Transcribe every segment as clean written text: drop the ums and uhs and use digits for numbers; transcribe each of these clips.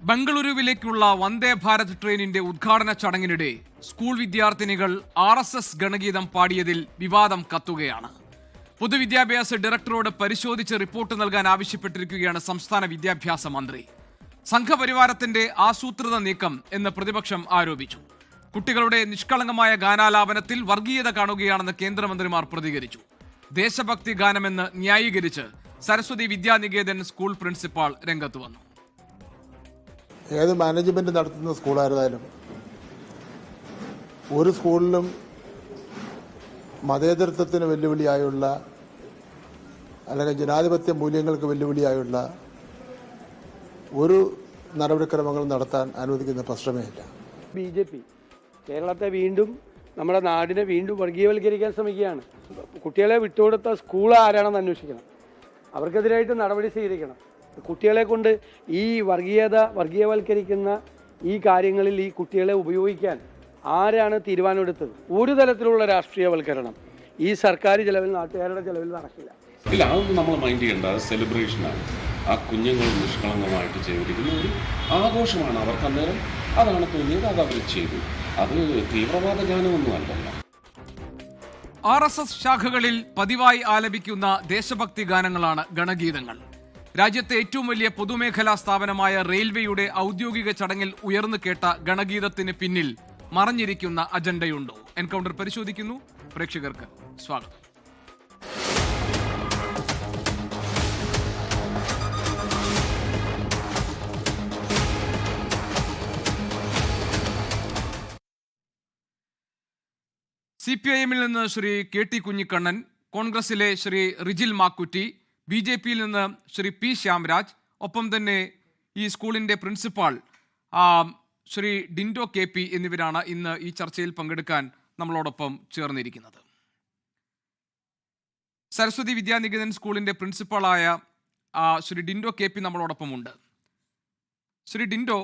ബംഗളൂരുവിലേക്കുള്ള വന്ദേ ഭാരത് ട്രെയിനിന്റെ ഉദ്ഘാടന ചടങ്ങിനിടെ school വിദ്യാർത്ഥിനികൾ RSS ഗണഗീതം പാടിയതിൽ വിവാദം കത്തുകയാണ്. പൊതുവിദ്യാഭ്യാസ ഡയറക്ടറോട് പരിശോധിച്ച് റിപ്പോർട്ട് നൽകാൻ ആവശ്യപ്പെട്ടിരിക്കുകയാണ് സംസ്ഥാന വിദ്യാഭ്യാസ മന്ത്രി. സംഘപരിവാരത്തിന്റെ ആസൂത്രിത നീക്കം എന്ന് പ്രതിപക്ഷം ആരോപിച്ചു. കുട്ടികളുടെ നിഷ്കളങ്കമായ ഗാനാലാപനത്തിൽ വർഗീയത കാണുകയാണെന്ന് കേന്ദ്രമന്ത്രിമാർ പ്രതികരിച്ചു. ദേശഭക്തി ഗാനമെന്ന് ന്യായീകരിച്ച് സരസ്വതി വിദ്യാനികേതൻ സ്കൂൾ പ്രിൻസിപ്പാൾ രംഗത്ത് വന്നു. ഏത് മാനേജ്മെൻറ്റ് നടത്തുന്ന സ്കൂളായിരുന്നാലും ഒരു സ്കൂളിലും മതേതരത്വത്തിന് വെല്ലുവിളിയായുള്ള അല്ലെങ്കിൽ ജനാധിപത്യ മൂല്യങ്ങൾക്ക് വെല്ലുവിളിയായുള്ള ഒരു നടപടിക്രമങ്ങൾ നടത്താൻ അനുവദിക്കുന്ന പ്രശ്നമേ ഇല്ല. BJP കേരളത്തെ വീണ്ടും നമ്മുടെ നാടിനെ വീണ്ടും വർഗീയവൽക്കരിക്കാൻ ശ്രമിക്കുകയാണ്. കുട്ടികളെ വിട്ടുകൊടുത്ത സ്കൂൾ ആരാണെന്ന് അന്വേഷിക്കണം, അവർക്കെതിരായിട്ട് നടപടി സ്വീകരിക്കണം. കുട്ടികളെ കൊണ്ട് ഈ വർഗീയവൽക്കരിക്കുന്ന ഈ കാര്യങ്ങളിൽ ഈ കുട്ടികളെ ഉപയോഗിക്കാൻ ആരാണ് തീരുമാനമെടുത്തത്? ഒരു തരത്തിലുള്ള രാഷ്ട്രീയവൽക്കരണം ഈ സർക്കാർ ചെലവിൽ, നാട്ടുകാരുടെ ചെലവിൽ നടക്കില്ല. ഇല്ല, അതൊന്നും നമ്മൾ മൈൻഡ് ചെയ്യേണ്ട. അത് സെലിബ്രേഷനാണ്. ആ കുഞ്ഞുങ്ങൾ നിഷ്കളങ്കമായിട്ട് ചെയ്തിരിക്കുന്ന ഒരു ആഘോഷമാണ്. അവർക്ക് അന്നേരം അതാണ് തോന്നിയത്, അത് അവർ ചെയ്തു. അത് തീവ്രവാദ ഗാനമൊന്നും അല്ലല്ലോ. RSS ശാഖകളിൽ പതിവായി ആലപിക്കുന്ന ദേശഭക്തി ഗാനങ്ങളാണ് ഗണഗീതങ്ങൾ. രാജ്യത്തെ ഏറ്റവും വലിയ പൊതുമേഖലാ സ്ഥാപനമായ റെയിൽവേയുടെ ഔദ്യോഗിക ചടങ്ങിൽ ഉയർന്നു കേട്ട ഗണഗീതത്തിന് പിന്നിൽ മറഞ്ഞിരിക്കുന്ന അജണ്ടയുണ്ടോ? എൻകൗണ്ടർ പരിശോധിക്കുന്നു. പ്രേക്ഷകർക്ക് സ്വാഗതം. CPIM-ൽ നിന്ന് ശ്രീ KT കുഞ്ഞിക്കണ്ണൻ, കോൺഗ്രസിലെ ശ്രീ റിജിൽ മാക്കുറ്റി, BJP-യിൽ നിന്ന് ശ്രീ P ശ്യാംരാജ്, ഒപ്പം തന്നെ ഈ സ്കൂളിൻ്റെ പ്രിൻസിപ്പാൾ ശ്രീ ഡിൻഡോ KP എന്നിവരാണ് ഇന്ന് ഈ ചർച്ചയിൽ പങ്കെടുക്കാൻ നമ്മളോടൊപ്പം ചേർന്നിരിക്കുന്നത്. സരസ്വതി വിദ്യാനികേതൻ സ്കൂളിൻ്റെ പ്രിൻസിപ്പാളായ ശ്രീ ഡിൻഡോ KP നമ്മളോടൊപ്പമുണ്ട്. ശ്രീ ഡിൻഡോ,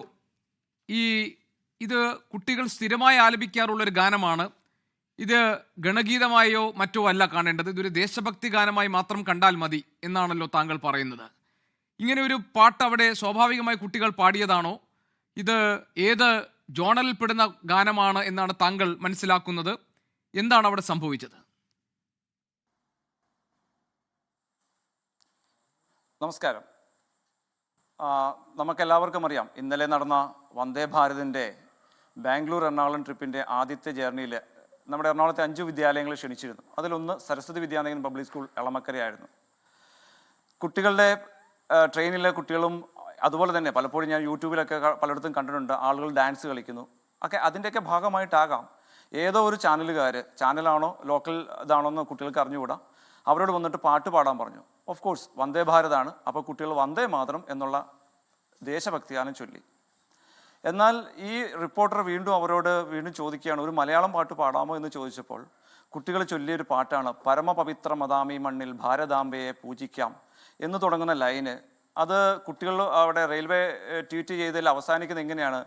ഇത് കുട്ടികൾ സ്ഥിരമായി ആലപിക്കാറുള്ളൊരു ഗാനമാണ്. ഇത് ഗണഗീതമായോ മറ്റോ അല്ല കാണേണ്ടത്, ഇതൊരു ദേശഭക്തി ഗാനമായി മാത്രം കണ്ടാൽ മതി എന്നാണല്ലോ താങ്കൾ പറയുന്നത്. ഇങ്ങനെ ഒരു പാട്ട് അവിടെ സ്വാഭാവികമായി കുട്ടികൾ പാടിയതാണോ? ഇത് ഏത് ജോണലിൽ പെടുന്ന ഗാനമാണ് എന്നാണ് താങ്കൾ മനസ്സിലാക്കുന്നത്? എന്താണ് അവിടെ സംഭവിച്ചത്? നമസ്കാരം. നമുക്കെല്ലാവർക്കും അറിയാം, ഇന്നലെ നടന്ന വന്ദേ ഭാരതിൻ്റെ ബാംഗ്ലൂർ എറണാകുളം ട്രിപ്പിൻ്റെ ആദ്യത്തെ ജേർണിയിൽ നമ്മുടെ എറണാകുളത്തെ 5 വിദ്യാലയങ്ങൾ ക്ഷണിച്ചിരുന്നു. അതിലൊന്ന് സരസ്വതി വിദ്യാനികേതൻ പബ്ലിക് സ്കൂൾ എളമക്കരയായിരുന്നു. കുട്ടികളുടെ ട്രെയിനിലെ കുട്ടികളും അതുപോലെ തന്നെ പലപ്പോഴും ഞാൻ യൂട്യൂബിലൊക്കെ പലയിടത്തും കണ്ടിട്ടുണ്ട്, ആളുകൾ ഡാൻസ് കളിക്കുന്നു ഒക്കെ. അതിൻ്റെയൊക്കെ ഭാഗമായിട്ടാകാം ഏതോ ഒരു ചാനലാണോ ലോക്കൽ ഇതാണോ എന്ന് കുട്ടികൾക്ക് അറിഞ്ഞുകൂടാ, അവരോട് വന്നിട്ട് പാട്ട് പാടാൻ പറഞ്ഞു. ഓഫ് കോഴ്സ് വന്ദേ ഭാരതാണ്. അപ്പോൾ കുട്ടികൾ വന്ദേ മാതരം എന്നുള്ള ദേശഭക്തി ഗാനം ചൊല്ലി. എന്നാൽ ഈ റിപ്പോർട്ടർ അവരോട് വീണ്ടും ചോദിക്കുകയാണ്, ഒരു മലയാളം പാട്ട് പാടാമോ എന്ന് ചോദിച്ചപ്പോൾ കുട്ടികൾ ചൊല്ലിയൊരു പാട്ടാണ് പരമപവിത്ര മദാമി മണ്ണിൽ ഭാരതാംബയെ പൂജിക്കാം എന്ന് തുടങ്ങുന്ന ലൈന്. അത് കുട്ടികൾ അവിടെ റെയിൽവേ ട്വീറ്റ് ചെയ്തതിൽ അവസാനിക്കുന്നത് എങ്ങനെയാണ്?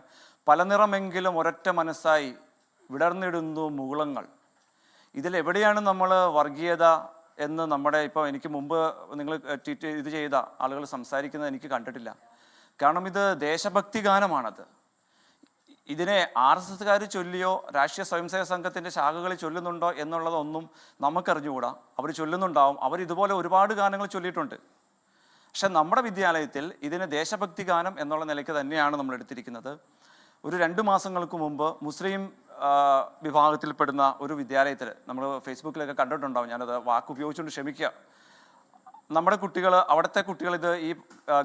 പല നിറമെങ്കിലും ഒരൊറ്റ മനസ്സായി വിടർന്നിടുന്നു മുകുളങ്ങൾ. ഇതിലെവിടെയാണ് നമ്മൾ വർഗീയത എന്ന് നമ്മുടെ ഇപ്പോൾ എനിക്ക് മുമ്പ് നിങ്ങൾ ട്വീറ്റ് ചെയ്ത ആളുകൾ സംസാരിക്കുന്നത് എനിക്ക് കണ്ടിട്ടില്ല. കാരണം ഇത് ദേശഭക്തി ഗാനമാണത്. ഇതിനെ RSSകാർ ചൊല്ലിയോ രാഷ്ട്രീയ സ്വയംസേവക സംഘത്തിൻ്റെ ശാഖകളിൽ ചൊല്ലുന്നുണ്ടോ എന്നുള്ളതൊന്നും നമുക്കറിഞ്ഞുകൂടാ. അവർ ചൊല്ലുന്നുണ്ടാവും, അവർ ഇതുപോലെ ഒരുപാട് ഗാനങ്ങൾ ചൊല്ലിയിട്ടുണ്ട്. പക്ഷെ നമ്മുടെ വിദ്യാലയത്തിൽ ഇതിന് ദേശഭക്തി ഗാനം എന്നുള്ള നിലയ്ക്ക് തന്നെയാണ് നമ്മൾ എടുത്തിരിക്കുന്നത്. ഒരു 2 മാസങ്ങൾക്ക് മുമ്പ് മുസ്ലിം വിഭാഗത്തിൽപ്പെടുന്ന ഒരു വിദ്യാലയത്തിൽ നമ്മൾ ഫേസ്ബുക്കിലൊക്കെ കണ്ടിട്ടുണ്ടാവും, ഞാനത് വാക്ക് ഉപയോഗിച്ചുകൊണ്ട് ക്ഷമിക്കുക, നമ്മുടെ കുട്ടികൾ, അവിടുത്തെ കുട്ടികൾ ഈ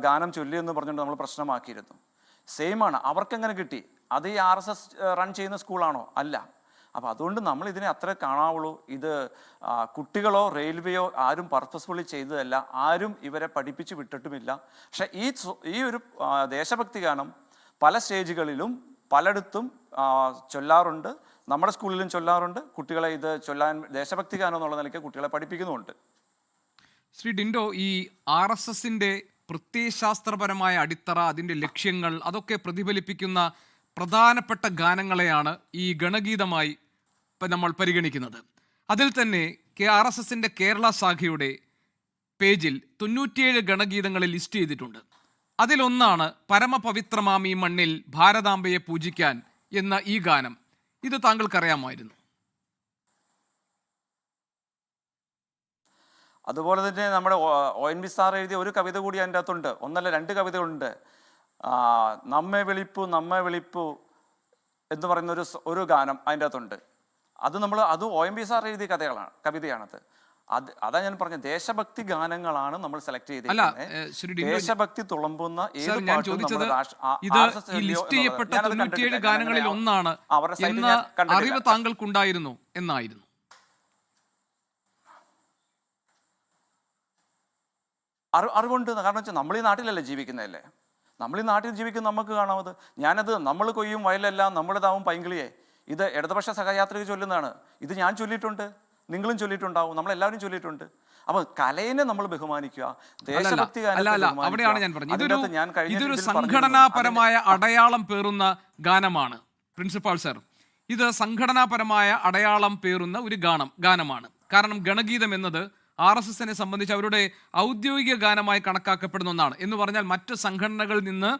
ഗാനം ചൊല്ലിയെന്ന് പറഞ്ഞുകൊണ്ട് നമ്മൾ പ്രശ്നമാക്കിയിരുന്നു. സെയിമാണ്. അവർക്കെങ്ങനെ കിട്ടി? അത് ഈ RSS റൺ ചെയ്യുന്ന സ്കൂളാണോ? അല്ല. അപ്പോൾ അതുകൊണ്ട് നമ്മൾ ഇതിനെ അത്ര കാണാവുള്ളൂ. ഇത് കുട്ടികളോ റെയിൽവേയോ ആരും പർപ്പസ്ഫുള്ളി ചെയ്തതല്ല, ആരും ഇവരെ പഠിപ്പിച്ച് വിട്ടിട്ടുമില്ല. പക്ഷെ ഈ ഒരു ദേശഭക്തി ഗാനം പല സ്റ്റേജുകളിലും പലയിടത്തും ചൊല്ലാറുണ്ട്. നമ്മുടെ സ്കൂളിലും ചൊല്ലാറുണ്ട്. കുട്ടികളെ ഇത് ചൊല്ലാൻ ദേശഭക്തി ഗാനം എന്നുള്ള നിലയ്ക്ക് കുട്ടികളെ പഠിപ്പിക്കുന്നുമുണ്ട്. ശ്രീ ഡിൻഡോ, ഈ RSSന്റെ പ്രത്യയശാസ്ത്രപരമായ അടിത്തറ, അതിൻ്റെ ലക്ഷ്യങ്ങൾ, അതൊക്കെ പ്രതിഫലിപ്പിക്കുന്ന പ്രധാനപ്പെട്ട ഗാനങ്ങളെയാണ് ഈ ഗണഗീതമായി നമ്മൾ പരിഗണിക്കുന്നത്. അതിൽ തന്നെ RSSന്റെ കേരള ശാഖയുടെ പേജിൽ 97 ഗണഗീതങ്ങളിൽ ലിസ്റ്റ് ചെയ്തിട്ടുണ്ട്. അതിലൊന്നാണ് പരമപവിത്രമാം ഈ മണ്ണിൽ ഭാരതാംബയെ പൂജിക്കാൻ എന്ന ഈ ഗാനം. ഇത് താങ്കൾക്കറിയാമായിരുന്നു? അതുപോലെ തന്നെ നമ്മുടെ ONV സാർ എഴുതിയ ഒരു കവിത കൂടി അതിൻ്റെ അകത്തുണ്ട്. ഒന്നല്ല 2 കവിതകളുണ്ട്. നമ്മെ വിളിപ്പു എന്ന് പറയുന്ന ഒരു ഗാനം അതിൻ്റെ അകത്തുണ്ട്. അത് ONV സാർ എഴുതിയ കവിതയാണത്. അതാ ഞാൻ പറഞ്ഞ ദേശഭക്തി ഗാനങ്ങളാണ് നമ്മൾ സെലക്ട് ചെയ്തിരിക്കുന്നത്. ദേശഭക്തി തുളുമ്പുന്ന ഏത് ഗാനങ്ങളിൽ ഒന്നാണ് എന്ന അറിവ് താങ്കൾക്കുണ്ടായിരുന്നു എന്നായിരുന്നു. അറിവുണ്ട്. കാരണം വെച്ചാൽ നമ്മൾ ഈ നാട്ടിലല്ലേ ജീവിക്കുന്നതല്ലേ, നമ്മൾ ഈ നാട്ടിൽ ജീവിക്കുന്ന നമുക്ക് കാണാമത്. നമ്മൾ കൊയ്യും വയലെല്ലാം നമ്മുടേതാവും പൈങ്കിളിയെ, ഇത് ഇടതുപക്ഷ സഹയാത്രിക ചൊല്ലുന്നതാണ്. ഇത് ഞാൻ ചൊല്ലിയിട്ടുണ്ട്, നിങ്ങളും ചൊല്ലിയിട്ടുണ്ടാവും, നമ്മളെല്ലാവരും ചൊല്ലിയിട്ടുണ്ട്. അപ്പൊ കലയെ നമ്മൾ ബഹുമാനിക്കുക, ദേശഭക്തി. അവിടെയാണ് ഞാൻ പറഞ്ഞത് ഇതൊരു സംഘടനാപരമായ അടയാളം പേറുന്ന ഗാനമാണ് പ്രിൻസിപ്പാൾ സർ. ഇത് സംഘടനാപരമായ അടയാളം പേറുന്ന ഒരു ഗാനമാണ്. കാരണം ഗണഗീതം എന്നത് RSSനെ സംബന്ധിച്ച് അവരുടെ ഔദ്യോഗിക ഗാനമായി കണക്കാക്കപ്പെടുന്ന ഒന്നാണ്. എന്ന് പറഞ്ഞാൽ മറ്റ് സംഘടനകളിൽ നിന്ന്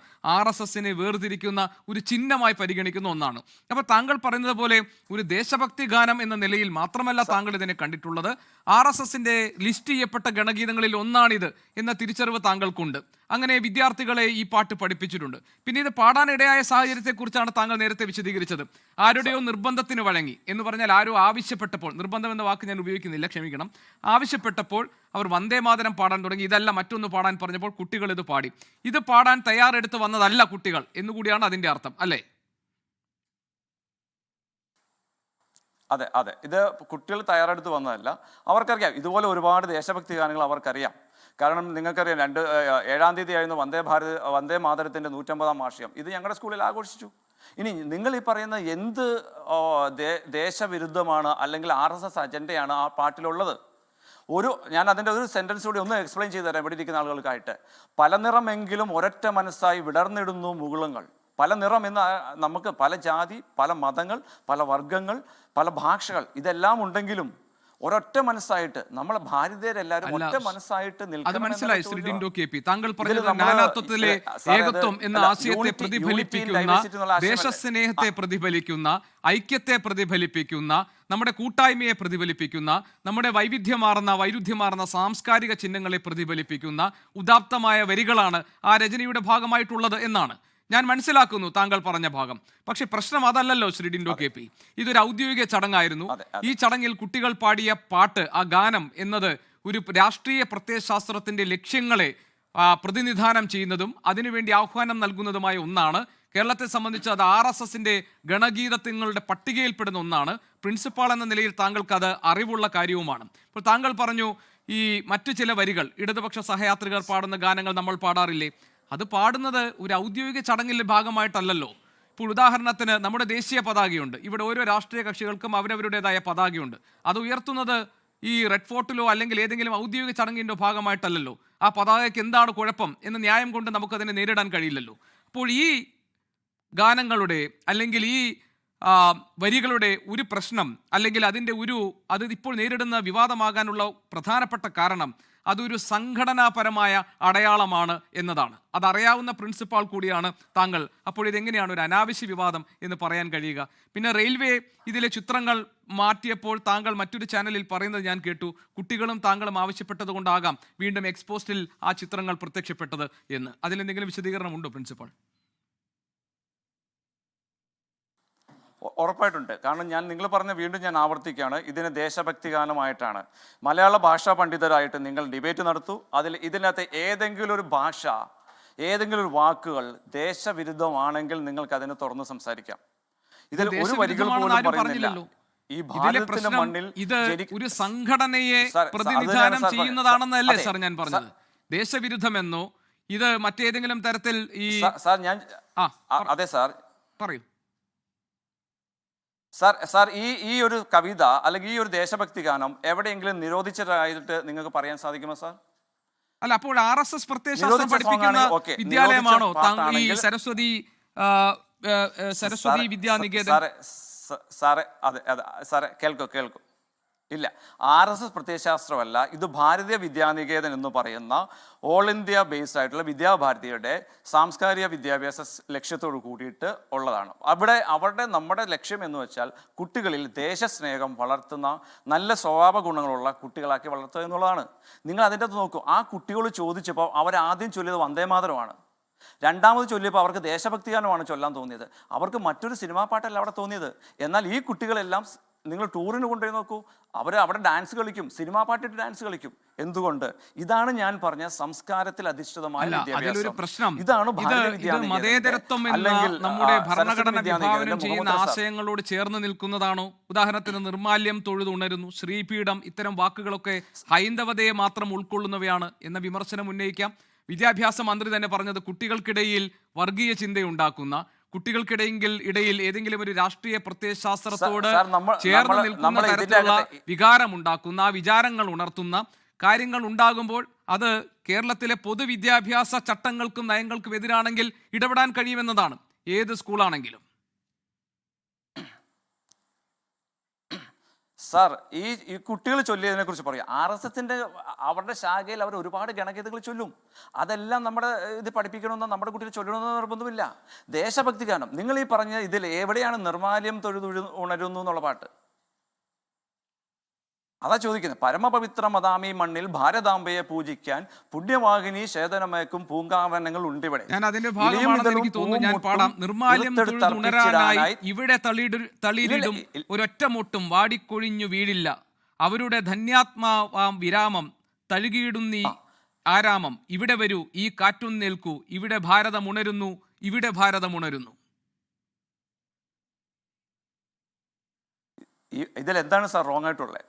RSSനെ വേർതിരിക്കുന്ന ഒരു ചിഹ്നമായി പരിഗണിക്കുന്ന ഒന്നാണ്. അപ്പോൾ താങ്കൾ പറയുന്നത് പോലെ ഒരു ദേശഭക്തി ഗാനം എന്ന നിലയിൽ മാത്രമല്ല താങ്കൾ ഇതിനെ കണ്ടിട്ടുള്ളത്, RSSന്റെ ലിസ്റ്റ് ചെയ്യപ്പെട്ട ഗണഗീതങ്ങളിൽ ഒന്നാണിത് എന്ന തിരിച്ചറിവ് താങ്കൾക്കുണ്ട്. അങ്ങനെ വിദ്യാർത്ഥികളെ ഈ പാട്ട് പഠിപ്പിച്ചിട്ടുണ്ട്. പിന്നെ ഇത് പാടാനിടയായ സാഹചര്യത്തെക്കുറിച്ചാണ് താങ്കൾ നേരത്തെ വിശദീകരിച്ചത്. ആരുടെയോ നിർബന്ധത്തിന് വഴങ്ങി എന്ന് പറഞ്ഞാൽ ആരോ ആവശ്യപ്പെട്ടപ്പോൾ, നിർബന്ധം എന്ന വാക്ക് ഞാൻ ഉപയോഗിക്കുന്നില്ല, ക്ഷമിക്കണം, ആവശ്യപ്പെട്ടപ്പോൾ അവർ വന്ദേ മാതരം പാടാൻ തുടങ്ങി. ഇതല്ല മറ്റൊന്ന് പാടാൻ പറഞ്ഞപ്പോൾ കുട്ടികൾ ഇത് പാടി. ഇത് പാടാൻ തയ്യാറെടുത്ത് വന്നതല്ല കുട്ടികൾ എന്നുകൂടിയാണ് അതിൻ്റെ അർത്ഥം, അല്ലേ? അതെ, ഇത് കുട്ടികൾ തയ്യാറെടുത്ത് വന്നതല്ല. അവർക്കറിയാം, ഇതുപോലെ ഒരുപാട് ദേശഭക്തി ഗാനങ്ങൾ അവർക്കറിയാം. കാരണം നിങ്ങൾക്കറിയാം 7-ാം തീയതി ആയിരുന്നു വന്ദേ മാതരത്തിൻ്റെ 150-ാം വാർഷികം. ഇത് ഞങ്ങളുടെ സ്കൂളിൽ ആഘോഷിച്ചു. ഇനി നിങ്ങൾ ഈ പറയുന്ന എന്ത് ദേശവിരുദ്ധമാണ് അല്ലെങ്കിൽ RSS അജണ്ടയാണ് ആ പാട്ടിലുള്ളത്? ഞാൻ അതിൻ്റെ ഒരു സെൻറ്റൻസ് കൂടി ഒന്ന് എക്സ്പ്ലെയിൻ ചെയ്തു തരാം ഇവിടെ ഇരിക്കുന്ന ആളുകൾക്കായിട്ട്. പല നിറമെങ്കിലും ഒരൊറ്റ മനസ്സായി വിടർന്നിടുന്നു മുകുളങ്ങൾ. പല നിറം എന്ന് നമുക്ക് പല ജാതി, പല മതങ്ങൾ, പല വർഗങ്ങൾ, പല ഭാഷകൾ, ഇതെല്ലാം ഉണ്ടെങ്കിലും ഒരൊറ്റ മനസ്സായിട്ട് നമ്മളെ ഭാരതീയരെല്ലാവരും ഒറ്റ മനസ്സായിട്ട് താങ്കൾ പറഞ്ഞത് നാനാത്വത്തിലെ ഏകത്വം എന്ന ആശയത്തെ പ്രതിഫലിപ്പിക്കുന്ന, ദേശസ്നേഹത്തെ പ്രതിഫലിക്കുന്ന, ഐക്യത്തെ പ്രതിഫലിപ്പിക്കുന്ന, നമ്മുടെ കൂട്ടായ്മയെ പ്രതിഫലിപ്പിക്കുന്ന, നമ്മുടെ വൈരുദ്ധ്യമാർന്ന സാംസ്കാരിക ചിഹ്നങ്ങളെ പ്രതിഫലിപ്പിക്കുന്ന ഉദാത്തമായ വരികളാണ് ആ രചനയുടെ ഭാഗമായിട്ടുള്ളത് എന്നാണ് ഞാൻ മനസ്സിലാക്കുന്നു താങ്കൾ പറഞ്ഞ ഭാഗം. പക്ഷെ പ്രശ്നം അതല്ലല്ലോ ശ്രീ ഡിൻഡോ KP. ഇതൊരു ഔദ്യോഗിക ചടങ്ങായിരുന്നു. ഈ ചടങ്ങിൽ കുട്ടികൾ പാടിയ പാട്ട്, ആ ഗാനം എന്നത് ഒരു രാഷ്ട്രീയ പ്രത്യയശാസ്ത്രത്തിന്റെ ലക്ഷ്യങ്ങളെ പ്രതിനിധാനം ചെയ്യുന്നതും അതിനുവേണ്ടി ആഹ്വാനം നൽകുന്നതുമായ ഒന്നാണ്. കേരളത്തെ സംബന്ധിച്ച് അത് RSSന്റെ ഗണഗീതങ്ങളുടെ പട്ടികയിൽപ്പെടുന്ന ഒന്നാണ്. പ്രിൻസിപ്പാൾ എന്ന നിലയിൽ താങ്കൾക്ക് അത് അറിവുള്ള കാര്യവുമാണ്. അപ്പോൾ താങ്കൾ പറഞ്ഞു ഈ മറ്റു ചില വരികൾ ഇടതുപക്ഷ സഹയാത്രികർ പാടുന്ന ഗാനങ്ങൾ നമ്മൾ പാടാറില്ലേ? അത് പാടുന്നത് ഒരു ഔദ്യോഗിക ചടങ്ങിൻ്റെ ഭാഗമായിട്ടല്ലല്ലോ. ഇപ്പോൾ ഉദാഹരണത്തിന് നമ്മുടെ ദേശീയ പതാകയുണ്ട്. ഇവിടെ ഓരോ രാഷ്ട്രീയ കക്ഷികൾക്കും അവരവരുടേതായ പതാകയുണ്ട്. അത് ഉയർത്തുന്നത് ഈ റെഡ് ഫോർട്ടിലോ അല്ലെങ്കിൽ ഏതെങ്കിലും ഔദ്യോഗിക ചടങ്ങിൻ്റെ ഭാഗമായിട്ടല്ലല്ലോ. ആ പതാകയ്ക്ക് എന്താണ് കുഴപ്പം എന്ന ന്യായം കൊണ്ട് നമുക്കതിനെ നേരിടാൻ കഴിയില്ലല്ലോ. അപ്പോൾ ഈ ഗാനങ്ങളുടെ അല്ലെങ്കിൽ ഈ വരികളുടെ ഒരു പ്രശ്നം അല്ലെങ്കിൽ അത് ഇപ്പോൾ നേരിടുന്ന വിവാദമാകാനുള്ള പ്രധാനപ്പെട്ട കാരണം അതൊരു സംഘടനാപരമായ അടയാളമാണ് എന്നതാണ്. അതറിയാവുന്ന പ്രിൻസിപ്പാൾ കൂടിയാണ് താങ്കൾ. അപ്പോൾ ഇതെങ്ങനെയാണ് ഒരു അനാവശ്യ വിവാദം എന്ന് പറയാൻ കഴിയുക? പിന്നെ റെയിൽവേ ഇതിലെ ചിത്രങ്ങൾ മാറ്റിയപ്പോൾ താങ്കൾ മറ്റൊരു ചാനലിൽ പറയുന്നത് ഞാൻ കേട്ടു, കുട്ടികളും താങ്കളും ആവശ്യപ്പെട്ടത് കൊണ്ടാകാം വീണ്ടും എക്സ്പോസ്റ്റിൽ ആ ചിത്രങ്ങൾ പ്രത്യക്ഷപ്പെട്ടത് എന്ന്. അതിലെന്തെങ്കിലും വിശദീകരണം ഉണ്ടോ പ്രിൻസിപ്പാൾ? ഉറപ്പായിട്ടുണ്ട്. കാരണം നിങ്ങൾ പറഞ്ഞ വീണ്ടും ഞാൻ ആവർത്തിക്കുകയാണ്, ഇതിന് ദേശഭക്തി ഗാനമായിട്ടാണ്. മലയാള ഭാഷാ പണ്ഡിതരായിട്ട് നിങ്ങൾ ഡിബേറ്റ് നടത്തൂ. ഇതിനകത്ത് ഏതെങ്കിലും ഒരു ഭാഷ, ഏതെങ്കിലും ഒരു വാക്കുകൾ ദേശവിരുദ്ധമാണെങ്കിൽ നിങ്ങൾക്ക് അതിനെ തുറന്ന് സംസാരിക്കാം. ഇതിൽ ഒരു വരികൾ പോലും പറയുന്നില്ല. ഈ ഭാരതത്തിന്റെ മണ്ണിൽ ഇത് ഒരു സംഘടനയെ പ്രതിനിധാനം ചെയ്യുന്നതാണെന്നല്ലേ സാർ ഞാൻ പറഞ്ഞത്? ദേശവിരുദ്ധമെന്നോ ഇത് മറ്റേതെങ്കിലും തരത്തിൽ സാർ അതെ സാർ പറയൂ സാർ ഈ ഒരു കവിത അല്ലെങ്കിൽ ഈ ഒരു ദേശഭക്തി ഗാനം എവിടെയെങ്കിലും നിരോധിച്ചതായിട്ട് നിങ്ങൾക്ക് പറയാൻ സാധിക്കുമോ സാർ? അല്ല, അപ്പോൾ RSS പ്രത്യയശാസ്ത്രം പഠിപ്പിക്കുന്ന വിദ്യാലയമാണോ ഈ സരസ്വതി വിദ്യാനികേതൻ? സാറേ അതെ സാറേ കേൾക്കൂ. ഇല്ല, RSS പ്രത്യയശാസ്ത്രമല്ല. ഇത് ഭാരതീയ വിദ്യാനികേതൻ എന്ന് പറയുന്ന ഓൾ ഇന്ത്യ ബേസ്ഡ് ആയിട്ടുള്ള വിദ്യാഭാരതിയുടെ സാംസ്കാരിക വിദ്യാഭ്യാസ ലക്ഷ്യത്തോട് കൂടിയിട്ട് ഉള്ളതാണ്. നമ്മുടെ ലക്ഷ്യം എന്ന് വെച്ചാൽ കുട്ടികളിൽ ദേശസ്നേഹം വളർത്തുന്ന നല്ല സ്വഭാവ ഗുണങ്ങളുള്ള കുട്ടികളാക്കി വളർത്തുക എന്നുള്ളതാണ്. നിങ്ങൾ അതിൻ്റെ അകത്ത് നോക്കൂ, ആ കുട്ടികൾ ചോദിച്ചപ്പോൾ അവരാദ്യം ചൊല്ലിയത് വന്ദേമാതരമാണ്. രണ്ടാമത് ചൊല്ലിയപ്പോൾ അവർക്ക് ദേശഭക്തി ഗാനമാണ് ചൊല്ലാൻ തോന്നിയത്. അവർക്ക് മറ്റൊരു സിനിമാ പാട്ടല്ല അവിടെ തോന്നിയത്. എന്നാൽ ഈ കുട്ടികളെല്ലാം നിങ്ങൾ ടൂറിന് കൊണ്ടുപോയി നോക്കൂ, അവിടെ ഡാൻസ് കളിക്കും, സിനിമാ പാട്ടിട്ട് ഡാൻസ് കളിക്കും. എന്തുകൊണ്ട്? ഇതാണ് ഞാൻ പറഞ്ഞ സംസ്കാരത്തിൽ അധിഷ്ഠിതമായ പ്രശ്നം. ഇതാണ് മതേതരത്വം എന്ന നമ്മുടെ ഭരണഘടന വിഭാവനം ചെയ്യുന്ന ആശയങ്ങളോട് ചേർന്ന് നിൽക്കുന്നതാണോ? ഉദാഹരണത്തിന് നിർമാല്യം തൊഴുതുണരുന്നു, ശ്രീപീഠം, ഇത്തരം വാക്കുകളൊക്കെ ഹൈന്ദവതയെ മാത്രം ഉൾക്കൊള്ളുന്നവയാണ് എന്ന വിമർശനം ഉന്നയിക്കാം. വിദ്യാഭ്യാസ മന്ത്രി തന്നെ പറഞ്ഞത് കുട്ടികൾക്കിടയിൽ വർഗീയ ചിന്തയുണ്ടാക്കുന്ന, കുട്ടികൾക്കിടയിൽ ഏതെങ്കിലും ഒരു രാഷ്ട്രീയ പ്രത്യയശാസ്ത്രത്തോട് ചേർന്ന് നിൽക്കുന്ന തരത്തിലുള്ള വികാരമുണ്ടാക്കുന്ന, ആ വിചാരങ്ങൾ ഉണർത്തുന്ന കാര്യങ്ങൾ ഉണ്ടാകുമ്പോൾ അത് കേരളത്തിലെ പൊതുവിദ്യാഭ്യാസ ചട്ടങ്ങൾക്കും നയങ്ങൾക്കും എതിരാണെങ്കിൽ ഇടപെടാൻ കഴിയുമെന്നതാണ് ഏത് സ്കൂളാണെങ്കിലും. സാർ, ഈ കുട്ടികൾ ചൊല്ലിയതിനെ കുറിച്ച് പറയാം. RSSന്റെ അവരുടെ ശാഖയിൽ അവർ ഒരുപാട് ഗണഗീതകൾ ചൊല്ലും. അതെല്ലാം നമ്മുടെ ഇത് പഠിപ്പിക്കണമെന്നോ നമ്മുടെ കുട്ടികൾ ചൊല്ലണമെന്നോ നിർബന്ധമില്ല. ദേശഭക്തി ഗാനം നിങ്ങൾ ഈ പറഞ്ഞ ഇതിൽ എവിടെയാണ് നിർമാല്യം ഉണരുന്നു എന്നുള്ള പാട്ട്? അതാ ചോദിക്കുന്നത്. പരമപവിത്ര മദാമി മണ്ണിൽ ഭാരതാംബയെ പൂജിക്കാൻ പുണ്യവാഹിനി ശേതനമയക്കും പൂങ്കാവനങ്ങൾ ഉണ്ടിവിടെ. ഞാൻ അതിന്റെ ഭാഗമാണെന്ന് എനിക്ക് തോന്നുന്നു. ഞാൻ പാടാം. നിർമാല്യം ഉണരാനായി ഇവിടെ തളിരിടും ഒരൊറ്റ മുട്ടും വാടിക്കൊഴിഞ്ഞു വീഴില്ല, അവരുടെ ധന്യാത്മാവാം വിരാമം തഴുകിയിടുന്നീ ആരാമം, ഇവിടെ വരൂ ഈ കാറ്റും നിൽക്കൂ, ഇവിടെ ഭാരതം ഉണരുന്നു, ഇവിടെ ഭാരതം ഉണരുന്നു. ഇതിലെന്താണ് സാർ റോങ് ആയിട്ടുള്ളത്?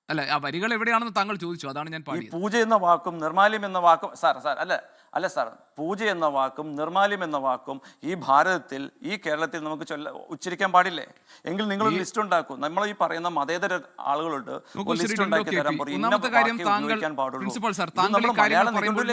അല്ല, ആ വരികൾ എവിടെയാണെന്ന് താങ്കൾ ചോദിച്ചു, അതാണ് ഞാൻ പറഞ്ഞത്. പൂജ എന്ന വാക്കും നിർമാല്യം എന്ന വാക്കും അല്ല സാർ, പൂജ എന്ന വാക്കും നിർമാല്യം എന്ന വാക്കും ഈ ഭാരതത്തിൽ, ഈ കേരളത്തിൽ നമുക്ക് ഉച്ചരിക്കാൻ പാടില്ലേ? എങ്കിൽ നിങ്ങൾ ലിസ്റ്റ് ഉണ്ടാക്കും. നമ്മൾ ഈ പറയുന്ന മതേതര ആളുകളുണ്ട്, ഒന്നാമത്തെ കാര്യം താങ്കൾ പ്രിൻസിപ്പൽ സാർ, താങ്കൾ ഈ കാര്യങ്ങൾ പറയുമ്പോൾ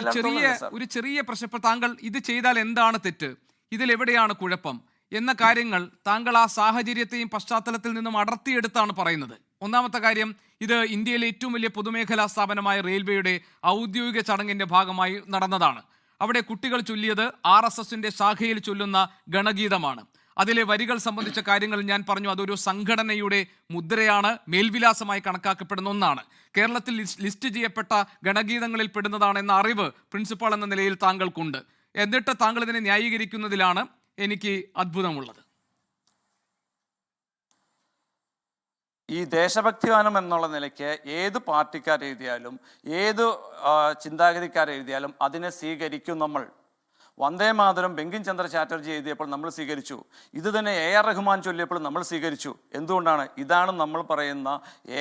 ഒരു ചെറിയ പ്രശ്നം. താങ്കൾ ഇത് ചെയ്താൽ എന്താണ് തെറ്റ്, ഇതിൽ എവിടെയാണ് കുഴപ്പം എന്ന കാര്യങ്ങൾ താങ്കൾ ആ സാഹചര്യത്തെയും പശ്ചാത്തലത്തിൽ നിന്നും അടർത്തിയെടുത്താണ് പറയുന്നത്. ഒന്നാമത്തെ കാര്യം, ഇത് ഇന്ത്യയിലെ ഏറ്റവും വലിയ പൊതുമേഖലാ സ്ഥാപനമായ റെയിൽവേയുടെ ഔദ്യോഗിക ചടങ്ങിന്റെ ഭാഗമായി നടന്നതാണ്. അവിടെ കുട്ടികൾ ചൊല്ലിയത് RSSന്റെ ശാഖയിൽ ചൊല്ലുന്ന ഗണഗീതമാണ്. അതിലെ വരികൾ സംബന്ധിച്ച കാര്യങ്ങൾ ഞാൻ പറഞ്ഞു. അതൊരു സംഘടനയുടെ മുദ്രയാണ്, മേൽവിലാസമായി കണക്കാക്കപ്പെടുന്ന ഒന്നാണ്. കേരളത്തിൽ ലിസ്റ്റ് ചെയ്യപ്പെട്ട ഗണഗീതങ്ങളിൽ പെടുന്നതാണ് എന്ന അറിവ് പ്രിൻസിപ്പാൾ എന്ന നിലയിൽ താങ്കൾക്കുണ്ട്. എന്നിട്ട് താങ്കൾ ഇതിനെ ന്യായീകരിക്കുന്നതിലാണ് എനിക്ക് അത്ഭുതമുള്ളത്. ഈ ദേശഭക്തി ഗാനം എന്നുള്ള നിലയ്ക്ക് ഏത് പാർട്ടിക്കാരെഴുതിയാലും ഏത് ചിന്താഗതിക്കാരെഴുതിയാലും അതിനെ സ്വീകരിക്കും നമ്മൾ. വന്ദേമാതരം ബങ്കിം ചന്ദ്ര ചാറ്റർജി എഴുതിയപ്പോൾ നമ്മൾ സ്വീകരിച്ചു. ഇത് തന്നെ AR റഹ്മാൻ ചൊല്ലിയപ്പോൾ നമ്മൾ സ്വീകരിച്ചു. എന്തുകൊണ്ടാണ്? ഇതാണ് നമ്മൾ പറയുന്ന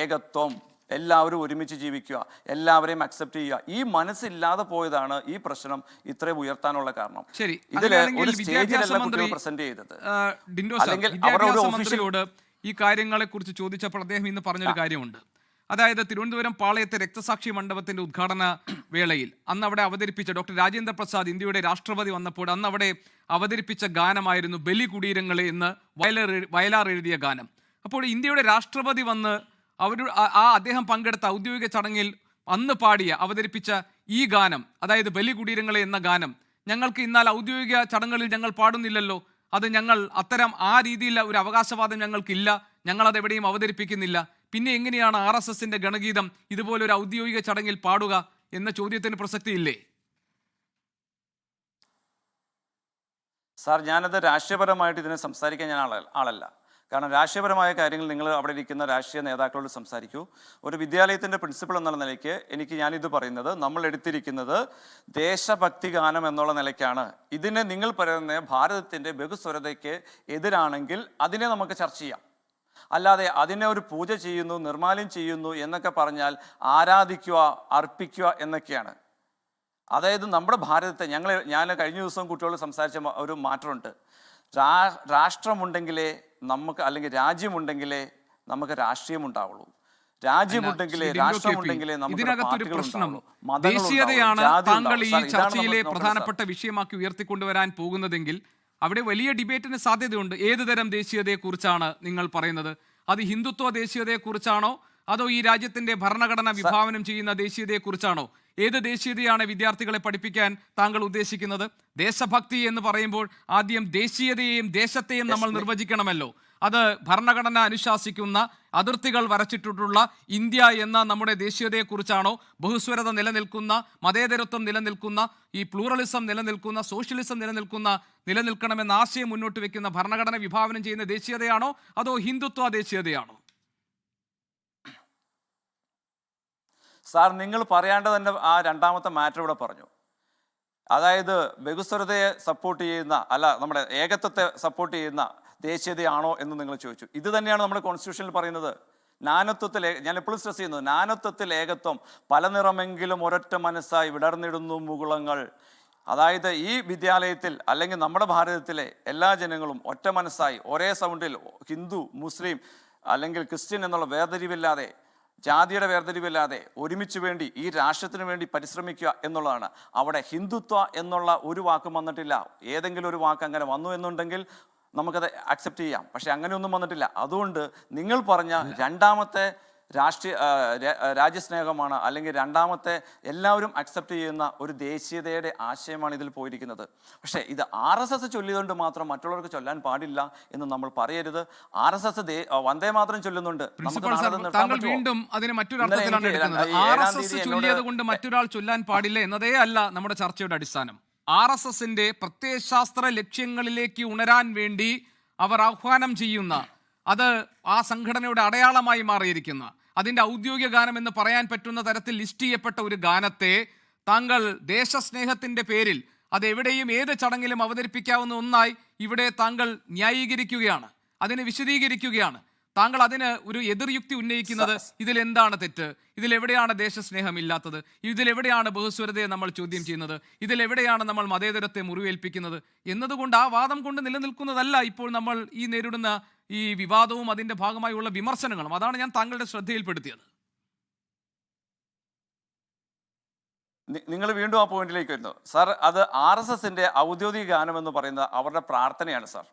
ഏകത്വം. എല്ലാവരും ഒരുമിച്ച് ജീവിക്കുക, എല്ലാവരെയും അക്സെപ്റ്റ് ചെയ്യുക. ഈ മനസ്സില്ലാതെ പോയതാണ് ഈ പ്രശ്നം ഇത്രയും ഉയർത്താനുള്ള കാരണം. ശരി, ഇതിൽ ഒരു സ്റ്റേജിലല്ല കുട്ടികൾ പ്രസന്റ് ചെയ്തത്. വിദ്യാഭ്യാസ ഈ കാര്യങ്ങളെ കുറിച്ച് ചോദിച്ചപ്പോൾ അദ്ദേഹം ഇന്ന് പറഞ്ഞൊരു കാര്യമുണ്ട്. അതായത് തിരുവനന്തപുരം പാളയത്തെ രക്തസാക്ഷി മണ്ഡപത്തിന്റെ ഉദ്ഘാടന വേളയിൽ അന്ന് അവിടെ അവതരിപ്പിച്ച ഡോക്ടർ രാജേന്ദ്ര പ്രസാദ്, ഇന്ത്യയുടെ രാഷ്ട്രപതി വന്നപ്പോൾ അന്ന് അവിടെ അവതരിപ്പിച്ച ഗാനമായിരുന്നു ബലി കുടീരങ്ങളെ എന്ന് വയലാർ എഴുതിയ ഗാനം. അപ്പോൾ ഇന്ത്യയുടെ രാഷ്ട്രപതി വന്ന് അദ്ദേഹം പങ്കെടുത്ത ഔദ്യോഗിക ചടങ്ങിൽ അന്ന് അവതരിപ്പിച്ച ഈ ഗാനം, അതായത് ബലി കുടീരങ്ങളെ എന്ന ഗാനം, ഞങ്ങൾക്ക് ഇന്നാൽ ഔദ്യോഗിക ചടങ്ങുകളിൽ ഞങ്ങൾ പാടുന്നില്ലല്ലോ. അത് ഞങ്ങൾ ആ രീതിയിൽ ഒരു അവകാശവാദം ഞങ്ങൾക്കില്ല, ഞങ്ങളത് എവിടെയും അവതരിപ്പിക്കുന്നില്ല. പിന്നെ എങ്ങനെയാണ് RSSന്റെ ഗണഗീതം ഇതുപോലൊരു ഔദ്യോഗിക ചടങ്ങിൽ പാടുക എന്ന ചോദ്യത്തിന് പ്രസക്തിയില്ലേ? സാർ, ഞാനത് രാഷ്ട്രീയപരമായിട്ട് ഇതിനെ സംസാരിക്കാൻ ഞാൻ ആളല്ല. കാരണം രാഷ്ട്രീയപരമായ കാര്യങ്ങൾ നിങ്ങൾ അവിടെ ഇരിക്കുന്ന രാഷ്ട്രീയ നേതാക്കളോട് സംസാരിക്കൂ. ഒരു വിദ്യാലയത്തിൻ്റെ പ്രിൻസിപ്പൾ എന്നുള്ള നിലയ്ക്ക് ഞാനിത് പറയുന്നത്, നമ്മൾ എടുത്തിരിക്കുന്നത് ദേശഭക്തി ഗാനം എന്നുള്ള നിലയ്ക്കാണ്. ഇതിനെ നിങ്ങൾ പറയുന്ന ഭാരതത്തിൻ്റെ ബഹുസ്വരതയ്ക്ക് എതിരാണെങ്കിൽ അതിനെ നമുക്ക് ചർച്ച ചെയ്യാം. അല്ലാതെ അതിനെ ഒരു പൂജ ചെയ്യുന്നു, നിർമാല്യം ചെയ്യുന്നു എന്നൊക്കെ പറഞ്ഞാൽ ആരാധിക്കുക, അർപ്പിക്കുക എന്നൊക്കെയാണ്. അതായത് നമ്മുടെ ഭാരതത്തെ ഞാൻ കഴിഞ്ഞ ദിവസം കുട്ടികളോട് സംസാരിച്ച ഒരു മാറ്റമുണ്ട്. രാഷ്ട്രമുണ്ടെങ്കിലേ നമുക്ക്, അല്ലെങ്കിൽ രാജ്യമുണ്ടെങ്കിലേ നമുക്ക് രാഷ്ട്രീയം ഉണ്ടാവുള്ളൂ. രാജ്യമുണ്ടെങ്കിലേ രാഷ്ട്രമുണ്ടെങ്കിലേ ഇതിനകത്തൊരു പ്രശ്നം ദേശീയതയാണ് താങ്കൾ ഈ ചർച്ചയിലെ പ്രധാനപ്പെട്ട വിഷയമാക്കി ഉയർത്തിക്കൊണ്ടുവരാൻ പോകുന്നതെങ്കിൽ അവിടെ വലിയ ഡിബേറ്റിന് സാധ്യതയുണ്ട്. ഏത് തരം ദേശീയതയെക്കുറിച്ചാണ് നിങ്ങൾ പറയുന്നത്? അത് ഹിന്ദുത്വ ദേശീയതയെക്കുറിച്ചാണോ അതോ ഈ രാജ്യത്തിന്റെ ഭരണഘടന വിഭാവനം ചെയ്യുന്ന ദേശീയതയെക്കുറിച്ചാണോ? ഏത് ദേശീയതയാണ് വിദ്യാർത്ഥികളെ പഠിപ്പിക്കാൻ താങ്കൾ ഉദ്ദേശിക്കുന്നത്? ദേശഭക്തി എന്ന് പറയുമ്പോൾ ആദ്യം ദേശീയതയെയും ദേശത്തെയും നമ്മൾ നിർവചിക്കണമല്ലോ. അത് ഭരണഘടന അനുശാസിക്കുന്ന അതിർത്തികൾ വരച്ചിട്ടുള്ള ഇന്ത്യ എന്ന നമ്മുടെ ദേശീയതയെക്കുറിച്ചാണോ? ബഹുസ്വരത നിലനിൽക്കുന്ന, മതേതരത്വം നിലനിൽക്കുന്ന, ഈ പ്ലൂറലിസം നിലനിൽക്കുന്ന, സോഷ്യലിസം നിലനിൽക്കണമെന്ന ആശയം മുന്നോട്ട് വെക്കുന്ന ഭരണഘടന വിഭാവനം ചെയ്യുന്ന ദേശീയതയാണോ അതോ ഹിന്ദുത്വ ദേശീയതയാണോ? സാർ, നിങ്ങൾ പറയാണ്ട് തന്നെ ആ രണ്ടാമത്തെ മാറ്റർ ഇവിടെ പറഞ്ഞു. അതായത് ബഹുസ്വരതയെ സപ്പോർട്ട് ചെയ്യുന്ന, അല്ല നമ്മുടെ ഏകത്വത്തെ സപ്പോർട്ട് ചെയ്യുന്ന ദേശീയതയാണോ എന്ന് നിങ്ങൾ ചോദിച്ചു. ഇത് തന്നെയാണ് നമ്മുടെ കോൺസ്റ്റിറ്റ്യൂഷനിൽ പറയുന്നത്. നാനത്വത്തിൽ, ഞാൻ എപ്പോഴും സ്ട്രെസ് ചെയ്യുന്നത്, നാനത്വത്തിൽ ഏകത്വം, പല നിറമെങ്കിലും ഒരൊറ്റ മനസ്സായി വിടർന്നിടുന്നു മുകുളങ്ങൾ. അതായത് ഈ വിദ്യാലയത്തിൽ അല്ലെങ്കിൽ നമ്മുടെ ഭാരതത്തിലെ എല്ലാ ജനങ്ങളും ഒറ്റ മനസ്സായി ഒരേ സൗണ്ടിൽ ഹിന്ദു, മുസ്ലിം അല്ലെങ്കിൽ ക്രിസ്ത്യൻ എന്നുള്ള വേർതിരിവില്ലാതെ, ജാതിയുടെ വേർതിരിവില്ലാതെ ഒരുമിച്ച് വേണ്ടി ഈ രാഷ്ട്രത്തിന് വേണ്ടി പരിശ്രമിക്കുക എന്നുള്ളതാണ്. അവിടെ ഹിന്ദുത്വ എന്നുള്ള ഒരു വാക്കും വന്നിട്ടില്ല. ഏതെങ്കിലും ഒരു വാക്ക് അങ്ങനെ വന്നു എന്നുണ്ടെങ്കിൽ നമുക്കത് അക്സെപ്റ്റ് ചെയ്യാം. പക്ഷെ അങ്ങനെയൊന്നും വന്നിട്ടില്ല. അതുകൊണ്ട് നിങ്ങൾ പറഞ്ഞ രണ്ടാമത്തെ രാജ്യസ്നേഹമാണ്, അല്ലെങ്കിൽ രണ്ടാമത്തെ എല്ലാവരും അക്സെപ്റ്റ് ചെയ്യുന്ന ഒരു ദേശീയതയുടെ ആശയമാണ് ഇതിൽ പോയിരിക്കുന്നത്. പക്ഷേ ഇത് RSS ചൊല്ലിയതുകൊണ്ട് മാത്രം മറ്റുള്ളവർക്ക് ചൊല്ലാൻ പാടില്ല എന്ന് നമ്മൾ പറയരുത്. RSS വന്ദേ മാത്രം ചൊല്ലുന്നുണ്ട്. വീണ്ടും അതിന് മറ്റൊരു അർത്ഥത്തിലാണ് എടുക്കുന്നത്. RSS ചൊല്ലിയത് കൊണ്ട് മറ്റൊരാൾ ചൊല്ലാൻ പാടില്ല എന്നതേ അല്ല നമ്മുടെ ചർച്ചയുടെ അടിസ്ഥാനം. RSSന്റെ പ്രത്യയശാസ്ത്ര ലക്ഷ്യങ്ങളിലേക്ക് ഉണരാൻ വേണ്ടി അവർ ആഹ്വാനം ചെയ്യുന്ന, അത് ആ സംഘടനയുടെ അടയാളമായി മാറിയിരിക്കുന്ന, അതിൻ്റെ ഔദ്യോഗിക ഗാനം എന്ന് പറയാൻ പറ്റുന്ന തരത്തിൽ ലിസ്റ്റ് ചെയ്യപ്പെട്ട ഒരു ഗാനത്തെ താങ്കൾ ദേശസ്നേഹത്തിൻ്റെ പേരിൽ അത് എവിടെയും ഏത് ചടങ്ങിലും അവതരിപ്പിക്കാവുന്ന ഒന്നായി ഇവിടെ താങ്കൾ ന്യായീകരിക്കുകയാണ്, അതിനെ വിശദീകരിക്കുകയാണ്. താങ്കൾ അതിന് ഒരു എതിർയുക്തി ഉന്നയിക്കുന്നത് ഇതിലെന്താണ് തെറ്റ്, ഇതിലെവിടെയാണ് ദേശസ്നേഹമില്ലാത്തത്, ഇതിലെവിടെയാണ് ബഹുസ്വരതയെ നമ്മൾ ചോദ്യം ചെയ്യുന്നത്, ഇതിലെവിടെയാണ് നമ്മൾ മതേതരത്തെ മുറിവേൽപ്പിക്കുന്നത് എന്നതുകൊണ്ട് ആ വാദം കൊണ്ട് നിലനിൽക്കുന്നതല്ല ഇപ്പോൾ നമ്മൾ ഈ നേരിടുന്ന ഈ വിവാദവും അതിൻ്റെ ഭാഗമായുള്ള വിമർശനങ്ങളും. അതാണ് ഞാൻ താങ്കളുടെ ശ്രദ്ധയിൽപ്പെടുത്തിയത്. നിങ്ങൾ വീണ്ടും ആ പോയിന്റിലേക്ക് വരുന്നു സാർ. അത് RSSന്റെ ഔദ്യോഗിക ഗാനം എന്ന് പറയുന്നത് അവരുടെ പ്രാർത്ഥനയാണ് സാർ.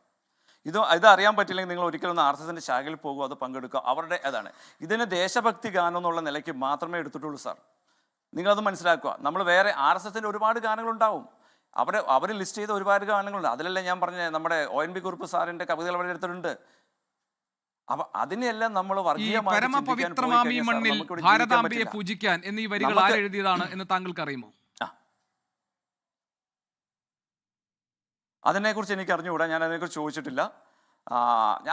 ഇത് അറിയാൻ പറ്റില്ലെങ്കിൽ നിങ്ങൾ ഒരിക്കലും RSSന്റെ ശാഖയിൽ പോകുക, അത് പങ്കെടുക്കുക. അവരുടെ അതാണ്. ഇതിന് ദേശഭക്തി ഗാനം എന്നുള്ള നിലയ്ക്ക് മാത്രമേ എടുത്തിട്ടുള്ളൂ സാർ. നിങ്ങളത് മനസ്സിലാക്കുക. നമ്മൾ വേറെ RSSന്റെ ഒരുപാട് ഗാനങ്ങളുണ്ടാവും. അവർ ലിസ്റ്റ് ചെയ്ത ഒരുപാട് ഗാനങ്ങളുണ്ട്. അതിലല്ലേ ഞാൻ പറഞ്ഞ നമ്മുടെ ONV കുറുപ്പ് സാറിന്റെ കവിതകൾ അവിടെ എടുത്തിട്ടുണ്ട്. അപ്പൊ അതിനെല്ലാം നമ്മൾ പരമപവിത്രമാം ഈ മണ്ണിൽ ഭാരതാംബയെ പൂജിക്കാൻ എന്നീ വരികൾ ആരെഴുതിയതാണ് എന്ന് താങ്കൾക്ക് അറിയുമോ? അതിനെക്കുറിച്ച് എനിക്ക് അറിഞ്ഞുകൂടാ, ഞാൻ അതിനെക്കുറിച്ച് ചോദിച്ചിട്ടില്ല.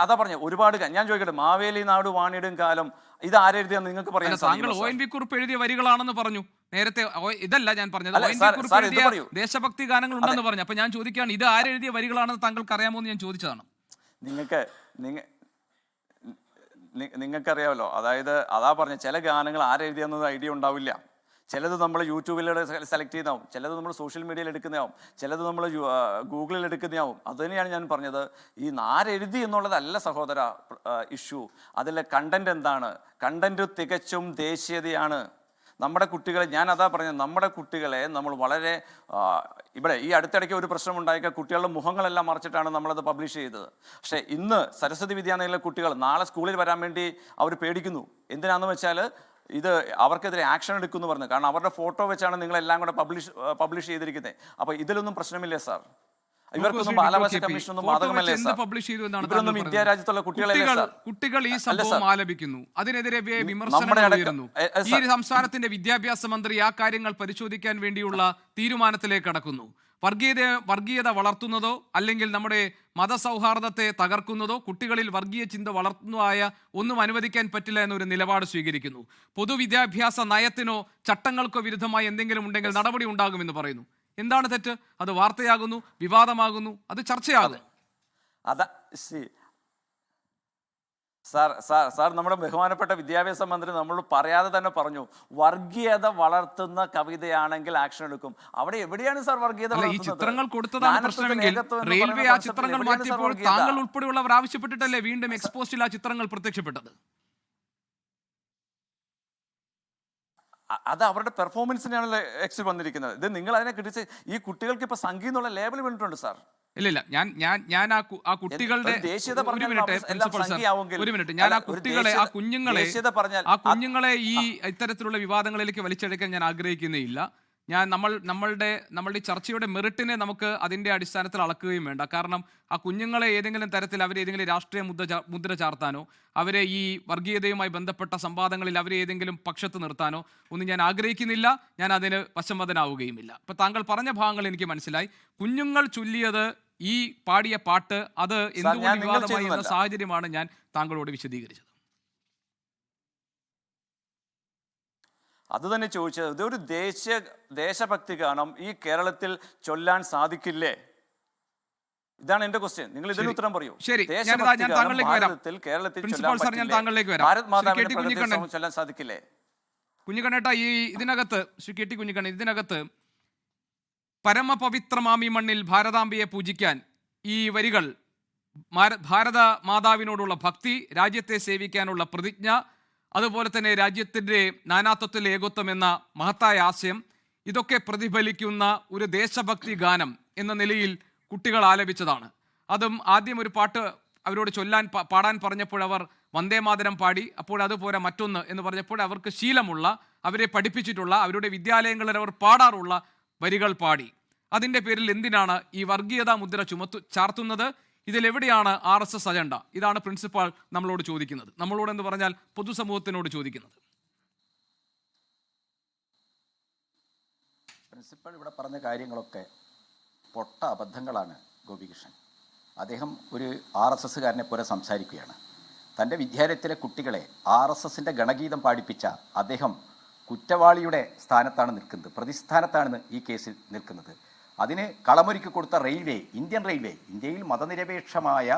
അതാ പറഞ്ഞ ഒരുപാട് ഞാൻ ചോദിക്കട്ടെ, മാവേലി നാട് വാണിടും കാലം, ഇത് ആരെഴുതിയാന്ന് നിങ്ങൾക്ക് പറയാൻ? താങ്കൾ ONV കുറിപ്പ് എഴുതിയ വരികളാണെന്ന് പറഞ്ഞു നേരത്തെ. ഇതല്ല ഞാൻ പറഞ്ഞത്, ദേശഭക്തി ഗാനങ്ങൾ ഉണ്ടെന്ന് പറഞ്ഞു. അപ്പൊ ഞാൻ ചോദിക്കുകയാണ്, ഇത് ആരെഴുതിയ വരികളാണെന്ന് താങ്കൾക്ക് അറിയാമോ എന്ന് ഞാൻ ചോദിച്ചതാണ്. നിങ്ങൾക്കറിയാമല്ലോ. അതായത് അതാ പറഞ്ഞ ചില ഗാനങ്ങൾ ആരെഴുതിയെന്നത് ഐഡിയ ഉണ്ടാവില്ല. ചിലത് നമ്മൾ യൂട്യൂബിലൂടെ സെലക്ട് ചെയ്യുന്നതാവും, ചിലത് നമ്മൾ സോഷ്യൽ മീഡിയയിൽ എടുക്കുന്നതാവും, ചിലത് നമ്മൾ ഗൂഗിളിൽ എടുക്കുന്നതാവും. അതുതന്നെയാണ് ഞാൻ പറഞ്ഞത്. ഈ ആരെഴുതി എന്നുള്ളതല്ല സഹോദര ഇഷ്യൂ. അതിലെ കണ്ടന്റ് എന്താണ്? കണ്ടന്റ് തികച്ചും ദേശീയതയാണ്. നമ്മുടെ കുട്ടികളെ, ഞാൻ അതാ പറഞ്ഞത്, നമ്മുടെ കുട്ടികളെ നമ്മൾ വളരെ ഇവിടെ ഈ അടുത്തിടയ്ക്ക് ഒരു പ്രശ്നം ഉണ്ടായിരിക്കുക, കുട്ടികളുടെ മുഖങ്ങളെല്ലാം മറച്ചിട്ടാണ് നമ്മളത് പബ്ലിഷ് ചെയ്തത്. പക്ഷേ ഇന്ന് സരസ്വതി വിദ്യാലയങ്ങളിലെ കുട്ടികൾ നാളെ സ്കൂളിൽ വരാൻ വേണ്ടി അവർ പേടിക്കുന്നു. എന്തിനാണെന്ന് വെച്ചാൽ ഇത് അവർക്കെതിരെ ആക്ഷൻ എടുക്കുമെന്ന് പറഞ്ഞു. കാരണം അവരുടെ ഫോട്ടോ വെച്ചാണ് നിങ്ങളെല്ലാം കൂടെ പബ്ലിഷ് ചെയ്തിരിക്കുന്നത്. അപ്പോൾ ഇതിലൊന്നും പ്രശ്നമില്ലേ സാർ? ഇവർക്കൊന്നും ബാലാവകാശ കമ്മീഷനൊന്നും ബാധകമല്ലേ സാർ? ഇവരൊന്നും ഇന്ത്യ രാജ്യത്തുള്ള കുട്ടികൾ ഈ സംഭവം ആലപിക്കുന്നു, അതിനെതിരെ വിമർശനങ്ങൾ ഉയരുന്നു. ഈ സംസ്ഥാനത്തിന്റെ വിദ്യാഭ്യാസ മന്ത്രി ആ കാര്യങ്ങൾ പരിശോധിക്കാൻ വേണ്ടിയുള്ള തീരുമാനത്തിലേക്ക് കടക്കുന്നു. വർഗീയത വളർത്തുന്നതോ അല്ലെങ്കിൽ നമ്മുടെ മതസൗഹാർദ്ദത്തെ തകർക്കുന്നതോ കുട്ടികളിൽ വർഗീയ ചിന്ത വളർത്തുന്നതായ ഒന്നും അനുവദിക്കാൻ പറ്റില്ല എന്നൊരു നിലപാട് സ്വീകരിക്കുന്നു. പൊതുവിദ്യാഭ്യാസ നയത്തിനോ ചട്ടങ്ങൾക്കോ വിരുദ്ധമായി എന്തെങ്കിലും ഉണ്ടെങ്കിൽ നടപടി ഉണ്ടാകുമെന്ന് പറയുന്നു. എന്താണ് തെറ്റ്? അത് വാർത്തയാകുന്നു, വിവാദമാകുന്നു, അത് ചർച്ചയാകുന്നു. സാർ നമ്മുടെ ബഹുമാനപ്പെട്ട വിദ്യാഭ്യാസ മന്ത്രി നമ്മൾ പറയാതെ തന്നെ പറഞ്ഞു, വർഗീയത വളർത്തുന്ന കവിതയാണെങ്കിൽ ആക്ഷൻ എടുക്കും. അവിടെ എവിടെയാണ് സാർ വർഗീയത? ഈ ചിത്രങ്ങൾ കൊടുത്തതാണ് പ്രശ്നമെങ്കിൽ റെയിൽവേ ആ ചിത്രങ്ങൾ മാറ്റിയപ്പോൾ താങ്കൾ ഉൾപ്പെടെയുള്ളവർ ആവശ്യപ്പെട്ടിട്ടല്ലേ വീണ്ടും എക്സ്പോസ്റ്റിൽ ആ ചിത്രങ്ങൾ പ്രത്യക്ഷപ്പെട്ടത്? അത് അവരുടെ പെർഫോമൻസിനാണല്ലോ എക്സിൽ വന്നിരിക്കുന്നത്. ഇത് നിങ്ങൾ അതിനെ ക്രിട്ടിസൈസ്, ഈ കുട്ടികൾക്ക് ഇപ്പൊ സംഗീതം എന്നുള്ള ലേബൽ വേണ്ടിയിട്ടുണ്ട് സാർ. ഇല്ല ഞാൻ ആ കുട്ടികളുടെ ഒരു ദേശീയത ഒരു പറഞ്ഞാൽ മിനിറ്റ് എല്ലാം പ്രിൻസിപ്പൽ സർ, സംഖ്യയാവുമെങ്കിൽ ഒരു മിനിറ്റ്. ഞാൻ ആ ഒരു കുട്ടികളെ ആ കുഞ്ഞുങ്ങളെ ഈ ആ, ഇത്തരത്തിലുള്ള വിവാദങ്ങളിലേക്ക് വലിച്ചെടുക്കാൻ ഞാൻ ആഗ്രഹിക്കുന്നേയില്ല. നമ്മളുടെ ഈ ചർച്ചയുടെ മെറിറ്റിനെ നമുക്ക് അതിന്റെ അടിസ്ഥാനത്തിൽ അളക്കുകയും വേണ്ട. കാരണം ആ കുഞ്ഞുങ്ങളെ ഏതെങ്കിലും തരത്തിൽ അവരെ ഏതെങ്കിലും രാഷ്ട്രീയ മുദ്ര ചാർത്താനോ അവരെ ഈ വർഗീയതയുമായി ബന്ധപ്പെട്ട സംവാദങ്ങളിൽ അവരെ ഏതെങ്കിലും പക്ഷത്ത് നിർത്താനോ ഒന്നും ഞാൻ ആഗ്രഹിക്കുന്നില്ല. ഞാൻ അതിന് വശംവദനാവുകയുമില്ല. ഇപ്പൊ താങ്കൾ പറഞ്ഞ ഭാഗങ്ങൾ എനിക്ക് മനസ്സിലായി. കുഞ്ഞുങ്ങൾ ചൊല്ലിയത് ഈ പാടിയ പാട്ട് അത് എന്തുകൊണ്ട് നിങ്ങൾ വിവാദമായി എന്ന ചെയ്തതല്ല. സാഹചര്യമാണ് ഞാൻ താങ്കളോട് വിശദീകരിച്ചത്. അത് തന്നെ ചോദിച്ചത്. ഇതൊരു ദേശഭക്തി ഗാനം ഈ കേരളത്തിൽ ചൊല്ലാൻ സാധിക്കില്ലേ? ഇതാണ് എന്റെ ക്വസ്റ്റ്യൻ. നിങ്ങൾ ഇതിന് ഉത്തരം പറയൂ. ശരി, ഞാൻ താങ്കളിലേക്ക് വരാം. പ്രിൻസിപ്പൽ സർ, ഞാൻ താങ്കളിലേക്ക് വരാം. ഭാരത് മാതാവിന്റെ ശ്രീ കെ ടി കുഞ്ഞിക്കണ്ണൻ, ചൊല്ലാൻ സാധിക്കില്ലേ? കുഞ്ഞിക്കണ്ണേട്ട, ഇതിനകത്ത് ശ്രീ കെ ടി കുഞ്ഞിക്കണ്ണൻ, ഇതിനകത്ത് പരമപവിത്രമാമി മണ്ണിൽ ഭാരതാംബയെ പൂജിക്കാൻ ഈ വരികൾ ഭാരത മാതാവിനോടുള്ള ഭക്തി, രാജ്യത്തെ സേവിക്കാനുള്ള പ്രതിജ്ഞ, അതുപോലെ തന്നെ രാജ്യത്തിൻ്റെ നാനാത്വത്തിൽ ഏകത്വം എന്ന മഹത്തായ ആശയം, ഇതൊക്കെ പ്രതിഫലിക്കുന്ന ഒരു ദേശഭക്തി ഗാനം എന്ന നിലയിൽ കുട്ടികൾ ആലപിച്ചതാണ്. അതും ആദ്യം ഒരു പാട്ട് അവരോട് പാടാൻ പറഞ്ഞപ്പോൾ അവർ വന്ദേമാതരം പാടി. അപ്പോൾ അതുപോലെ മറ്റൊന്ന് എന്ന് പറഞ്ഞപ്പോൾ അവർക്ക് ശീലമുള്ള, അവരെ പഠിപ്പിച്ചിട്ടുള്ള, അവരുടെ വിദ്യാലയങ്ങളിൽ അവർ പാടാറുള്ള വരികൾ പാടി. അതിൻ്റെ പേരിൽ എന്തിനാണ് ഈ വർഗീയതാ മുദ്ര ചാർത്തുന്നത്? ഇതിലെവിടെയാണ് RSS അജണ്ട? ഇതാണ് പ്രിൻസിപ്പാൾ നമ്മളോട് ചോദിക്കുന്നത്. നമ്മളോടെന്ന് പറഞ്ഞാൽ പൊതുസമൂഹത്തിനോട് ചോദിക്കുന്നത്. പ്രിൻസിപ്പൾ ഇവിടെ പറഞ്ഞ കാര്യങ്ങളൊക്കെ പൊട്ട അബദ്ധങ്ങളാണ് ഗോപികൃഷ്ണൻ. അദ്ദേഹം ഒരു RSSകാരനെ പോലെ സംസാരിക്കുകയാണ്. തൻ്റെ വിദ്യാലയത്തിലെ കുട്ടികളെ RSSൻ്റെ ഗണഗീതം പാടിപ്പിച്ച അദ്ദേഹം കുറ്റവാളിയുടെ സ്ഥാനത്താണ് നിൽക്കുന്നത്, പ്രതിസ്ഥാനത്താണ് ഈ കേസിൽ നിൽക്കുന്നത്. അതിന് കളമൊരുക്കി കൊടുത്ത ഇന്ത്യൻ റെയിൽവേ, ഇന്ത്യയിൽ മതനിരപേക്ഷമായ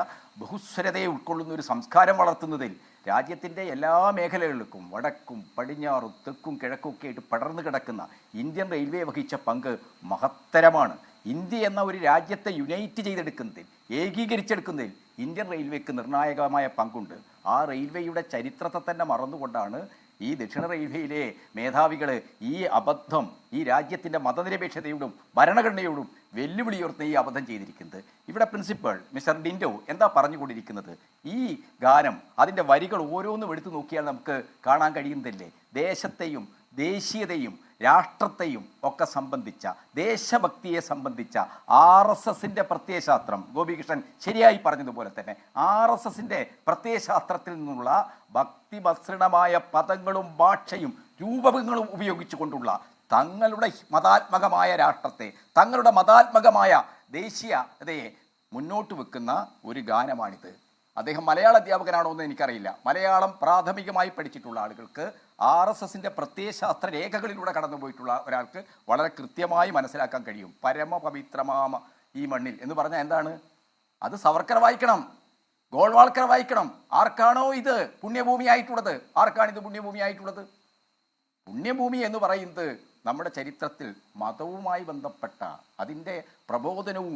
ബഹുസ്വരതയെ ഉൾക്കൊള്ളുന്ന ഒരു സംസ്കാരം വളർത്തുന്നതിൽ രാജ്യത്തിൻ്റെ എല്ലാ മേഖലകൾക്കും വടക്കും പടിഞ്ഞാറും തെക്കും കിഴക്കും ഒക്കെ ആയിട്ട് പടർന്നു കിടക്കുന്ന ഇന്ത്യൻ റെയിൽവേ വഹിച്ച പങ്ക് മഹത്തരമാണ്. ഇന്ത്യ എന്ന ഒരു രാജ്യത്തെ യുണൈറ്റ് ചെയ്തെടുക്കുന്നതിൽ, ഏകീകരിച്ചെടുക്കുന്നതിൽ ഇന്ത്യൻ റെയിൽവേക്ക് നിർണായകമായ പങ്കുണ്ട്. ആ റെയിൽവേയുടെ ചരിത്രത്തെ തന്നെ മറന്നുകൊണ്ടാണ് ഈ ദക്ഷിണ റെയിൽവേയിലെ മേധാവികൾ ഈ അബദ്ധം, ഈ രാജ്യത്തിൻ്റെ മതനിരപേക്ഷതയോടും ഭരണഘടനയോടും വെല്ലുവിളി ഉയർത്തുന്ന ഈ അബദ്ധം ചെയ്തിരിക്കുന്നത്. ഇവിടെ പ്രിൻസിപ്പൾ മിസ്റ്റർ ഡിൻഡോ എന്താ പറഞ്ഞുകൊണ്ടിരിക്കുന്നത്? ഈ ഗാനം, അതിൻ്റെ വരികൾ ഓരോന്നും എടുത്തു നോക്കിയാൽ നമുക്ക് കാണാൻ കഴിയുന്നതല്ലേ, ദേശത്തെയും ദേശീയതയും രാഷ്ട്രത്തെയും ഒക്കെ സംബന്ധിച്ച, ദേശഭക്തിയെ സംബന്ധിച്ച RSSൻ്റെ പ്രത്യയശാസ്ത്രം. ഗോപികൃഷ്ണൻ ശരിയായി പറഞ്ഞതുപോലെ തന്നെ RSSൻ്റെ പ്രത്യയശാസ്ത്രത്തിൽ നിന്നുള്ള ഭക്തിമസൃണമായ പദങ്ങളും ഭാഷയും രൂപങ്ങളും ഉപയോഗിച്ചുകൊണ്ടുള്ള തങ്ങളുടെ മതാത്മകമായ രാഷ്ട്രത്തെ, തങ്ങളുടെ മതാത്മകമായ ദേശീയതയെ മുന്നോട്ട് വെക്കുന്ന ഒരു ഗാനമാണിത്. അദ്ദേഹം മലയാള അധ്യാപകനാണോ എന്ന് എനിക്കറിയില്ല. മലയാളം പ്രാഥമികമായി പഠിച്ചിട്ടുള്ള ആളുകൾക്ക് RSSൻ്റെ പ്രത്യയശാസ്ത്ര രേഖകളിലൂടെ കടന്നുപോയിട്ടുള്ള ഒരാൾക്ക് വളരെ കൃത്യമായി മനസ്സിലാക്കാൻ കഴിയും. പരമപവിത്രമാമ ഈ മണ്ണിൽ എന്ന് പറഞ്ഞാൽ എന്താണ്? അത് സവർക്കർ വായിക്കണം, ഗോൾവാൾക്കർ വായിക്കണം. ആർക്കാണോ ഇത് പുണ്യഭൂമിയായിട്ടുള്ളത്? ആർക്കാണിത് പുണ്യഭൂമിയായിട്ടുള്ളത്? പുണ്യഭൂമി എന്ന് പറയുന്നത് നമ്മുടെ ചരിത്രത്തിൽ മതവുമായി ബന്ധപ്പെട്ട, അതിൻ്റെ പ്രബോധനവും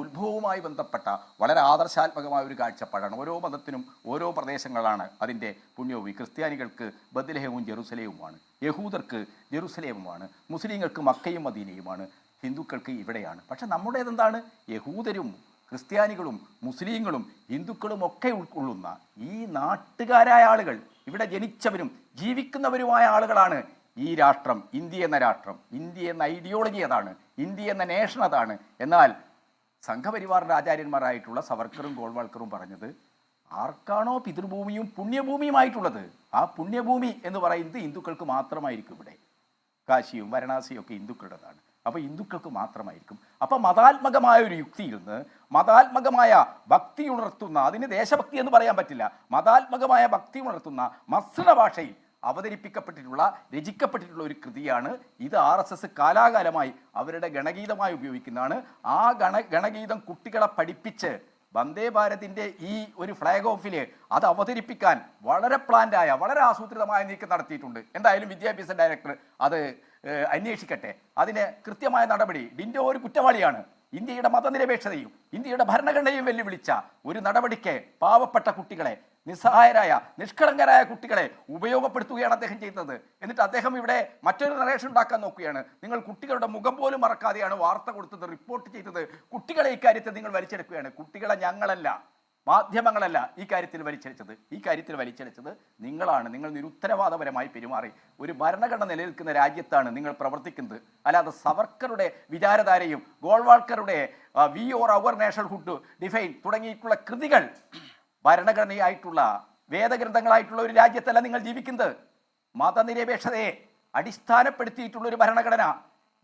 ഉത്ഭവവുമായി ബന്ധപ്പെട്ട വളരെ ആദർശാത്മകമായ ഒരു കാഴ്ചപ്പാടാണ്. ഓരോ മതത്തിനും ഓരോ പ്രദേശങ്ങളാണ് അതിൻ്റെ പുണ്യഭൂമി. ക്രിസ്ത്യാനികൾക്ക് ബത്ലഹേമും ജെറുസലേമുമാണ്, യഹൂദർക്ക് ജെറുസലേമുമാണ്, മുസ്ലിങ്ങൾക്ക് മക്കയും മദീനയുമാണ്, ഹിന്ദുക്കൾക്ക് ഇവിടെയാണ്. പക്ഷെ നമ്മുടേതെന്താണ്? യഹൂദരും ക്രിസ്ത്യാനികളും മുസ്ലിങ്ങളും ഹിന്ദുക്കളും ഒക്കെ ഉൾക്കൊള്ളുന്ന ഈ നാട്ടുകാരായ ആളുകൾ, ഇവിടെ ജനിച്ചവരും ജീവിക്കുന്നവരുമായ ആളുകളാണ് ഈ രാഷ്ട്രം, ഇന്ത്യ എന്ന രാഷ്ട്രം. ഇന്ത്യ എന്ന ഐഡിയോളജി അതാണ്, ഇന്ത്യ എന്ന നേഷൻ അതാണ്. എന്നാൽ സംഘപരിവാറിൻ്റെ ആചാര്യന്മാരായിട്ടുള്ള സവർക്കറും ഗോൾവാൾക്കറും പറഞ്ഞത് ആർക്കാണോ പിതൃഭൂമിയും പുണ്യഭൂമിയുമായിട്ടുള്ളത്, ആ പുണ്യഭൂമി എന്ന് പറയുന്നത് ഹിന്ദുക്കൾക്ക് മാത്രമായിരിക്കും. ഇവിടെ കാശിയും വാരണാസിയും ഒക്കെ ഹിന്ദുക്കളുടേതാണ്. അപ്പോൾ ഹിന്ദുക്കൾക്ക് മാത്രമായിരിക്കും. അപ്പോൾ മതാത്മകമായ ഒരു യുക്തിയിൽ നിന്ന് മതാത്മകമായ ഭക്തി ഉണർത്തുന്ന, അതിന് ദേശഭക്തി എന്ന് പറയാൻ പറ്റില്ല, മതാത്മകമായ ഭക്തി ഉണർത്തുന്ന മസ്രണ ഭാഷയിൽ അവതരിപ്പിക്കപ്പെട്ടിട്ടുള്ള, രചിക്കപ്പെട്ടിട്ടുള്ള ഒരു കൃതിയാണ് ഇത്. RSS കാലാകാലമായി അവരുടെ ഗണഗീതമായി ഉപയോഗിക്കുന്നതാണ്. ആ ഗണഗീതം കുട്ടികളെ പഠിപ്പിച്ച് വന്ദേ ഭാരതിൻ്റെ ഈ ഒരു ഫ്ലാഗ് ഓഫിൽ അത് അവതരിപ്പിക്കാൻ വളരെ പ്ലാൻഡായ, വളരെ ആസൂത്രിതമായ നീക്കം നടത്തിയിട്ടുണ്ട്. എന്തായാലും വിദ്യാഭ്യാസ ഡയറക്ടർ അത് അന്വേഷിക്കട്ടെ, അതിന് കൃത്യമായ നടപടി. ഡിൻഡോ ഒരു കുറ്റവാളിയാണ്. ഇന്ത്യയുടെ മതനിരപേക്ഷതയും ഇന്ത്യയുടെ ഭരണഘടനയും വെല്ലുവിളിച്ച ഒരു നടപടിക്ക് പാവപ്പെട്ട കുട്ടികളെ നിസ്സഹായരായ നിഷ്കളങ്കരായ കുട്ടികളെ ഉപയോഗപ്പെടുത്തുകയാണ് അദ്ദേഹം ചെയ്തത്. എന്നിട്ട് അദ്ദേഹം ഇവിടെ മറ്റൊരു നരേഷൻ ഉണ്ടാക്കാൻ നോക്കുകയാണ്. നിങ്ങൾ കുട്ടികളുടെ മുഖം പോലും മറക്കാതെയാണ് വാർത്ത കൊടുത്തത്, റിപ്പോർട്ട് ചെയ്തത്. കുട്ടികളെ ഇക്കാര്യത്തിൽ നിങ്ങൾ വലിച്ചെടുക്കുകയാണ്. കുട്ടികളെ ഞങ്ങളല്ല, മാധ്യമങ്ങളല്ല ഈ കാര്യത്തിൽ വലിച്ചെടുത്തത് നിങ്ങളാണ്. നിങ്ങൾ നിരുത്തരവാദപരമായി പെരുമാറി. ഒരു ഭരണഘടന നിലനിൽക്കുന്ന രാജ്യത്താണ് നിങ്ങൾ പ്രവർത്തിക്കുന്നത്. അല്ലാതെ സവർക്കറുടെ വിചാരധാരയും ഗോൾവാൾക്കറുടെ വി ഓർ അവർ നാഷണൽഹുഡ് ഡിഫൈൻ തുടങ്ങിയിട്ടുള്ള കൃതികൾ ഭരണഘടനയായിട്ടുള്ള വേദഗ്രന്ഥങ്ങളായിട്ടുള്ള ഒരു രാജ്യത്തല്ല നിങ്ങൾ ജീവിക്കുന്നത്. മതനിരപേക്ഷതയെ അടിസ്ഥാനപ്പെടുത്തിയിട്ടുള്ള ഒരു ഭരണഘടന.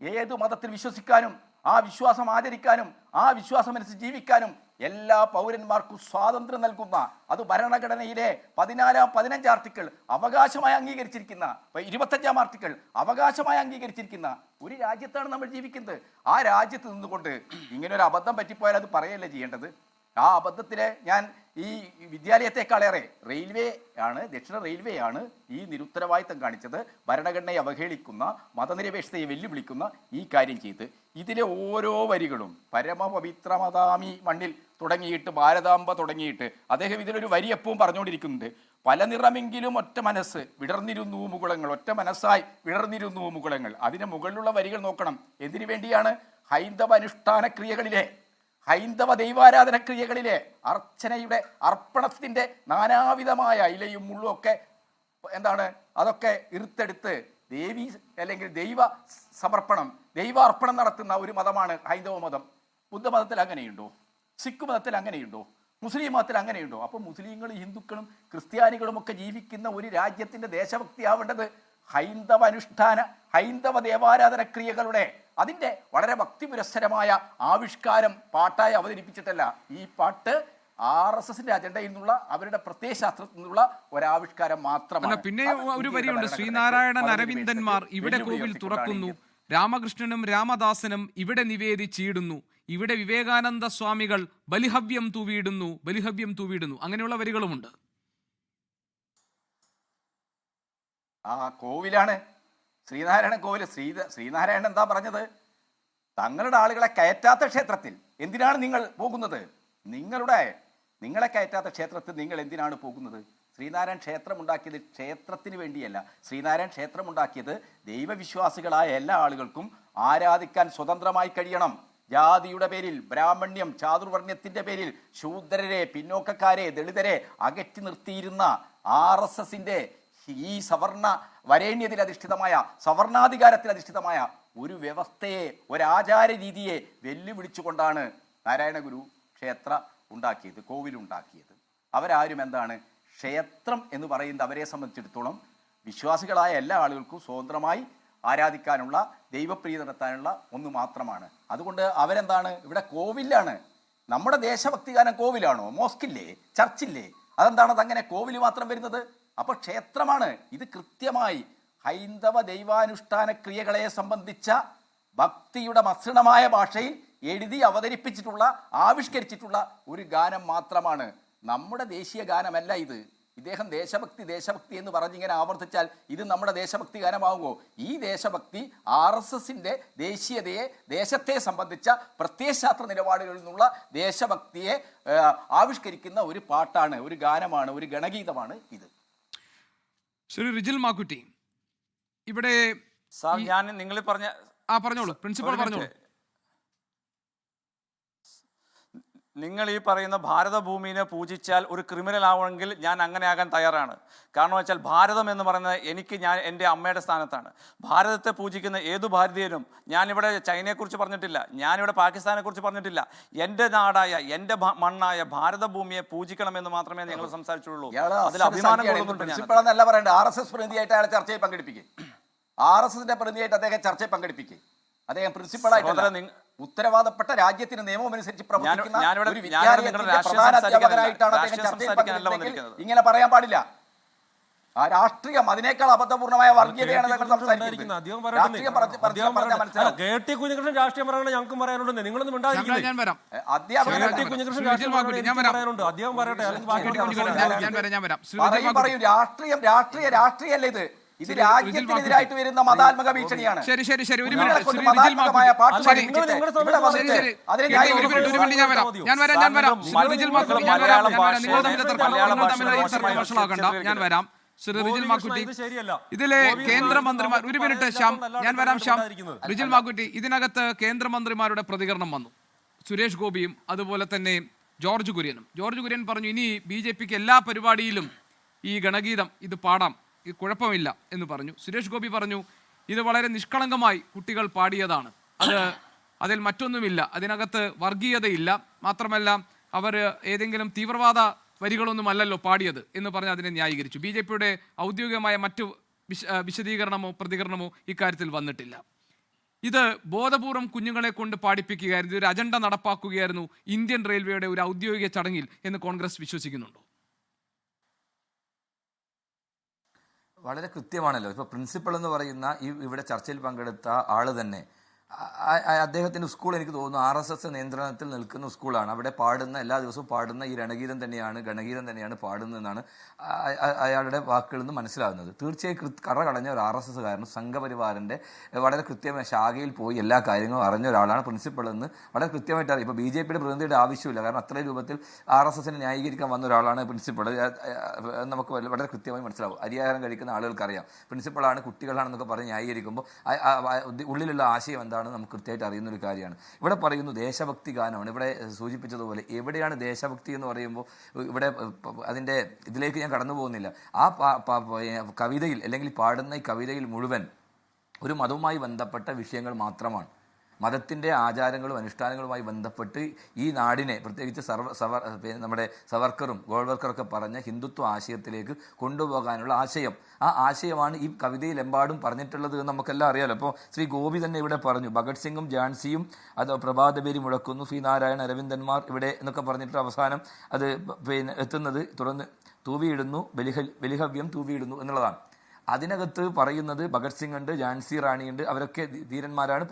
ഏതു മതത്തിൽ വിശ്വസിക്കാനും ആ വിശ്വാസം ആചരിക്കാനും ആ വിശ്വാസമനുസരിച്ച് ജീവിക്കാനും എല്ലാ പൗരന്മാർക്കും സ്വാതന്ത്ര്യം നൽകുന്ന, അത് ഭരണഘടനയിലെ 15 ആർട്ടിക്കിൾ അവകാശമായി അംഗീകരിച്ചിരിക്കുന്ന, 25 ആർട്ടിക്കിൾ അവകാശമായി അംഗീകരിച്ചിരിക്കുന്ന ഒരു രാജ്യത്താണ് നമ്മൾ ജീവിക്കുന്നത്. ആ രാജ്യത്ത് നിന്നുകൊണ്ട് ഇങ്ങനെ ഒരു അബദ്ധം പറ്റിപ്പോയാൽ അത് പറയല്ലേ ചെയ്യേണ്ടത്? ആ അബദ്ധത്തിലെ ഞാൻ ഈ വിദ്യാലയത്തെക്കാളേറെ റെയിൽവേ ആണ്, ദക്ഷിണ റെയിൽവേ ആണ് ഈ നിരുത്തരവാദിത്തം കാണിച്ചത്. ഭരണഘടനയെ അവഹേളിക്കുന്ന, മതനിരപേക്ഷതയെ വെല്ലുവിളിക്കുന്ന ഈ കാര്യം ചെയ്ത് ഇതിലെ ഓരോ വരികളും പരമപവിത്രമതാമി മണ്ണിൽ തുടങ്ങിയിട്ട് ഭാരതാംബ തുടങ്ങിയിട്ട് അദ്ദേഹം ഇതിലൊരു വരി എപ്പവും പറഞ്ഞുകൊണ്ടിരിക്കുന്നുണ്ട്. പല നിറമെങ്കിലും ഒറ്റ മനസ്സ് വിടർന്നിരുന്നു മുകുളങ്ങൾ, ഒറ്റ മനസ്സായി വിടർന്നിരുന്നു മുകുളങ്ങൾ. അതിന് മുകളിലുള്ള വരികൾ നോക്കണം. എന്തിനു വേണ്ടിയാണ്? ഹൈന്ദവ അനുഷ്ഠാന ക്രിയകളിലെ, ഹൈന്ദവ ദൈവാരാധന ക്രിയകളിലെ അർച്ചനയുടെ അർപ്പണത്തിൻ്റെ നാനാവിധമായ ഇലയും മുള്ളും ഒക്കെ എന്താണ് അതൊക്കെ ഇറുത്തെടുത്ത് ദേവി അല്ലെങ്കിൽ ദൈവ സമർപ്പണം, ദൈവാർപ്പണം നടത്തുന്ന ഒരു മതമാണ് ഹൈന്ദവ മതം. ബുദ്ധമതത്തിൽ അങ്ങനെയുണ്ടോ? സിഖ് മതത്തിൽ അങ്ങനെയുണ്ടോ? മുസ്ലിം മതത്തിൽ അങ്ങനെയുണ്ടോ? അപ്പോൾ മുസ്ലിങ്ങളും ഹിന്ദുക്കളും ക്രിസ്ത്യാനികളും ഒക്കെ ജീവിക്കുന്ന ഒരു രാജ്യത്തിൻ്റെ ദേശഭക്തി ആവേണ്ടത് ഹൈന്ദവ അനുഷ്ഠാന, ഹൈന്ദവ ദേവാരാധന ക്രിയകളുടെ അതിൻ്റെ വളരെ ഭക്തിപുരസ്സരമായ ആവിഷ്കാരം പാട്ടായി അവതരിപ്പിച്ചിട്ടല്ല. ഈ പാട്ട് RSSന്റെ അജണ്ടയിൽ നിന്നുള്ള അവരുടെ പ്രത്യയശാസ്ത്രത്തിൽ നിന്നുള്ള ഒരാവിഷ്കാരം മാത്രമാണ്. പിന്നെ ഒരു വരിയുണ്ട്, ശ്രീനാരായണൻ അരവിന്ദന്മാർ ഇവിടെ കോവിൽ തുറക്കുന്നു, രാമകൃഷ്ണനും രാമദാസനും ഇവിടെ നിവേദിച്ചിടുന്നു, ഇവിടെ വിവേകാനന്ദ സ്വാമികൾ ബലിഹവ്യം തൂവിയിടുന്നു. അങ്ങനെയുള്ള വരികളുമുണ്ട്. ആ കോവിലാണ് ശ്രീനാരായണ കോവിൽ. ശ്രീനാരായണൻ എന്താ പറഞ്ഞത്? തങ്ങളുടെ ആളുകളെ കയറ്റാത്ത ക്ഷേത്രത്തിൽ എന്തിനാണ് നിങ്ങൾ പോകുന്നത്? നിങ്ങളെ കയറ്റാത്ത ക്ഷേത്രത്തിൽ നിങ്ങൾ എന്തിനാണ് പോകുന്നത്? ശ്രീനാരായൺ ക്ഷേത്രം ഉണ്ടാക്കിയത് ക്ഷേത്രത്തിന് വേണ്ടിയല്ല. ശ്രീനാരായൺ ക്ഷേത്രം ഉണ്ടാക്കിയത് ദൈവവിശ്വാസികളായ എല്ലാ ആളുകൾക്കും ആരാധിക്കാൻ സ്വതന്ത്രമായി കഴിയണം. ജാതിയുടെ പേരിൽ, ബ്രാഹ്മണ്യം, ചാതുർവർണ്ണ്യത്തിൻ്റെ പേരിൽ ശൂദ്രരെ, പിന്നോക്കക്കാരെ, ദളിതരെ അകറ്റി നിർത്തിയിരുന്ന RSSന്റെ ഈ സവർണ വരേണ്യത്തിൽ അധിഷ്ഠിതമായ, സവർണാധികാരത്തിൽ അധിഷ്ഠിതമായ ഒരു വ്യവസ്ഥയെ, ഒരാചാര രീതിയെ വെല്ലുവിളിച്ചുകൊണ്ടാണ് നാരായണ ഗുരു ക്ഷേത്ര ഉണ്ടാക്കിയത്, കോവിലുണ്ടാക്കിയത്. അവരാരും എന്താണ്? ക്ഷേത്രം എന്ന് പറയുന്നത് അവരെ സംബന്ധിച്ചിടത്തോളം വിശ്വാസികളായ എല്ലാ ആളുകൾക്കും സ്വതന്ത്രമായി ആരാധിക്കാനുള്ള, ദൈവപ്രീതി നടത്താനുള്ള ഒന്ന് മാത്രമാണ്. അതുകൊണ്ട് അവരെന്താണ്? ഇവിടെ കോവിലാണ്. നമ്മുടെ ദേശഭക്തി ഗാനം കോവിലാണോ? മോസ്കില്ലേ? ചർച്ചില്ലേ? അതെന്താണ് അതങ്ങനെ കോവിൽ മാത്രം വരുന്നത്? അപ്പോൾ ക്ഷേത്രമാണ് ഇത്. കൃത്യമായി ഹൈന്ദവ ദൈവാനുഷ്ഠാന ക്രിയകളെ സംബന്ധിച്ച ഭക്തിയുടെ മസൃണമായ ഭാഷയിൽ എഴുതി അവതരിപ്പിച്ചിട്ടുള്ള, ആവിഷ്കരിച്ചിട്ടുള്ള ഒരു ഗാനം മാത്രമാണ്. നമ്മുടെ ദേശീയ ഗാനമല്ല ഇത്. ഇദ്ദേഹം ദേശഭക്തി എന്ന് പറഞ്ഞിങ്ങനെ ആവർത്തിച്ചാൽ ഇത് നമ്മുടെ ദേശഭക്തി ഗാനമാകുമോ? ഈ ദേശഭക്തി RSSന്റെ ദേശീയതയെ, ദേശത്തെ സംബന്ധിച്ച പ്രത്യയശാസ്ത്ര നിലപാടുകളിൽ നിന്നുള്ള ദേശഭക്തിയെ ആവിഷ്കരിക്കുന്ന ഒരു പാട്ടാണ്, ഒരു ഗാനമാണ്, ഒരു ഗണഗീതമാണ് ഇത്. ശ്രീ റിജിൽ മാക്കുറ്റി, ഇവിടെ സാർ ഞാൻ നിങ്ങൾ പറഞ്ഞ പറഞ്ഞോളൂ, പ്രിൻസിപ്പൽ പറഞ്ഞോളൂ. നിങ്ങൾ ഈ പറയുന്ന ഭാരതഭൂമിനെ പൂജിച്ചാൽ ഒരു ക്രിമിനൽ ആവണമെങ്കിൽ ഞാൻ അങ്ങനെ ആകാൻ തയ്യാറാണ്. കാരണം വെച്ചാൽ ഭാരതം എന്ന് പറയുന്നത് ഞാൻ എൻ്റെ അമ്മയുടെ സ്ഥാനത്താണ്. ഭാരതത്തെ പൂജിക്കുന്ന ഏതു ഭാരതീയനും, ഞാനിവിടെ ചൈനയെക്കുറിച്ച് പറഞ്ഞിട്ടില്ല, ഞാനിവിടെ പാകിസ്ഥാനെക്കുറിച്ച് പറഞ്ഞിട്ടില്ല, എൻ്റെ നാടായ, എൻ്റെ മണ്ണായ ഭാരതഭൂമിയെ പൂജിക്കണമെന്ന് മാത്രമേ ഞങ്ങൾ സംസാരിച്ചുള്ളൂ. അതിൽ അഭിമാനം പ്രിൻസിപ്പളെന്നല്ല പറയേണ്ടത്. RSS പ്രതിനിധിയായിട്ട് അയാളെ ചർച്ചയിൽ പങ്കെടുപ്പിക്കുക. RSSന്റെ പ്രതിനിധിയായിട്ട് അദ്ദേഹം ചർച്ചയിൽ പങ്കെടുപ്പിക്കുക. അദ്ദേഹം പ്രിൻസിപ്പളായിട്ട് ഉത്തരവാദപ്പെട്ട രാജ്യത്തിന് നിയമം അനുസരിച്ച് പ്രവർത്തിക്കുന്ന ഒരു വിദ്യാലയത്തിന്റെ പ്രധാന അധ്യാപകനായിട്ടാണ് അദ്ദേഹം ചർച്ചയിൽ പങ്കെടുക്കുന്നത്. ഇങ്ങനെ പറയാൻ പാടില്ല. ആ രാഷ്ട്രീയം, അതിനേക്കാൾ അബദ്ധപൂർണമായ വർഗീയതയാണ് നിങ്ങൾ സംസാരിക്കുന്നത്. രാഷ്ട്രീയം പറയാനുള്ള ഞങ്ങൾക്കും പറയാനുണ്ട്. നിങ്ങളൊന്നും പറയും രാഷ്ട്രീയല്ലേ ഇത്? ഇത് രാജ്യത്തിനെതിരായിട്ട് വരുന്ന മതാത്മക ഭീഷണിയാണ്. ശരി ശരി ശരി ഒരു നിങ്ങളെ മിനിറ്റ് കൊണ്ട് ശ്രീ റിജിൽ മതാത്മകമായ മാക്കുറ്റി. പാട്ട് ശരി, പഠിപ്പിച്ചിട്ട് നിങ്ങൾ ഇവിടെ ശരി, വന്നിട്ട് ശരി. അതിനെ ഒരു മിനിറ്റ് ഞാൻ വരാം ശ്രീ റിജിൽ മാക്കുറ്റി ഞാൻ വരാം നിങ്ങൾ തമ്മിൽ തർക്കം നിങ്ങൾ തമ്മിൽ ഈ തർക്കം വഷളാക്കണ്ട ഞാൻ വരാം ശ്രീ റിജിൽ മാക്കുറ്റി. ഇത് ശരിയല്ല. ഇതിലെ കേന്ദ്രമന്ത്രിമാർ ഒരു മിനിറ്റ് ശ്യാം ഞാൻ വരാം ശ്യാം ഉണ്ടായിരിക്കുന്നത്. റിജിൽ മാക്കുറ്റി ഇതിനകത്ത് കേന്ദ്രമന്ത്രിമാരുടെ പ്രതികരണം വന്നു. സുരേഷ് ഗോപിയും അതുപോലെ തന്നെ ജോർജ് കുര്യൻ പറഞ്ഞു ഇനി BJPക്ക് എല്ലാ പരിപാടിയിലും ഈ ഗണഗീതം ഇത് പാടാം, ഇത് കുഴപ്പമില്ല എന്ന് പറഞ്ഞു. സുരേഷ് ഗോപി പറഞ്ഞു ഇത് വളരെ നിഷ്കളങ്കമായി കുട്ടികൾ പാടിയതാണ്, അതിൽ മറ്റൊന്നുമില്ല, അതിനകത്ത് വർഗീയതയില്ല, മാത്രമല്ല അവർ ഏതെങ്കിലും തീവ്രവാദ വരികളൊന്നുമല്ലല്ലോ പാടിയത് എന്ന് പറഞ്ഞ് അതിനെ ന്യായീകരിച്ചു. BJPയുടെ ഔദ്യോഗികമായ മറ്റു വിശദീകരണമോ പ്രതികരണമോ ഇക്കാര്യത്തിൽ വന്നിട്ടില്ല. ഇത് ബോധപൂർവം കുഞ്ഞുങ്ങളെ കൊണ്ട് പാടിപ്പിക്കുകയായിരുന്നു, ഒരു അജണ്ട നടപ്പാക്കുകയായിരുന്നു ഇന്ത്യൻ റെയിൽവേയുടെ ഒരു ഔദ്യോഗിക ചടങ്ങിൽ എന്ന് കോൺഗ്രസ് വിശ്വസിക്കുന്നുണ്ടോ? വളരെ കൃത്യമാണല്ലോ. ഇപ്പോൾ പ്രിൻസിപ്പൾ എന്ന് പറയുന്ന ഇവിടെ ചർച്ചയിൽ പങ്കെടുത്ത ആള് തന്നെ അദ്ദേഹത്തിൻ്റെ സ്കൂൾ എനിക്ക് തോന്നുന്നു RSS നിയന്ത്രണത്തിൽ നിൽക്കുന്ന സ്കൂളാണ്. അവിടെ പാടുന്ന എല്ലാ ദിവസവും പാടുന്ന ഈ ഗണഗീതം തന്നെയാണ് പാടുന്നതെന്നാണ് അയാളുടെ വാക്കുകളിൽ നിന്ന് മനസ്സിലാകുന്നത്. തീർച്ചയായും കറ കടഞ്ഞ ഒരു RSSകാരനും സംഘപരിവാറിൻ്റെ വളരെ കൃത്യമായ ശാഖയിൽ പോയി എല്ലാ കാര്യങ്ങളും അറിഞ്ഞ ഒരാളാണ് പ്രിൻസിപ്പൾ എന്ന് വളരെ കൃത്യമായിട്ട് അറിയാം. ഇപ്പോൾ BJPയുടെ പ്രതിനിധിയുടെ ആവശ്യമില്ല, കാരണം അത്രയും രൂപത്തിൽ RSSനെ ന്യായീകരിക്കാൻ വന്ന ഒരാളാണ് പ്രിൻസിപ്പൾ. നമുക്ക് വളരെ കൃത്യമായി മനസ്സിലാവും. അരിയാഹാരം കഴിക്കുന്ന ആളുകൾക്കറിയാം പ്രിൻസിപ്പളാണ് കുട്ടികളാണെന്നൊക്കെ പറഞ്ഞ് ന്യായീകരിക്കുമ്പോൾ ഉള്ളിലുള്ള ആശയം എന്താണ് നമുക്ക് കൃത്യമായിട്ട് അറിയുന്നൊരു കാര്യമാണ്. ഇവിടെ പറയുന്നു ദേശഭക്തി ഗാനമാണ്. ഇവിടെ സൂചിപ്പിച്ചതുപോലെ എവിടെയാണ് ദേശഭക്തി എന്ന് പറയുമ്പോൾ ഇവിടെ അതിൻ്റെ ഇതിലേക്ക് ഞാൻ കടന്നു പോകുന്നില്ല. ആ കവിതയിൽ അല്ലെങ്കിൽ പാടുന്ന ഈ കവിതയിൽ മുഴുവൻ ഒരു മതവുമായി ബന്ധപ്പെട്ട വിഷയങ്ങൾ മാത്രമാണ്. മതത്തിൻ്റെ ആചാരങ്ങളും അനുഷ്ഠാനങ്ങളുമായി ബന്ധപ്പെട്ട് ഈ നാടിനെ പ്രത്യേകിച്ച് നമ്മുടെ സവർക്കറും ഗോൾവർക്കറൊക്കെ പറഞ്ഞ ഹിന്ദുത്വ ആശയത്തിലേക്ക് കൊണ്ടുപോകാനുള്ള ആശയം, ആ ആശയമാണ് ഈ കവിതയിലെമ്പാടും പറഞ്ഞിട്ടുള്ളത് എന്ന് നമുക്കെല്ലാം അറിയാമല്ലോ. അപ്പോൾ ശ്രീ ഗോപി തന്നെ ഇവിടെ പറഞ്ഞു ഭഗത് സിംഗും ഝാൻസിയും അത് പ്രഭാതപേരി മുഴക്കുന്നു, ശ്രീ നാരായണ അരവിന്ദന്മാർ ഇവിടെ എന്നൊക്കെ പറഞ്ഞിട്ട് അവസാനം അത് എത്തുന്നത് തുറന്ന് തൂവിയിടുന്നു, ബലിഹവ്യം തൂവിയിടുന്നു എന്നുള്ളതാണ്. അതിനകത്ത് പറയുന്നത് ഭഗത് സിംഗ് ഉണ്ട്, ഝാൻസി റാണിയുണ്ട്, അവരൊക്കെ ധീരന്മാരാണ്,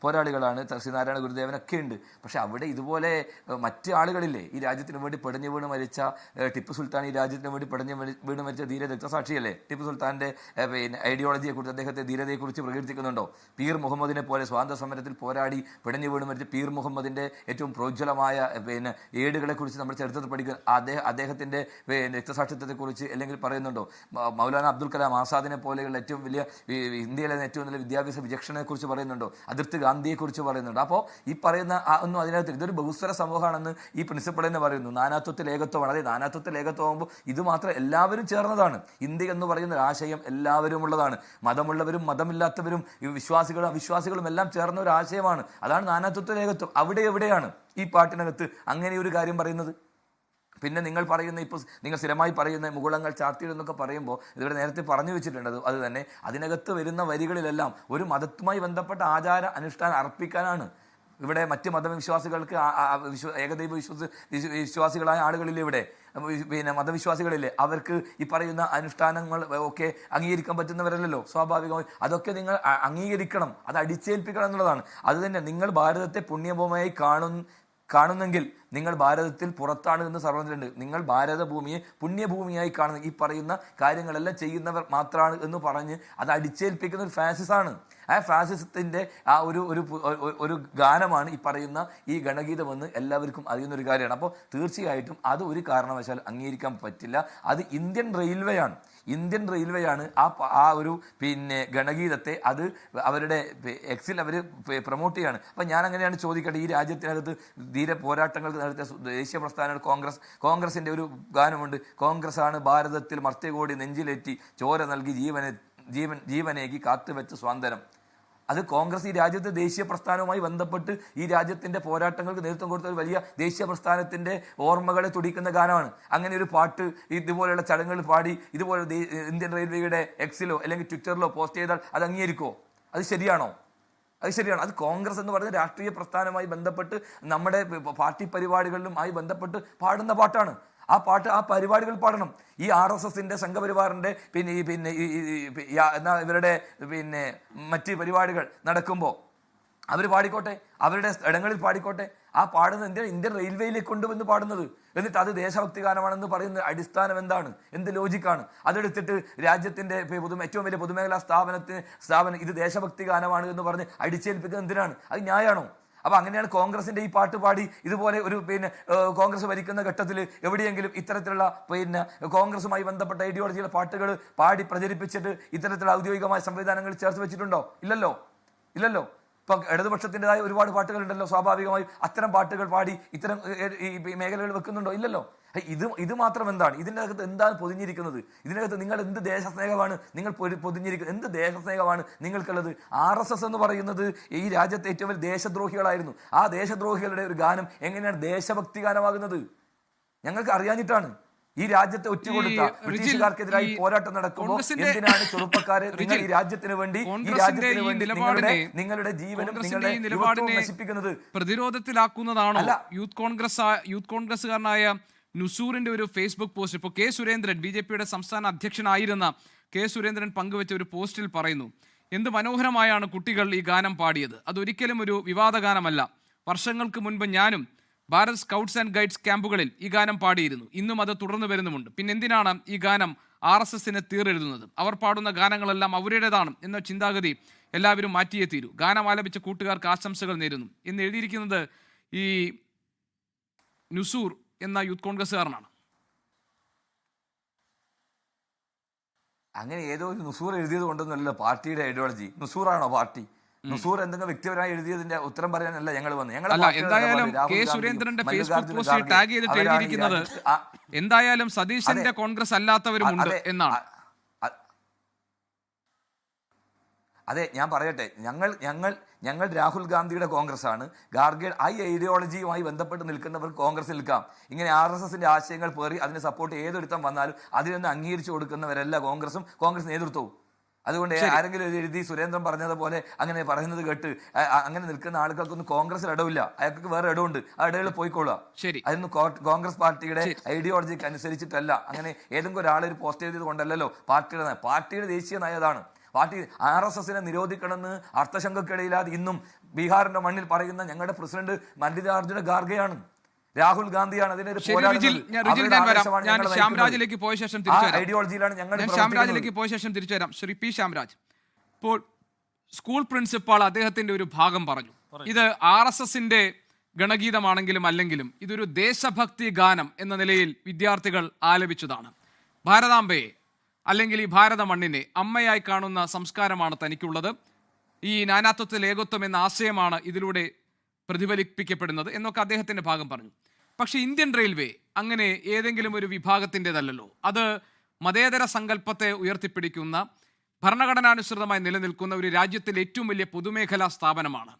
പോരാളികളാണ്, ശ്രീനാരായണ ഗുരുദേവനൊക്കെ ഉണ്ട്. പക്ഷെ അവിടെ ഇതുപോലെ മറ്റ് ആളുകളില്ലേ? ഈ രാജ്യത്തിന് വേണ്ടി പടിഞ്ഞു വീണ് മരിച്ച ടിപ്പു സുൽത്താൻ, ഈ രാജ്യത്തിന് വേണ്ടി പടിഞ്ഞു വീണ് മരിച്ച ധീര രക്തസാക്ഷിയല്ലേ? ടിപ്പു സുൽത്താൻ്റെ ഐഡിയോളജിയെക്കുറിച്ച്, അദ്ദേഹത്തെ ധീരതയെക്കുറിച്ച് പ്രകീർത്തിക്കുന്നുണ്ടോ? പീർ മുഹമ്മദിനെ പോലെ സ്വാതന്ത്ര്യ സമരത്തിൽ പോരാടി പടിഞ്ഞു വീണ് മരിച്ച പീർ മുഹമ്മദിൻ്റെ ഏറ്റവും പ്രോജ്വലമായ ഏടുകളെക്കുറിച്ച് നമ്മൾ ചരിത്രത്തിൽ പഠിക്കുക. അദ്ദേഹത്തിൻ്റെ രക്തസാക്ഷിത്വത്തെക്കുറിച്ച് അല്ലെങ്കിൽ പറയുന്നുണ്ടോ? മൗലാന അബ്ദുൽ കലാം ആസാദിനെ പോലെയുള്ള ഏറ്റവും വലിയ ഇന്ത്യയിലെ ഏറ്റവും നല്ല വിദ്യാഭ്യാസ വിചക്ഷണയെക്കുറിച്ച് പറയുന്നുണ്ടോ? അതിർത്തി ഗാന്ധിയെക്കുറിച്ച് പറയുന്നുണ്ട്. അപ്പോൾ ഈ പറയുന്ന ഒന്നും അതിനകത്ത് ഇതൊരു ബഹുസ്വര സമൂഹമാണെന്ന് ഈ പ്രിൻസിപ്പൾ തന്നെ പറയുന്നു. നാനാത്വത്തിൽ ഏകത്വമാണ്. അതെ, നാനാത്വത്തിൽ ഏകത്വമാകുമ്പോൾ ഇത് മാത്രം എല്ലാവരും ചേർന്നതാണ്. ഇന്ത്യ എന്ന് പറയുന്ന ഒരു ആശയം എല്ലാവരും ഉള്ളതാണ്. മതമുള്ളവരും മതമില്ലാത്തവരും വിശ്വാസികളും അവിശ്വാസികളും എല്ലാം ചേർന്ന ഒരു ആശയമാണ്. അതാണ് നാനാത്വത്തിൽ ഏകത്വം. അവിടെ എവിടെയാണ് ഈ പാട്ടിനകത്ത് അങ്ങനെ ഒരു കാര്യം പറയുന്നത്? പിന്നെ നിങ്ങൾ പറയുന്ന ഇപ്പോൾ നിങ്ങൾ സ്ഥിരമായി പറയുന്ന മുകുളങ്ങൾ ചാർത്തിയിടുന്നൊക്കെ പറയുമ്പോൾ ഇതിവിടെ നേരത്തെ പറഞ്ഞു വെച്ചിട്ടുണ്ട്. അത് തന്നെ അതിനകത്ത് വരുന്ന വരികളിലെല്ലാം ഒരു മതത്തുമായി ബന്ധപ്പെട്ട ആചാര അനുഷ്ഠാനം അർപ്പിക്കാനാണ്. ഇവിടെ മറ്റ് മതവിശ്വാസികൾക്ക് ഏകദൈവ വിശ്വാസികളായ ആളുകളില്ലേ, ഇവിടെ മതവിശ്വാസികളില്ലേ, അവർക്ക് ഈ പറയുന്ന അനുഷ്ഠാനങ്ങൾ ഒക്കെ അംഗീകരിക്കാൻ പറ്റുന്നവരല്ലല്ലോ. സ്വാഭാവികമായി അതൊക്കെ നിങ്ങൾ അംഗീകരിക്കണം, അത് അടിച്ചേൽപ്പിക്കണം എന്നുള്ളതാണ്. അതുതന്നെ നിങ്ങൾ ഭാരതത്തെ പുണ്യഭൂമിയായി കാണുന്നെങ്കിൽ നിങ്ങൾ ഭാരതത്തിൽ പുറത്താണ് എന്ന് സർവ്വതിലുണ്ട്. നിങ്ങൾ ഭാരതഭൂമിയെ പുണ്യഭൂമിയായി കാണുന്ന ഈ പറയുന്ന കാര്യങ്ങളെല്ലാം ചെയ്യുന്നവർ മാത്രമാണ് എന്ന് പറഞ്ഞ് അത് അടിച്ചേൽപ്പിക്കുന്ന ഒരു ഫാസിസമാണ്. ആ ഫാസിസത്തിൻ്റെ ആ ഒരു ഗാനമാണ് ഈ പറയുന്ന ഈ ഗണഗീതമെന്ന് എല്ലാവർക്കും അറിയുന്നൊരു കാര്യമാണ്. അപ്പോൾ തീർച്ചയായിട്ടും അത് ഒരു കാരണവശാൽ അംഗീകരിക്കാൻ പറ്റില്ല. അത് ഇന്ത്യൻ റെയിൽവേയാണ് ആ ഒരു ഗണഗീതത്തെ അത് അവരുടെ എക്സിൽ അവർ പ്രൊമോട്ട് ചെയ്യാണ്. അപ്പം ഞാൻ അങ്ങനെയാണ് ചോദിക്കട്ടെ, ഈ രാജ്യത്തിനകത്ത് ധീര പോരാട്ടങ്ങൾക്ക് നടത്തിയ ദേശീയ പ്രസ്ഥാനമാണ് കോൺഗ്രസിൻ്റെ ഒരു ഗാനമുണ്ട്. കോൺഗ്രസ്സാണ് ഭാരതത്തിൽ മർത്യകോടി നെഞ്ചിലേറ്റി ചോര നൽകി ജീവനേകി കാത്തുവെച്ച സ്വാതന്ത്ര്യം. അത് കോൺഗ്രസ് ഈ രാജ്യത്തെ ദേശീയ പ്രസ്ഥാനവുമായി ബന്ധപ്പെട്ട് ഈ രാജ്യത്തിൻ്റെ പോരാട്ടങ്ങൾക്ക് നേതൃത്വം കൊടുത്ത ഒരു വലിയ ദേശീയ പ്രസ്ഥാനത്തിൻ്റെ ഓർമ്മകളെ തുടിക്കുന്ന ഗാനമാണ്. അങ്ങനെ ഒരു പാട്ട് ഇതുപോലെയുള്ള ചടങ്ങുകൾ പാടി ഇതുപോലെ ഇന്ത്യൻ റെയിൽവേയുടെ എക്സിലോ അല്ലെങ്കിൽ ട്വിറ്ററിലോ പോസ്റ്റ് ചെയ്താൽ അത് അംഗീകരിക്കുമോ? അത് ശരിയാണോ? അത് കോൺഗ്രസ് എന്ന് പറയുന്ന രാഷ്ട്രീയ പ്രസ്ഥാനവുമായി ബന്ധപ്പെട്ട് നമ്മുടെ പാർട്ടി പരിപാടികളിലും ആയി ബന്ധപ്പെട്ട് പാടുന്ന പാട്ടാണ്. ആ പരിപാടികൾ പാടണം. ഈ RSSന്റെ സംഘപരിവാറിൻ്റെ ഇവരുടെ മറ്റ് പരിപാടികൾ നടക്കുമ്പോൾ അവർ പാടിക്കോട്ടെ, അവരുടെ ഇടങ്ങളിൽ പാടിക്കോട്ടെ. ആ പാടുന്നത് ഇന്ത്യൻ റെയിൽവേയിലേക്ക് കൊണ്ടുവന്ന് പാടുന്നത്, എന്നിട്ട് അത് ദേശഭക്തി ഗാനമാണെന്ന് പറയുന്ന അടിസ്ഥാനം എന്താണ്? എന്ത് ലോജിക്കാണ്? അതെടുത്തിട്ട് രാജ്യത്തിന്റെ ഏറ്റവും വലിയ പൊതുമേഖലാ സ്ഥാപനം ഇത് ദേശഭക്തി ഗാനമാണ് എന്ന് പറഞ്ഞ് അടിച്ചേൽപ്പിക്കുന്നത് എന്തിനാണ്? അത് ന്യായമാണോ? അപ്പൊ അങ്ങനെയാണ് കോൺഗ്രസിന്റെ ഈ പാട്ട് പാടി ഇതുപോലെ ഒരു കോൺഗ്രസ് ഭരിക്കുന്ന ഘട്ടത്തിൽ എവിടെയെങ്കിലും ഇത്തരത്തിലുള്ള കോൺഗ്രസുമായി ബന്ധപ്പെട്ട ഐഡിയോളജിയുടെ പാട്ടുകൾ പാടി പ്രചരിപ്പിച്ചിട്ട് ഇത്തരത്തിലുള്ള ഔദ്യോഗികമായ സംവിധാനങ്ങൾ ചേർത്ത് വെച്ചിട്ടുണ്ടോ? ഇല്ലല്ലോ. ഇപ്പൊ ഇടതുപക്ഷത്തിൻ്റെതായ ഒരുപാട് പാട്ടുകളുണ്ടല്ലോ. സ്വാഭാവികമായും അത്തരം പാട്ടുകൾ പാടി ഇത്തരം ഈ മേഖലകൾ വെക്കുന്നുണ്ടോ? ഇല്ലല്ലോ. ഇത് മാത്രം എന്താണ്? ഇതിൻ്റെ അകത്ത് എന്താണ് പൊതിഞ്ഞിരിക്കുന്നത്? ഇതിനകത്ത് നിങ്ങൾ എന്ത് ദേശസ്നേഹമാണ് നിങ്ങൾ പൊതിഞ്ഞിരിക്കുന്നത്? എന്ത് ദേശസ്നേഹമാണ് നിങ്ങൾക്കുള്ളത്? RSS എന്ന് പറയുന്നത് ഈ രാജ്യത്തെ ഏറ്റവും വലിയ ദേശദ്രോഹികളായിരുന്നു. ആ ദേശദ്രോഹികളുടെ ഒരു ഗാനം എങ്ങനെയാണ് ദേശഭക്തി ഗാനമാകുന്നത്? ഞങ്ങൾക്ക് അറിയാഞ്ഞിട്ടാണ്. ഈ രാജ്യത്തെ ഒറ്റുകൊടുത്ത ബ്രിട്ടീഷുകാർക്കെതിരായി പോരാട്ടം നടക്കുമ്പോൾ എന്തിനാണ് ചെറുപ്പക്കാരെ നിങ്ങൾ ഈ രാജ്യത്തിന് വേണ്ടി നിങ്ങളുടെ ജീവനും നിങ്ങളുടെ നിലപാടിനെ നശിപ്പിക്കുന്നത്? പ്രതിരോധത്തിലാക്കുന്നതാണോ യൂത്ത് കോൺഗ്രസ്സുകാരനായ നുസൂറിന്റെ ഒരു ഫേസ്ബുക്ക് പോസ്റ്റ്? ഇപ്പോൾ കെ സുരേന്ദ്രൻ, BJPയുടെ സംസ്ഥാന അധ്യക്ഷനായിരുന്ന കെ സുരേന്ദ്രൻ പങ്കുവെച്ച ഒരു പോസ്റ്റിൽ പറയുന്നു, എന്ത് മനോഹരമായാണ് കുട്ടികൾ ഈ ഗാനം പാടിയത്. അതൊരിക്കലും ഒരു വിവാദ ഗാനമല്ല. വർഷങ്ങൾക്ക് മുൻപ് ഞാനും ഭാരത് സ്കൗട്ട്സ് ആൻഡ് ഗൈഡ്സ് ക്യാമ്പുകളിൽ ഈ ഗാനം പാടിയിരുന്നു. ഇന്നും അത് തുടർന്ന് വരുന്നുമുണ്ട്. പിന്നെ എന്തിനാണ് ഈ ഗാനം RSSന് തീരെഴുതുന്നത്? അവർ പാടുന്ന ഗാനങ്ങളെല്ലാം അവരുടേതാണ് എന്ന ചിന്താഗതി എല്ലാവരും മാറ്റിയേ തീരൂ. ഗാനം ആലപിച്ച കൂട്ടുകാർക്ക് ആശംസകൾ നേരുന്നു എന്ന് എഴുതിയിരിക്കുന്നത് ഈ നുസൂർ എന്ന യൂത്ത് കോൺഗ്രസ്സുകാരനാണ്. അങ്ങനെ ഏതോ ഒരു നുസൂർ എഴുതിയത് കൊണ്ടൊന്നുമല്ലോ പാർട്ടിയുടെ ഐഡിയോളജി. നുസൂറാണോ പാർട്ടി? നുസൂർ എന്തെങ്കിലും വ്യക്തിപരമായി എഴുതിയതിന്റെ ഉത്തരം പറയാനല്ല ഞങ്ങൾ വന്നത്. എന്തായാലും കെ സുരേന്ദ്രന്റെ ഫേസ്ബുക്ക് പോസ്റ്റിൽ ടാഗ് ചെയ്തിട്ട് എഴുതിയിരിക്കുന്നത് എന്തായാലും സതീശന്റെ കോൺഗ്രസ് അല്ലാത്തവരുമുണ്ട് എന്നാണ്. അതെ, ഞാൻ പറയട്ടെ, ഞങ്ങൾ രാഹുൽ ഗാന്ധിയുടെ കോൺഗ്രസ് ആണ്. ഗാർഗെ ഐഡിയോളജിയുമായി ബന്ധപ്പെട്ട് നിൽക്കുന്നവർ കോൺഗ്രസ് നിൽക്കാം. ഇങ്ങനെ RSSന്റെ ആശയങ്ങൾ പേറി അതിനെ സപ്പോർട്ട് ഏതൊരുത്തം വന്നാലും അതിനൊന്ന് അംഗീകരിച്ചു കൊടുക്കുന്നവരല്ല കോൺഗ്രസും കോൺഗ്രസ് നേതൃത്വവും. അതുകൊണ്ട് ആരെങ്കിലും എഴുതി സുരേന്ദ്രൻ പറഞ്ഞതുപോലെ അങ്ങനെ പറയുന്നത് കേട്ട് അങ്ങനെ നിൽക്കുന്ന ആളുകൾക്കൊന്നും കോൺഗ്രസിൽ ഇടവില്ല. അയാൾക്ക് വേറെ ഇടമുണ്ട്. ആ ഇടയിൽ പോയിക്കൊള്ളുക. അതൊന്നും കോൺഗ്രസ് പാർട്ടിയുടെ ഐഡിയോളജിക്ക് അനുസരിച്ചിട്ടല്ല. അങ്ങനെ ഏതെങ്കിലും ഒരാളെ ഒരു പോസ്റ്റ് എഴുതിയത് കൊണ്ടല്ലോ പാർട്ടിയുടെ ദേശീയ നയതാണ്. പാർട്ടി RSSനെ നിരോധിക്കണമെന്ന് അർത്ഥശങ്കക്കിടയില്ലാതെ ഇന്നും ബീഹാറിന്റെ മണ്ണിൽ പറയുന്ന ഞങ്ങളുടെ പ്രസിഡന്റ് മല്ലികാർജുന ഖാർഗെയാണ്, രാഹുൽ ഗാന്ധിയാണ്. അതിനൊരു ശ്യാംരാജിലേക്ക് പോയ ശേഷം തിരിച്ചു വരാം. ശ്രീ P. ശ്യാംരാജ്, ഇപ്പോൾ സ്കൂൾ പ്രിൻസിപ്പാൾ അദ്ദേഹത്തിന്റെ ഒരു ഭാഗം പറഞ്ഞു. ഇത് RSSന്റെ ഗണഗീതമാണെങ്കിലും അല്ലെങ്കിലും ഇതൊരു ദേശഭക്തി ഗാനം എന്ന നിലയിൽ വിദ്യാർത്ഥികൾ ആലപിച്ചതാണ്. ഭാരതാംബയെ അല്ലെങ്കിൽ ഈ ഭാരത മണ്ണിനെ അമ്മയായി കാണുന്ന സംസ്കാരമാണ് തനിക്കുള്ളത്. ഈ നാനാത്വത്തിൽ ഏകത്വം എന്ന ആശയമാണ് ഇതിലൂടെ പ്രതിഫലിപ്പിക്കപ്പെടുന്നത് എന്നൊക്കെ അദ്ദേഹത്തിന്റെ ഭാഗം പറഞ്ഞു. പക്ഷേ ഇന്ത്യൻ റെയിൽവേ അങ്ങനെ ഏതെങ്കിലും ഒരു വിഭാഗത്തിൻ്റെതല്ലല്ലോ. അത് മതേതര സങ്കല്പത്തെ ഉയർത്തിപ്പിടിക്കുന്ന ഭരണഘടനാനുസൃതമായി നിലനിൽക്കുന്ന ഒരു രാജ്യത്തിലെ ഏറ്റവും വലിയ പൊതുമേഖലാ സ്ഥാപനമാണ്.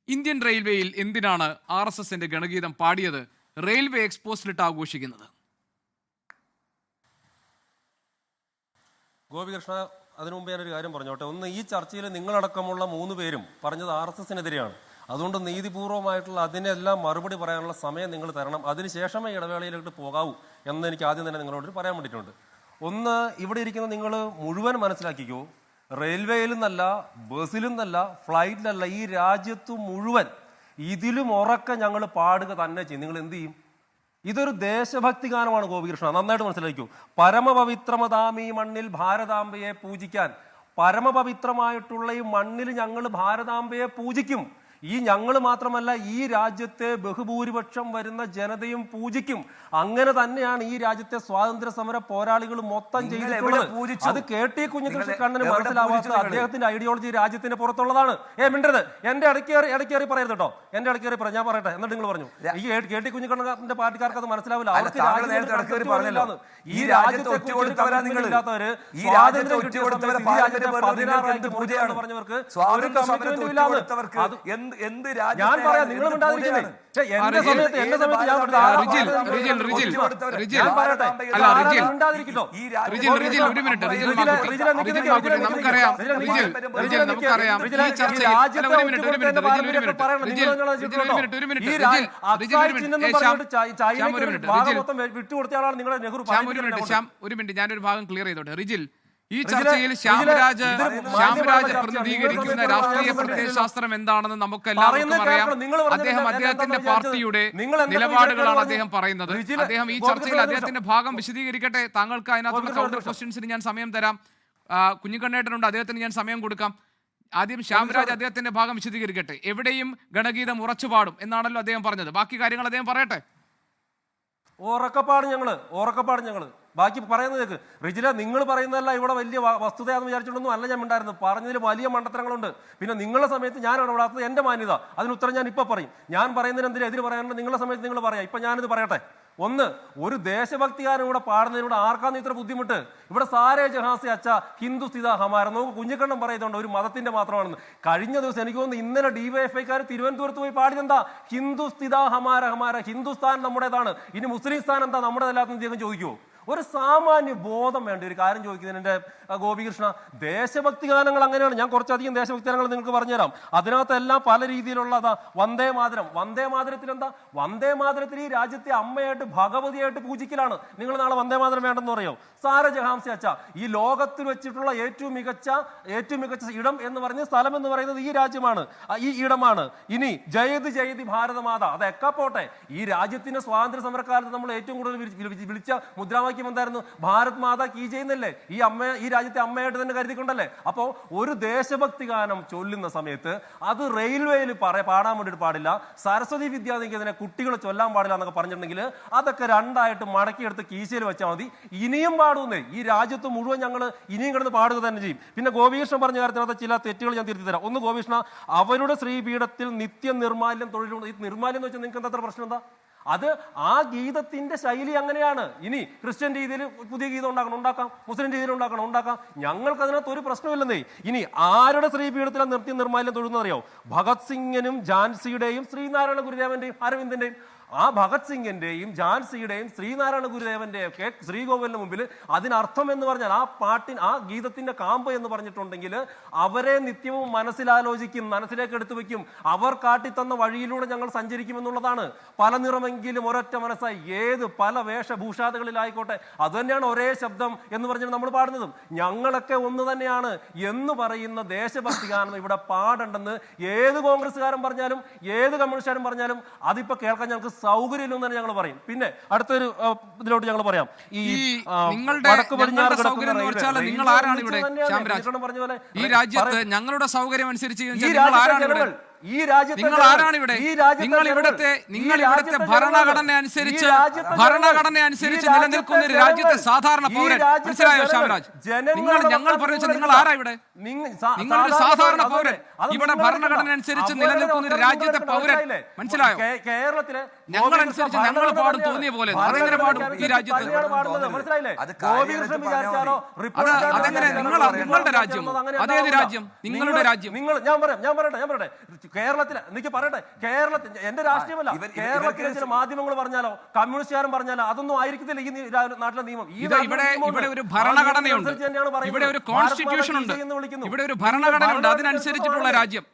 ഇന്ത്യൻ റെയിൽവേയിൽ എന്തിനാണ് RSSന്റെ ഗണഗീതം പാടിയത് റെയിൽവേ എക്സ്പോസിലിട്ട് ആഘോഷിക്കുന്നത്? ഗോപികൃഷ്ണ, അതിനു മുമ്പ് ഞാനൊരു കാര്യം പറഞ്ഞോട്ടെ. ഒന്ന്, ഈ ചർച്ചയിൽ നിങ്ങളടക്കമുള്ള 3 പേരും പറഞ്ഞത് RSSനെതിരെയാണ്. അതുകൊണ്ട് നീതിപൂർവമായിട്ടുള്ള അതിനെല്ലാം മറുപടി പറയാനുള്ള സമയം നിങ്ങൾ തരണം. അതിനുശേഷമേ ഇടവേളയിലോട്ട് പോകാവൂ എന്ന് എനിക്ക് ആദ്യം തന്നെ നിങ്ങളോട് പറയാൻ വേണ്ടിയിട്ടുണ്ട്. ഒന്ന്, ഇവിടെ ഇരിക്കുന്ന നിങ്ങൾ മുഴുവൻ മനസ്സിലാക്കിക്കോ, റെയിൽവേയിൽ നിന്നല്ല, ബസ്സിലും നിന്നല്ല, ഫ്ലൈറ്റിലല്ല, ഈ രാജ്യത്തു മുഴുവൻ ഇതിലും ഉറക്കെ ഞങ്ങൾ പാടുക തന്നെ ചെയ്യും. നിങ്ങൾ എന്ത് ചെയ്യും? ഇതൊരു ദേശഭക്തി ഗാനമാണ് ഗോപികൃഷ്ണ, നന്നായിട്ട് മനസ്സിലാക്കൂ. പരമപവിത്രമതാം ഈ മണ്ണിൽ ഭാരതാംബയെ പൂജിക്കാൻ, പരമപവിത്രമായിട്ടുള്ള ഈ മണ്ണിൽ ഞങ്ങൾ ഭാരതാംബയെ പൂജിക്കും. ഈ ഞങ്ങൾ മാത്രമല്ല, ഈ രാജ്യത്തെ ബഹുഭൂരിപക്ഷം വരുന്ന ജനതയും പൂജിക്കും. അങ്ങനെ തന്നെയാണ് ഈ രാജ്യത്തെ സ്വാതന്ത്ര്യ സമര പോരാളികൾ മൊത്തം ചെയ്തിട്ടുള്ളത്. അത് KT കുഞ്ഞികൃഷ്ണന് മനസ്സിലാവാത്ത അദ്ദേഹത്തിന്റെ ഐഡിയോളജി രാജ്യത്തിന് പുറത്തുള്ളതാണ്. മിണ്ടരുത്, എന്റെ ഇടയ്ക്കേറി പറയരുത് കേട്ടോ. എന്റെ ഇടയ്ക്കേറി ഞാൻ പറയട്ടെ, എന്നിട്ട് നിങ്ങൾ പറഞ്ഞു. ഈ KT കുഞ്ഞികൃഷ്ണന്റെ പാർട്ടിക്കാർക്ക് അത് മനസ്സിലാവില്ല. അവർക്ക് ഈ രാജ്യത്തെ ഇല്ലാത്തവര് പറഞ്ഞവർക്ക് ഞാൻ പറയാം, നിങ്ങൾ മിണ്ടാതിരിക്കുന്നത്. എന്റെ സമയത്ത് ഞാൻ ഞാനൊരു ഭാഗം ക്ലിയർ ചെയ്തോട്ടെ. റിജിൽ, ഈ ചർച്ചയിൽ ശ്യാമരാജ് പ്രതിനിധീകരിക്കുന്ന രാഷ്ട്രീയ പ്രത്യയശാസ്ത്രം എന്താണെന്ന് നമുക്ക് എല്ലാവർക്കും അറിയാം. അദ്ദേഹത്തിന്റെ പാർട്ടിയുടെ നിലപാടുകളാണ് അദ്ദേഹം പറയുന്നത്. അദ്ദേഹം ഈ ചർച്ചയിൽ അദ്ദേഹത്തിന്റെ ഭാഗം വിശദീകരിക്കട്ടെ. താങ്കൾക്ക് അതിനകത്തുള്ള കൗണ്ടർ ക്വസ്റ്റ്യൻസിന് ഞാൻ സമയം തരാം. കുഞ്ഞിക്കണ്ണേട്ടനുണ്ട്, അദ്ദേഹത്തിന് ഞാൻ സമയം കൊടുക്കാം. ആദ്യം ശ്യാമരാജ് അദ്ദേഹത്തിന്റെ ഭാഗം വിശദീകരിക്കട്ടെ. എവിടെയും ഗണഗീതം ഉറച്ചുപാടും എന്നാണല്ലോ അദ്ദേഹം പറഞ്ഞത്. ബാക്കി കാര്യങ്ങൾ അദ്ദേഹം പറയട്ടെ. ഉറക്കപ്പാട് ഞങ്ങള് ബാക്കി പറയുന്നത് കേൾക്ക്. റിജില, നിങ്ങൾ പറയുന്നതല്ല ഇവിടെ വലിയ വസ്തുതയാണെന്ന് വിചാരിച്ചിട്ടൊന്നും അല്ല ഞാൻ ഉണ്ടായിരുന്നു. പറഞ്ഞതിൽ വലിയ മണ്ടത്തരങ്ങളുണ്ട്. പിന്നെ നിങ്ങളുടെ സമയത്ത് ഞാൻ ഇടപെടാത്തത് എൻ്റെ മാന്യത. അതിന് ഉത്തരം ഞാൻ ഇപ്പം പറയും. ഞാൻ പറയുന്നതിന് എന്തിനും എതിര് പറയാനുണ്ട്. നിങ്ങളുടെ സമയത്ത് നിങ്ങൾ പറയാം. ഇപ്പം ഞാനിത് പറയട്ടെ. ഒന്ന്, ഒരു ദേശഭക്തികാരൻ ഇവിടെ പാടുന്നതിലൂടെ ആർക്കാണ് ഇത്ര ബുദ്ധിമുട്ട്? ഇവിടെ സാരേ ജഹാസി അച്ഛ ഹിന്ദുസ്ഥിത ഹമാര നോക്ക് കുഞ്ഞിക്കണ്ണം പറയുന്നുണ്ട് ഒരു മതത്തിന്റെ മാത്രമാണെന്ന്. കഴിഞ്ഞ ദിവസം എനിക്ക് തോന്നുന്നു ഇന്നലെ ഡിവൈഎഫ്ഐക്കാർ തിരുവനന്തപുരത്ത് പോയി പാടിയതെന്താ? ഹിന്ദുസ്ഥിത ഹമാര ഹമാര, ഹിന്ദുസ്ഥാൻ നമ്മുടേതാണ്, ഇനി മുസ്ലിം സ്ഥാൻ എന്താ നമ്മുടേതല്ലാത്തെന്ന് ചോദിക്കുമോ? ഒരു സാമാന്യ ബോധം വേണ്ട. ഒരു കാര്യം ചോദിക്കുന്നത് എൻ്റെ ഗോപികൃഷ്ണ, ദേശഭക്തി ഗാനങ്ങൾ അങ്ങനെയാണ്. ഞാൻ കുറച്ചധികം ദേശഭക്തി ഗാനങ്ങൾ നിങ്ങൾക്ക് പറഞ്ഞുതരാം. അതിനകത്തെല്ലാം പല രീതിയിലുള്ളതാ. വന്ദേ മാതരത്തിൽ എന്താ? വന്ദേ മാതരത്തിൽ ഈ രാജ്യത്തെ അമ്മയായിട്ട് ഭഗവതിയായിട്ട് പൂജിക്കലാണ്. നിങ്ങൾ നാളെ വന്ദേ മാതരം വേണ്ടെന്ന് പറയോ? സാര ജഹാംസി അച്ഛ, ഈ ലോകത്തിൽ വെച്ചിട്ടുള്ള ഏറ്റവും മികച്ച ഇടം എന്ന് പറഞ്ഞ സ്ഥലം എന്ന് പറയുന്നത് ഈ രാജ്യമാണ്, ഈ ഇടമാണ്. ഇനി ജയതി ജയതി ഭാരതമാത, അതൊക്കെ പോട്ടെ. ഈ രാജ്യത്തിന്റെ സ്വാതന്ത്ര്യ സമരക്കാലത്ത് നമ്മൾ ഏറ്റവും കൂടുതൽ വിളിച്ച മുദ്രാവാക്യം എന്തായിരുന്നു? ഭാരത് മാതാ കീ ചെയ്യുന്നല്ലേ? ഈ രാജ്യത്തെ അമ്മയായിട്ട് തന്നെ കരുതിക്കൊണ്ടല്ലേ? അപ്പോൾ ഒരു ദേശഭക്തി ഗാനം ചൊല്ലുന്ന സമയത്ത് അത് റെയിൽവേയിൽ പാടാൻ വേണ്ടിയിട്ട് പാടില്ല, സരസ്വതി വിദ്യാനികേതനെ കുട്ടികൾ ചൊല്ലാൻ പാടില്ല എന്നൊക്കെ പറഞ്ഞിട്ടുണ്ടെങ്കിൽ അതൊക്കെ രണ്ടായിട്ട് മടക്കിയെടുത്ത് കീശയിൽ വെച്ചാൽ മതി. ഇനിയും പാടുന്നേ ഈ രാജ്യത്ത് മുഴുവൻ ഞങ്ങൾ ഇനിയും കിടന്ന് പാടുക തന്നെ ചെയ്യും. പിന്നെ ഗോപികൃഷ്ണൻ പറഞ്ഞ കാര്യത്തിനകത്ത് ചില തെറ്റുകൾ ഞാൻ തിരുത്തി തരാം. ഒന്ന്, ഗോപികൃഷ്ണ, അവരുടെ ശ്രീപീഠത്തിൽ നിത്യ നിർമാല്യം തൊഴിലുണ്ട്. ഈ നിർമാല്യം എന്ന് വെച്ചാൽ നിങ്ങൾക്ക് എന്താ പ്രശ്നം എന്താ? അത് ആ ഗീതത്തിന്റെ ശൈലി അങ്ങനെയാണ്. ഇനി ക്രിസ്ത്യൻ രീതിയിൽ പുതിയ ഗീതം ഉണ്ടാക്കാം, മുസ്ലിം രീതിയിൽ ഉണ്ടാക്കാം. ഞങ്ങൾക്ക് അതിനകത്ത് ഒരു പ്രശ്നമില്ലെന്നേ. ഇനി ആരുടെ ശ്രീപീഠത്തിലാണ് നിർത്തി നിർമാല്യം തൊഴുന്നറിയോ? ഭഗത് സിംഗിനും ഝാൻസിയുടെയും ശ്രീനാരായണ ഗുരുദേവന്റെയും അരവിന്ദന്റെയും. ആ ഭഗത് സിംഗിന്റെയും ഝാൻസിയുടെയും ശ്രീനാരായണ ഗുരുദേവന്റെയും ഒക്കെ ശ്രീകോവിലിന് മുമ്പിൽ അതിനർത്ഥം എന്ന് പറഞ്ഞാൽ ആ ഗീതത്തിന്റെ കാമ്പ് എന്ന് പറഞ്ഞിട്ടുണ്ടെങ്കിൽ അവരെ നിത്യവും മനസ്സിലാലോചിക്കും, മനസ്സിലേക്ക് എടുത്തു വെക്കും. അവർ കാട്ടിത്തന്ന വഴിയിലൂടെ ഞങ്ങൾ സഞ്ചരിക്കുമെന്നുള്ളതാണ്. പല നിറമെങ്കിലും ഒരൊറ്റ മനസ്സായി, ഏത് പല വേഷഭൂഷാതകളിലായിക്കോട്ടെ, അതുതന്നെയാണ് ഒരേ ശബ്ദം എന്ന് പറഞ്ഞാൽ നമ്മൾ പാടുന്നതും. ഞങ്ങളൊക്കെ ഒന്ന് തന്നെയാണ് എന്ന് പറയുന്ന ദേശഭക്തി ഗാനം ഇവിടെ പാടണ്ടെന്ന് ഏത് കോൺഗ്രസ്സുകാരൻ പറഞ്ഞാലും ഏത് കമ്മ്യൂണിസ്റ്റുകാരൻ പറഞ്ഞാലും അതിപ്പോ കേൾക്കാൻ ഞങ്ങൾക്ക് സൗകര്യമില്ലെന്ന് തന്നെ ഞങ്ങൾ പറയും. പിന്നെ അടുത്തൊരു ഇതിലോട്ട് ഞങ്ങൾ പറയാം. ഈ രാജ്യത്ത് ഞങ്ങളുടെ സൗകര്യം അനുസരിച്ച് ഈ രാജ്യത്തെ ഭരണഘടന അനുസരിച്ച് നിലനിൽക്കുന്ന ഒരു രാജ്യത്തെ സാധാരണ പൗരൻ. മനസ്സിലായോ ശ്യാമരാജ്? ഞങ്ങൾ പറഞ്ഞു നിങ്ങൾ ആരാ ഇവിടെ? നിങ്ങളൊരു സാധാരണ പൗരൻ, ഇവിടെ ഭരണഘടന അനുസരിച്ച് നിലനിൽക്കുന്ന ഒരു രാജ്യത്തെ പൗരൻ. മനസ്സിലായോ? കേരളത്തിലെ ഞങ്ങളനുസരിച്ച് ഞങ്ങൾ പാടും തോന്നിയ പോലെ അതെങ്ങനെ പാടും ഈ രാജ്യത്ത്? അതെങ്ങനെ? നിങ്ങളുടെ രാജ്യം അതേത് രാജ്യം? നിങ്ങളുടെ രാജ്യം. ഞാൻ പറയട്ടെ കേരളത്തിലെ എനിക്ക് പറയട്ടെ, കേരളത്തിൽ എന്റെ രാഷ്ട്രീയമല്ല, കേരളത്തിലെ ചില മാധ്യമങ്ങൾ പറഞ്ഞാലോ കമ്മ്യൂണിസ്റ്റുകാരൻ പറഞ്ഞാലോ അതൊന്നും ആയിരിക്കത്തില്ല ഈ നാട്ടിലെ നിയമം. ഇവിടെ ഒരു ഭരണഘടനയുണ്ട്, ഇവിടെ ഒരു കോൺസ്റ്റിറ്റ്യൂഷൻ ഉണ്ട്, ഇവിടെ ഒരു ഭരണഘടന ഉണ്ട്, അതിനനുസരിച്ചിട്ടുള്ള രാജ്യം.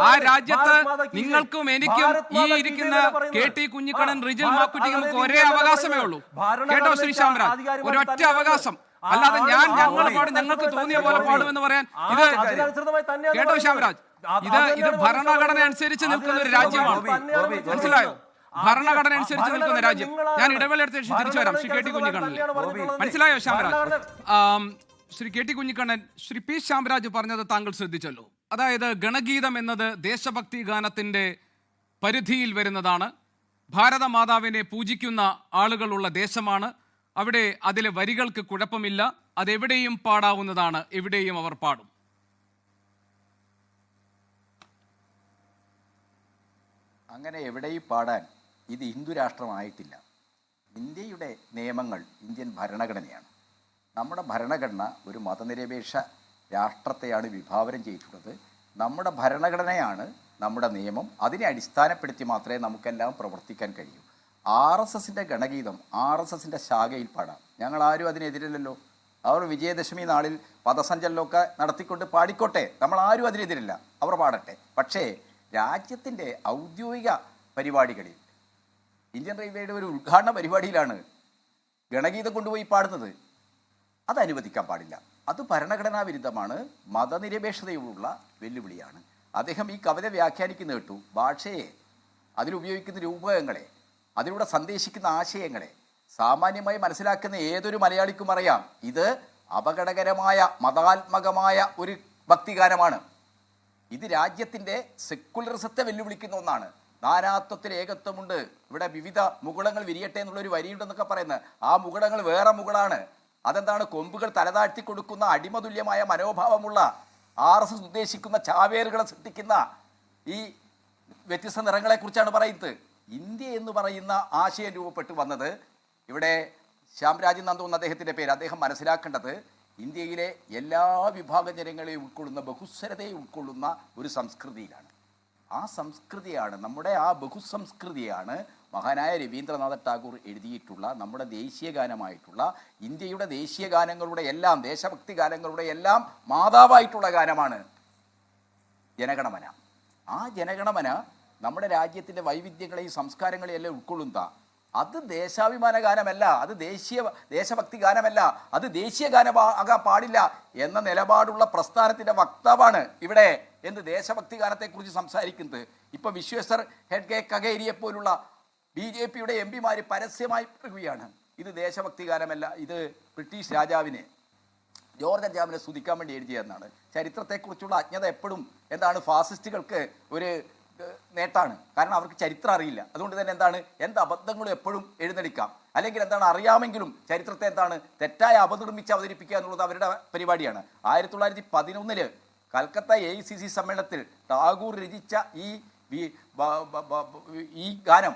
ആ രാജ്യത്ത് നിങ്ങൾക്കും എനിക്കും ഈ ഇരിക്കുന്ന KT കുഞ്ഞിക്കണ്ണൻ, റിജിൽ മാക്കുറ്റിക്കും ഒരേ അവകാശമേ ഉള്ളൂ. കേട്ടോ ശ്രീ ശ്യാമരാജ്? ഒരൊറ്റ അവകാശം. അല്ലാതെ ഞങ്ങൾ പാടും, ഞങ്ങൾക്ക് തോന്നിയ പോലെ പാടുമെന്ന് പറയാൻ ഇത് കേട്ടോ ശ്യാമരാജ്? ഇത് ഭരണഘടന അനുസരിച്ച് നിൽക്കുന്ന ഒരു രാജ്യമാണ്. മനസ്സിലായോ? ഭരണഘടന അനുസരിച്ച് നിൽക്കുന്ന രാജ്യം. ഞാൻ ഇടവേള എടുത്ത് തിരിച്ചു വരാം ശ്രീ KT കുഞ്ഞിക്കണ്ണനിൽ. മനസ്സിലായോ ശ്യാമരാജ്? ശ്രീ KT കുഞ്ഞിക്കണ്ണൻ, ശ്രീ P ശ്യാമരാജ് പറഞ്ഞത് താങ്കൾ ശ്രദ്ധിച്ചല്ലോ. അതായത് ഗണഗീതം എന്നത് ദേശഭക്തി ഗാനത്തിന്റെ പരിധിയിൽ വരുന്നതാണ്. ഭാരതമാതാവിനെ പൂജിക്കുന്ന ആളുകളുള്ള ദേശമാണ്. അവിടെ അതിലെ വരികൾക്ക് കുഴപ്പമില്ല, അതെവിടെയും പാടാവുന്നതാണ്, എവിടെയും അവർ പാടും. അങ്ങനെ എവിടെയും പാടാൻ ഇത് ഹിന്ദു രാഷ്ട്രമായിട്ടില്ല. ഇന്ത്യയുടെ നിയമങ്ങൾ ഇന്ത്യൻ ഭരണഘടനയാണ്. നമ്മുടെ ഭരണഘടന ഒരു മതനിരപേക്ഷ രാഷ്ട്രത്തെയാണ് വിഭാവനം ചെയ്തിട്ടുള്ളത്. നമ്മുടെ ഭരണഘടനയാണ് നമ്മുടെ നിയമം. അതിനെ അടിസ്ഥാനപ്പെടുത്തി മാത്രമേ നമുക്കെല്ലാം പ്രവർത്തിക്കാൻ കഴിയൂ. RSSന്റെ ഗണഗീതം RSSന്റെ ശാഖയിൽ പാടാം. ഞങ്ങൾ ആരും അതിനെതിരല്ലല്ലോ. അവർ വിജയദശമി നാളിൽ പദസഞ്ചലനമൊക്കെ നടത്തിക്കൊണ്ട് പാടിക്കോട്ടെ, നമ്മൾ ആരും അതിനെതിരല്ല, അവർ പാടട്ടെ. പക്ഷേ രാജ്യത്തിൻ്റെ ഔദ്യോഗിക പരിപാടികളിൽ ഇന്ത്യൻ റെയിൽവേയുടെ ഒരു ഉദ്ഘാടന പരിപാടിയിലാണ് ഗണഗീതം കൊണ്ടുപോയി പാടുന്നത്. അത് അനുവദിക്കാൻ പാടില്ല. അത് ഭരണഘടനാ വിരുദ്ധമാണ്, മതനിരപേക്ഷതയോടുള്ള വെല്ലുവിളിയാണ്. അദ്ദേഹം ഈ കവിത വ്യാഖ്യാനിക്കുന്ന കേട്ടു. ഭാഷയെ, അതിലുപയോഗിക്കുന്ന രൂപകങ്ങളെ, അതിലൂടെ സന്ദേശിക്കുന്ന ആശയങ്ങളെ സാമാന്യമായി മനസ്സിലാക്കുന്ന ഏതൊരു മലയാളിക്കും അറിയാം ഇത് അപകടകരമായ മതാത്മകമായ ഒരു ഭക്തിഗാനമാണ്. ഇത് രാജ്യത്തിൻ്റെ സെക്കുലറിസത്തെ വെല്ലുവിളിക്കുന്ന ഒന്നാണ്. നാനാത്വത്തിൽ ഏകത്വമുണ്ട്, ഇവിടെ വിവിധ മുകുളങ്ങൾ വിരിയട്ടെ എന്നുള്ളൊരു വരിയുണ്ടെന്നൊക്കെ പറയുന്നത്, ആ മുകുളങ്ങൾ വേറെ മുകളാണ്. അതെന്താണ്? കൊമ്പുകൾ തലതാഴ്ത്തി കൊടുക്കുന്ന അടിമതുല്യമായ മനോഭാവമുള്ള RSS ഉദ്ദേശിക്കുന്ന ചാവേറുകളെ സൃഷ്ടിക്കുന്ന ഈ വ്യത്യസ്ത നിറങ്ങളെക്കുറിച്ചാണ് പറയുന്നത്. ഇന്ത്യ എന്ന് പറയുന്ന ആശയം രൂപപ്പെട്ടു വന്നത് ഇവിടെ ശ്യാംരാജ് നന്ദു എന്ന അദ്ദേഹത്തിൻ്റെ പേര്. അദ്ദേഹം മനസ്സിലാക്കേണ്ടത് ഇന്ത്യയിലെ എല്ലാ വിഭാഗം ജനങ്ങളെയും ഉൾക്കൊള്ളുന്ന, ബഹുസ്വരതയെ ഉൾക്കൊള്ളുന്ന ഒരു സംസ്കൃതിയിലാണ്. ആ സംസ്കൃതിയാണ്, നമ്മുടെ ആ ബഹുസംസ്കൃതിയാണ് മഹാനായ രവീന്ദ്രനാഥ ടാഗോർ എഴുതിയിട്ടുള്ള നമ്മുടെ ദേശീയ ഗാനമായിട്ടുള്ള, ഇന്ത്യയുടെ ദേശീയ ഗാനങ്ങളുടെ എല്ലാം, ദേശഭക്തി ഗാനങ്ങളുടെ എല്ലാം മാതാവായിട്ടുള്ള ഗാനമാണ് ജനഗണമന. ആ ജനഗണമന നമ്മുടെ രാജ്യത്തിൻ്റെ വൈവിധ്യങ്ങളെയും സംസ്കാരങ്ങളെയും എല്ലാം ഉൾക്കൊള്ളുന്ന, അത് ദേശാഭിമാന ഗാനമല്ല, അത് ദേശഭക്തി ഗാനമല്ല, അത് ദേശീയ ഗാനമാകാൻ പാടില്ല എന്ന നിലപാടുള്ള പ്രസ്ഥാനത്തിൻ്റെ വക്താവാണ് ഇവിടെ എന്ത് ദേശഭക്തി ഗാനത്തെക്കുറിച്ച് സംസാരിക്കുന്നത്. ഇപ്പോൾ വിശ്വേശ്വർ ഹെഡ്ഗെ കഗേരിയെ പോലുള്ള BJPയുടെ MP പരസ്യമായി പറയുകയാണ് ഇത് ദേശഭക്തി ഗാനമല്ല, ഇത് ബ്രിട്ടീഷ് രാജാവിനെ, ജോർജ് അഞ്ചാമനെ സ്തുതിക്കാൻ വേണ്ടി എഴുതിയെന്നാണ്. ചരിത്രത്തെക്കുറിച്ചുള്ള അജ്ഞത എപ്പോഴും എന്താണ് ഫാസിസ്റ്റുകൾക്ക് ഒരു നേട്ടാണ്. കാരണം അവർക്ക് ചരിത്രം അറിയില്ല. അതുകൊണ്ട് തന്നെ എന്ത് അബദ്ധങ്ങളും എപ്പോഴും എഴുന്നള്ളിക്കാം. അല്ലെങ്കിൽ അറിയാമെങ്കിലും ചരിത്രത്തെ തെറ്റായ അപനിർമ്മിച്ച് അവതരിപ്പിക്കുക എന്നുള്ളത് അവരുടെ പരിപാടിയാണ്. 1911 കൽക്കത്ത AICC സമ്മേളനത്തിൽ ടാഗോർ രചിച്ച ഈ ഗാനം,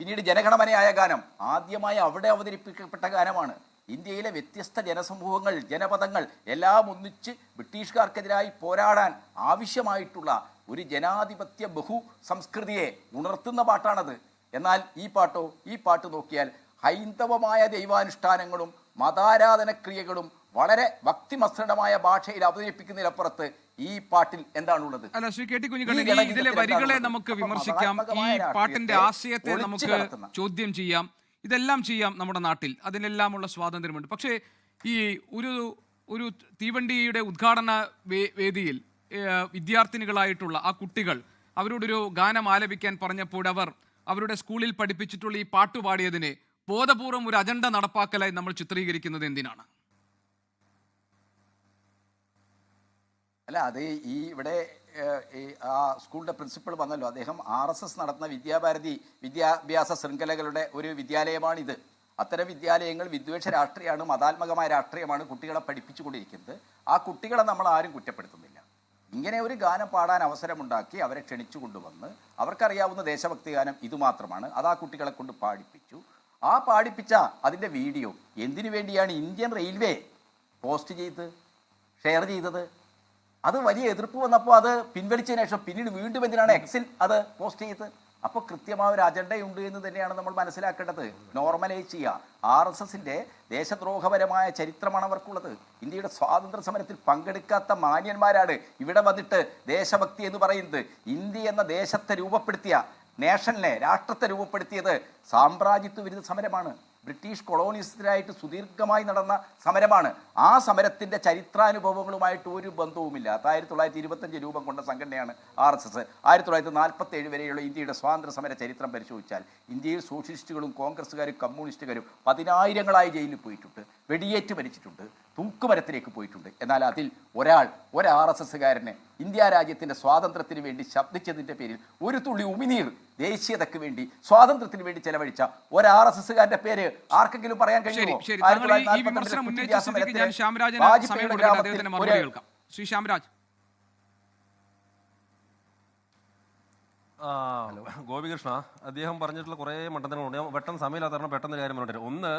പിന്നീട് ജനഗണമനയായ ഗാനം, ആദ്യമായി അവിടെ അവതരിപ്പിക്കപ്പെട്ട ഗാനമാണ്. ഇന്ത്യയിലെ വ്യത്യസ്ത ജനസമൂഹങ്ങൾ, ജനപദങ്ങൾ എല്ലാം ഒന്നിച്ച് ബ്രിട്ടീഷുകാർക്കെതിരായി പോരാടാൻ ആവശ്യമായിട്ടുള്ള ഒരു ജനാധിപത്യ ബഹു സംസ്കൃതിയെ ഉണർത്തുന്ന പാട്ടാണത്. എന്നാൽ ഈ പാട്ട് നോക്കിയാൽ ഹൈന്ദവമായ ദൈവാനുഷ്ഠാനങ്ങളും മതാരാധനക്രിയകളും വളരെ ഭക്തിമസൃണമായ ഭാഷയിൽ അവതരിപ്പിക്കുന്നതിനപ്പുറത്ത് ഈ പാട്ടിൽ എന്താണുള്ളത്? അല്ല, ശ്രീ KT കുഞ്ഞിക്കണ്ണൻ, ഇതിലെ വരികളെ നമുക്ക് വിമർശിക്കാം, ഈ പാട്ടിന്റെ ആശയത്തെ നമുക്ക് ചോദ്യം ചെയ്യാം, ഇതെല്ലാം ചെയ്യാം നമ്മുടെ നാട്ടിൽ, അതിനെല്ലാമുള്ള സ്വാതന്ത്ര്യമുണ്ട്. പക്ഷേ ഈ ഒരു തീവണ്ടിയുടെ ഉദ്ഘാടന വേദിയിൽ വിദ്യാർത്ഥിനികളായിട്ടുള്ള ആ കുട്ടികൾ അവരോടൊരു ഗാനം ആലപിക്കാൻ പറഞ്ഞപ്പോൾ അവരുടെ സ്കൂളിൽ പഠിപ്പിച്ചിട്ടുള്ള ഈ പാട്ട് പാടിയതിനെ ബോധപൂർവം ഒരു അജണ്ട നടപ്പാക്കലായി നമ്മൾ ചിത്രീകരിക്കുന്നത് എന്തിനാണ്? അല്ല, അത് ഇവിടെ ആ സ്കൂളിൻ്റെ പ്രിൻസിപ്പൾ വന്നല്ലോ, അദ്ദേഹം RSS നടത്തുന്ന വിദ്യാഭ്യാസ ശൃംഖലകളുടെ ഒരു വിദ്യാലയമാണിത്. അത്തരം വിദ്യാലയങ്ങൾ വിദ്വേഷ രാഷ്ട്രീയമാണ്, മതാത്മകമായ രാഷ്ട്രീയമാണ് കുട്ടികളെ പഠിപ്പിച്ചുകൊണ്ടിരിക്കുന്നത്. ആ കുട്ടികളെ നമ്മൾ ആരും കുറ്റപ്പെടുത്തുന്നില്ല. ഇങ്ങനെ ഒരു ഗാനം പാടാൻ അവസരമുണ്ടാക്കി അവരെ ക്ഷണിച്ചു കൊണ്ടുവന്ന് അവർക്കറിയാവുന്ന ദേശഭക്തി ഗാനം ഇതുമാത്രമാണ്, അത് ആ കുട്ടികളെ കൊണ്ട് പാടിപ്പിച്ചു. ആ പാടിപ്പിച്ച അതിൻ്റെ വീഡിയോ എന്തിനു വേണ്ടിയാണ് ഇന്ത്യൻ റെയിൽവേ ഷെയർ ചെയ്തത്? അത് വലിയ എതിർപ്പ് വന്നപ്പോൾ അത് പിൻവലിച്ചതിന് ശേഷം പിന്നീട് വീണ്ടും എന്തിനാണ് Xൽ അത് പോസ്റ്റ് ചെയ്തത്? അപ്പോൾ കൃത്യമായ ഒരു അജണ്ടയുണ്ട് എന്ന് തന്നെയാണ് നമ്മൾ മനസ്സിലാക്കേണ്ടത്. നോർമലൈസ് ചെയ്യുക. RSSന്റെ ദേശദ്രോഹപരമായ ചരിത്രമാണ് അവർക്കുള്ളത്. ഇന്ത്യയുടെ സ്വാതന്ത്ര്യ സമരത്തിൽ പങ്കെടുക്കാത്ത മാന്യന്മാരാണ് ഇവിടെ വന്നിട്ട് ദേശഭക്തി എന്ന് പറയുന്നത്. ഇന്ത്യ എന്ന ദേശത്തെ രൂപപ്പെടുത്തിയ, രാഷ്ട്രത്തെ രൂപപ്പെടുത്തിയത് സാമ്രാജ്യത്വ വിരുദ്ധ സമരമാണ്. ബ്രിട്ടീഷ് കൊളോണിയത്തിനായിട്ട് സുദീർഘമായി നടന്ന സമരമാണ്. ആ സമരത്തിൻ്റെ ചരിത്രാനുഭവങ്ങളുമായിട്ട് ഒരു ബന്ധവുമില്ല. 1925 രൂപം കൊണ്ട സംഘടനയാണ് RSS. 1947 വരെയുള്ള ഇന്ത്യയുടെ സ്വാതന്ത്ര്യ സമര ചരിത്രം പരിശോധിച്ചാൽ ഇന്ത്യയിൽ സോഷ്യലിസ്റ്റുകളും കോൺഗ്രസ്സുകാരും കമ്മ്യൂണിസ്റ്റുകാരും 10,000ങ്ങളായി ജയിലിൽ പോയിട്ടുണ്ട്, വെടിയേറ്റ് മരിച്ചിട്ടുണ്ട്, തൂക്കുമരത്തിലേക്ക് പോയിട്ടുണ്ട്. എന്നാൽ അതിൽ ഒരു RSSകാരന് ഇന്ത്യ രാജ്യത്തിൻ്റെ സ്വാതന്ത്ര്യത്തിന് വേണ്ടി ശബ്ദിച്ചതിൻ്റെ പേരിൽ ഒരു തുള്ളി ഉമിനീർ ദേശീയതയ്ക്ക് വേണ്ടി, സ്വാതന്ത്ര്യത്തിന് വേണ്ടി ചെലവഴിച്ച ഒരു RSSകാരന്റെ പേര് ആർക്കെങ്കിലും പറയാൻ കഴിയുമോ? ശ്രീ ശ്യാംരാജ്. ഗോപികൃഷ്ണ, അദ്ദേഹം പറഞ്ഞിട്ടുള്ള കുറേ മണ്ഡലങ്ങളുണ്ട്. ഞാൻ പെട്ടെന്ന് സമയമില്ലാത്ത പെട്ടെന്ന് കാര്യം പറഞ്ഞിട്ട്, ഒന്ന്,